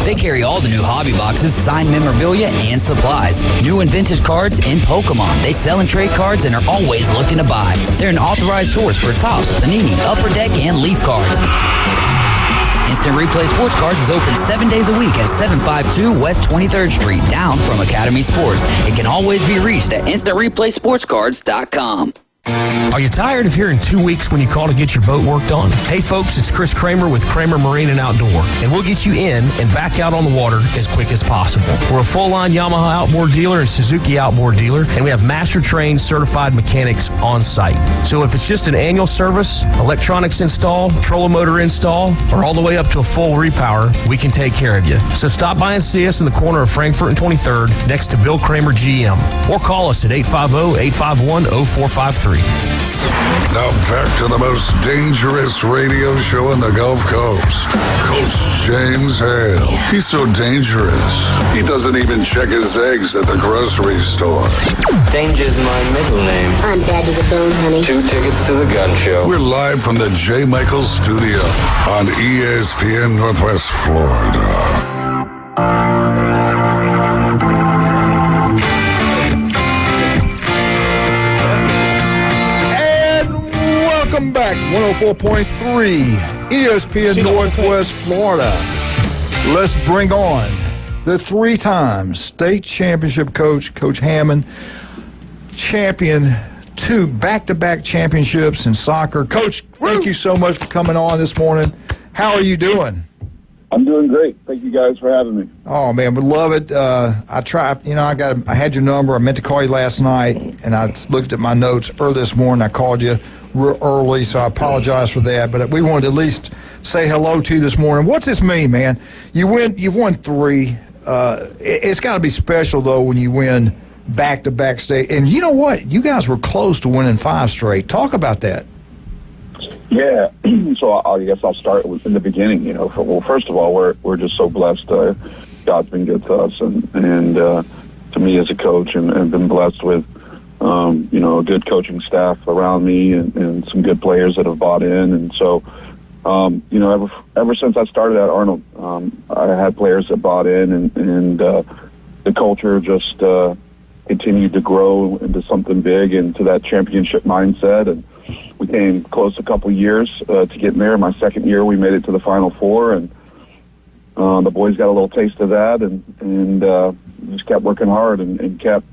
They carry all the new hobby boxes, signed memorabilia, and supplies. New and vintage cards in Pokemon. They sell and trade cards and are always looking to buy. They're an authorized source for Topps, Panini, Upper Deck, and Leaf cards. Instant Replay Sports Cards is open 7 days a week at 752 West 23rd Street, down from Academy Sports. It can always be reached at InstantReplaySportsCards.com. Are you tired of hearing 2 weeks when you call to get your boat worked on? Hey folks, it's Chris Kramer with Kramer Marine and Outdoor, and we'll get you in and back out on the water as quick as possible. We're a full-line Yamaha outboard dealer and Suzuki outboard dealer, and we have master-trained certified mechanics on site. So if it's just an annual service, electronics install, trolling motor install, or all the way up to a full repower, we can take care of you. So stop by and see us in the corner of Frankfurt and 23rd next to Bill Kramer GM, or call us at 850-851-0453. Now back to the most dangerous radio show in the Gulf Coast. Coach James Hale. He's so dangerous, he doesn't even check his eggs at the grocery store. Danger's my middle name. I'm bad to the bone, honey. 2 tickets to the gun show. We're live from the J. Michaels studio on ESPN Northwest Florida. Welcome back, 104.3 ESPN Northwest Florida. Let's bring on the 3-time state championship coach, Coach Hammond, champion 2 back-to-back championships in soccer. Coach, thank you so much for coming on this morning. How are you doing? I'm doing great. Thank you guys for having me. Oh man, we love it. I tried. I had your number. I meant to call you last night, and I looked at my notes early this morning. I called you real early, so I apologize for that. But we wanted to at least say hello to you this morning. What's this mean, man? You've won 3. It's got to be special though when you win back-to-back state. And you know what? You guys were close to winning 5 straight. Talk about that. Yeah, so I guess I'll start in the beginning. First of all, we're just so blessed. God's been good to us, and to me as a coach, and been blessed with a good coaching staff around me, and some good players that have bought in. And so, ever since I started at Arnold, I had players that bought in, and the culture just continued to grow into something big, into that championship mindset. And we came close a couple years to getting there. My second year, we made it to the Final Four, and the boys got a little taste of that, and just kept working hard, and kept,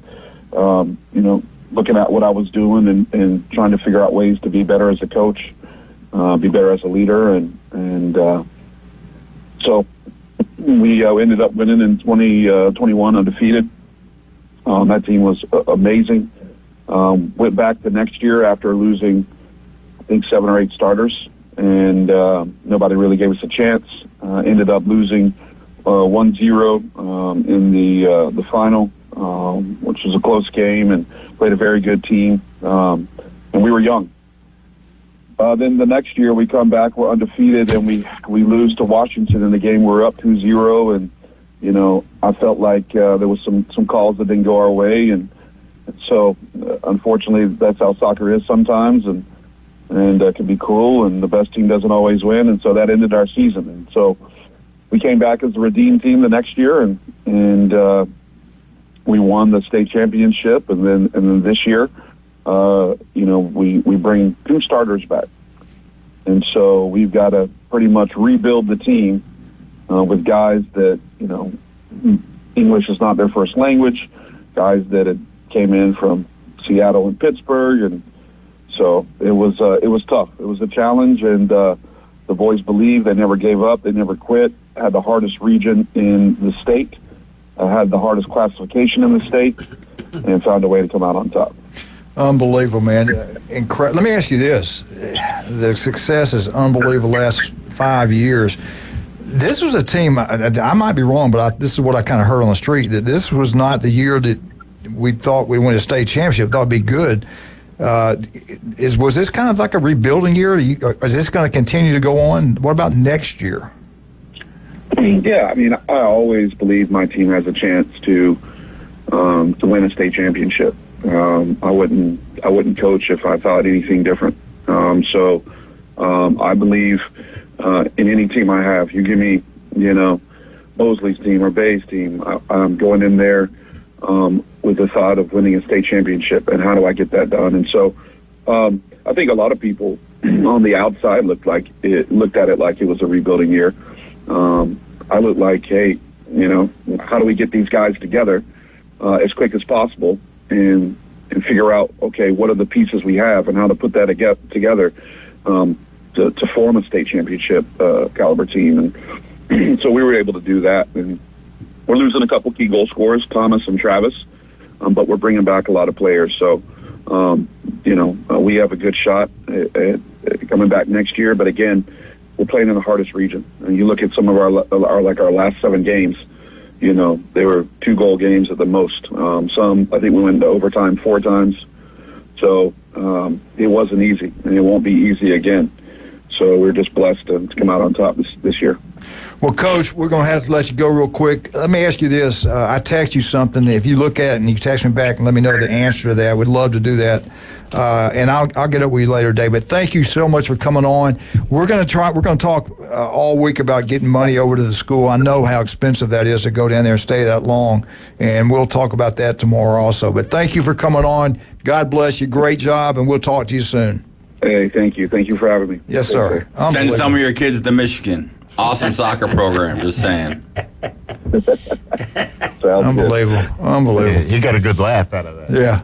looking at what I was doing, and trying to figure out ways to be better as a coach, be better as a leader, and so we ended up winning in 2021 undefeated. That team was amazing. Went back the next year after losing, I think, 7 or 8 starters, and nobody really gave us a chance. Ended up losing 1-0 in the final, which was a close game, and played a very good team. And we were young. Then the next year we come back, we're undefeated, and we lose to Washington in the game. We're up 2-0, and I felt like there was some calls that didn't go our way, and so unfortunately that's how soccer is sometimes, and it can be cruel, and the best team doesn't always win, and so that ended our season. And so we came back as the redeemed team the next year, and we won the state championship, and then this year, we bring 2 starters back, and so we've got to pretty much rebuild the team with guys that English is not their first language, guys that had came in from Seattle and Pittsburgh, and so it was tough. It was a challenge, and the boys believed. They never gave up. They never quit. Had the hardest region in the state, had the hardest classification in the state, and found a way to come out on top. Unbelievable, man. Let me ask you this. The success is unbelievable the last 5 years. This was a team, I might be wrong, but this is what I kind of heard on the street, that this was not the year that we thought we win a state championship, thought it'd be good. Was this kind of like a rebuilding year? Is this going to continue to go on? What about next year? Yeah, I always believe my team has a chance to win a state championship. I wouldn't coach if I thought anything different. So I believe in any team I have. You give me, Mosley's team or Bay's team, I'm going in there with the thought of winning a state championship, and how do I get that done? And so I think a lot of people on the outside looked at it like it was a rebuilding year. I looked like, hey, how do we get these guys together as quick as possible and figure out, okay, what are the pieces we have and how to put that together to form a state championship caliber team. And so we were able to do that. And we're losing a couple key goal scorers, Thomas and Travis, but we're bringing back a lot of players. So, we have a good shot at coming back next year. But again, we're playing in the hardest region. And you look at some of our last 7 games, they were 2-goal games at the most. Some, I think we went into overtime 4 times. So it wasn't easy, and it won't be easy again. So we're just blessed to come out on top this year. Well, Coach, we're going to have to let you go real quick. Let me ask you this. I text you something. If you look at it and you text me back and let me know the answer to that, we'd love to do that. And I'll get up with you later today. But thank you so much for coming on. We're going to talk all week about getting money over to the school. I know how expensive that is to go down there and stay that long. And we'll talk about that tomorrow also. But thank you for coming on. God bless you. Great job. And we'll talk to you soon. Hey, thank you. Thank you for having me. Yes, sir. Send some of your kids to Michigan. Awesome soccer program, just saying. Unbelievable. You got a good laugh out of that. Yeah.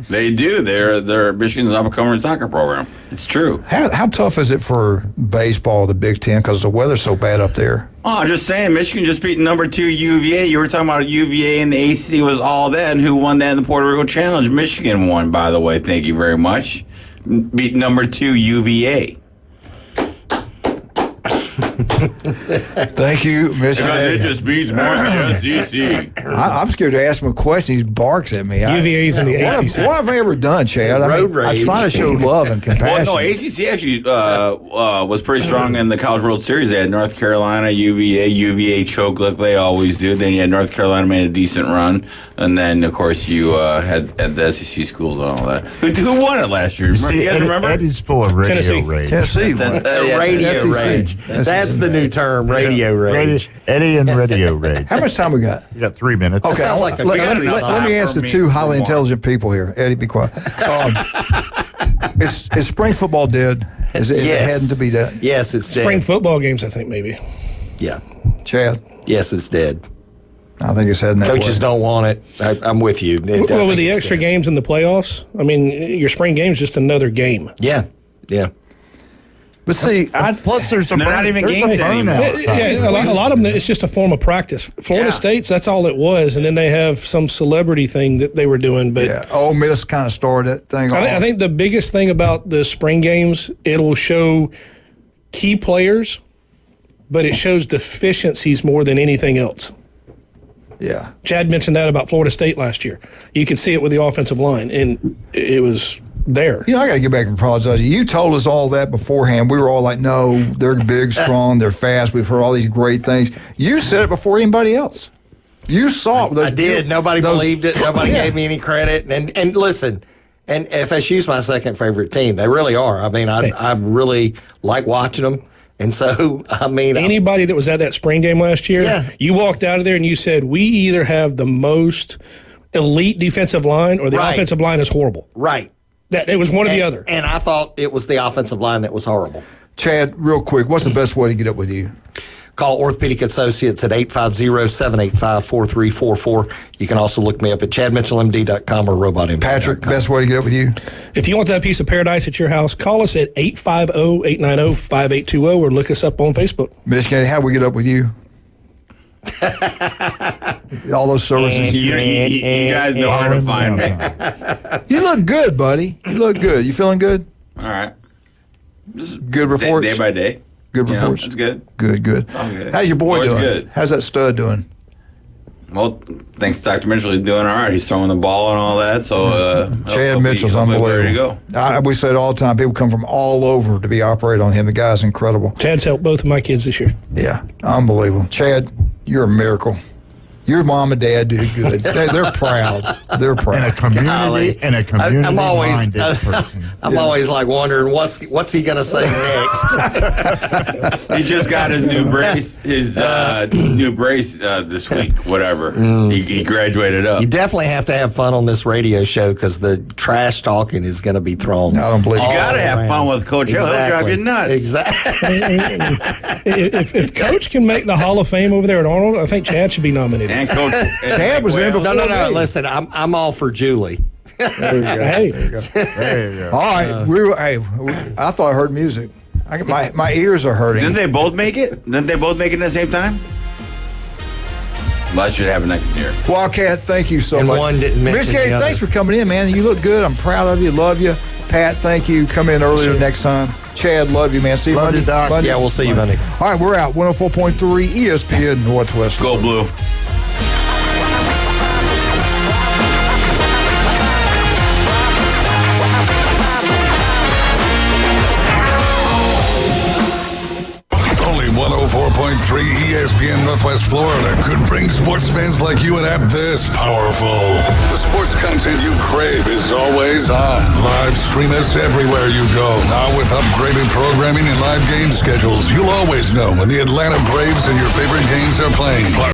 They do. They're Michigan's up-and-coming soccer program. It's true. How tough is it for baseball, the Big Ten, because the weather's so bad up there? Oh, I'm just saying, Michigan just beat number 2 UVA. You were talking about UVA and the ACC was all that, and who won that in the Puerto Rico Challenge? Michigan won, by the way. Thank you very much. Beat number 2 UVA. Thank you, Michigan. Because it just beats more than the SEC. I'm scared to ask him a question. He barks at me. UVA's in the ACC. What have I ever done, Chad? I try to show love and compassion. Well, no, ACC actually was pretty strong in the College World Series. They had North Carolina, UVA choked like they always do. Then you had North Carolina made a decent run. And then, of course, you had the SEC schools and all that. Who won it last year? You guys remember? Eddie's full of radio rage. Tennessee. Radio rage. That's the new term, radio rage. Eddie and radio rage. How much time we got? You got 3 minutes. Okay, Sounds like the let me ask the two highly intelligent people here. Eddie, be quiet. Is spring football dead? Is it heading to be dead? Yes, it's dead. Spring football games, I think, maybe. Yeah. Chad? Yes, it's dead. I think it's heading that way. Coaches don't want it. I'm with you. Well, with the extra games in the playoffs, I mean, your spring game is just another game. Yeah. But see, plus there's they're not even games anymore. Yeah, a lot of them, it's just a form of practice. Florida State's, that's all it was, and then they have some celebrity thing that they were doing. But Ole Miss kind of started that thing. I think the biggest thing about the spring games, it'll show key players, but it shows deficiencies more than anything else. Yeah. Chad mentioned that about Florida State last year. You could see it with the offensive line, and it was there. I got to get back and apologize. You told us all that beforehand. We were all like, no, they're big, strong, they're fast. We've heard all these great things. You said it before anybody else. You saw it. I did. Nobody believed it. Nobody gave me any credit. And listen, and FSU's my second favorite team. They really are. I mean, I really like watching them. And so, I mean, anybody that was at that spring game last year, you walked out of there and you said, we either have the most elite defensive line or the offensive line is horrible. Right. That it was one or the other. And I thought it was the offensive line that was horrible. Chad, real quick, what's the best way to get up with you? Call Orthopedic Associates at 850-785-4344. You can also look me up at chadmitchellmd.com or robotimpact.com. Patrick, best way to get up with you? If you want that piece of paradise at your house, call us at 850-890-5820 or look us up on Facebook. Michigan, how do we get up with you? All those services. You guys know where to find me. You look good, buddy. You look good. You feeling good? All right. This is good reports? Day by day. Good reports. It's good. Good. I'm good. How's your boy Boy's doing? good. How's that stud doing? Well, thanks to Dr. Mitchell, he's doing all right. He's throwing the ball and all that. So Chad Mitchell's unbelievable. Ready to go. We say it all the time. People come from all over to be operated on him. The guy's incredible. Chad's helped both of my kids this year. Yeah, unbelievable. Chad, you're a miracle. Your mom and dad do good. They're proud. They're proud. And a community I'm always, person. I'm always like wondering what's he going to say next. He just got his new brace. This week. Whatever. He graduated up. You definitely have to have fun on this radio show because the trash talking is going to be thrown. I don't believe you got to have fun with Coach Hale. He'll drive you nuts. Exactly. if Coach can make the Hall of Fame over there at Arnold, I think Chad should be nominated. And Coach Chad was in before. No. Listen, I'm all for Julie. There you go. Hey. There you go. All right. I thought I heard music. My ears are hurting. Didn't they both make it? Didn't they both make it at the same time? Well, that should happen next year. Wildcat, thank you so And much. one didn't mention Mitch Gary, the other. thanks for coming in, man. You look good. I'm proud of you. Love you. Pat, thank you. Come in earlier next time. Chad, love you, man. See you Love Monday. you, Doc. Monday. Yeah, we'll see you Monday. All right, we're out. 104.3 ESPN Northwest. Go Blue. Only 104.3 ESPN Northwest Florida could bring sports fans like you an app this powerful. The sports content you crave is always on. Live stream us everywhere you go. Now with upgraded programming and live game schedules, you'll always know when the Atlanta Braves and your favorite games are playing.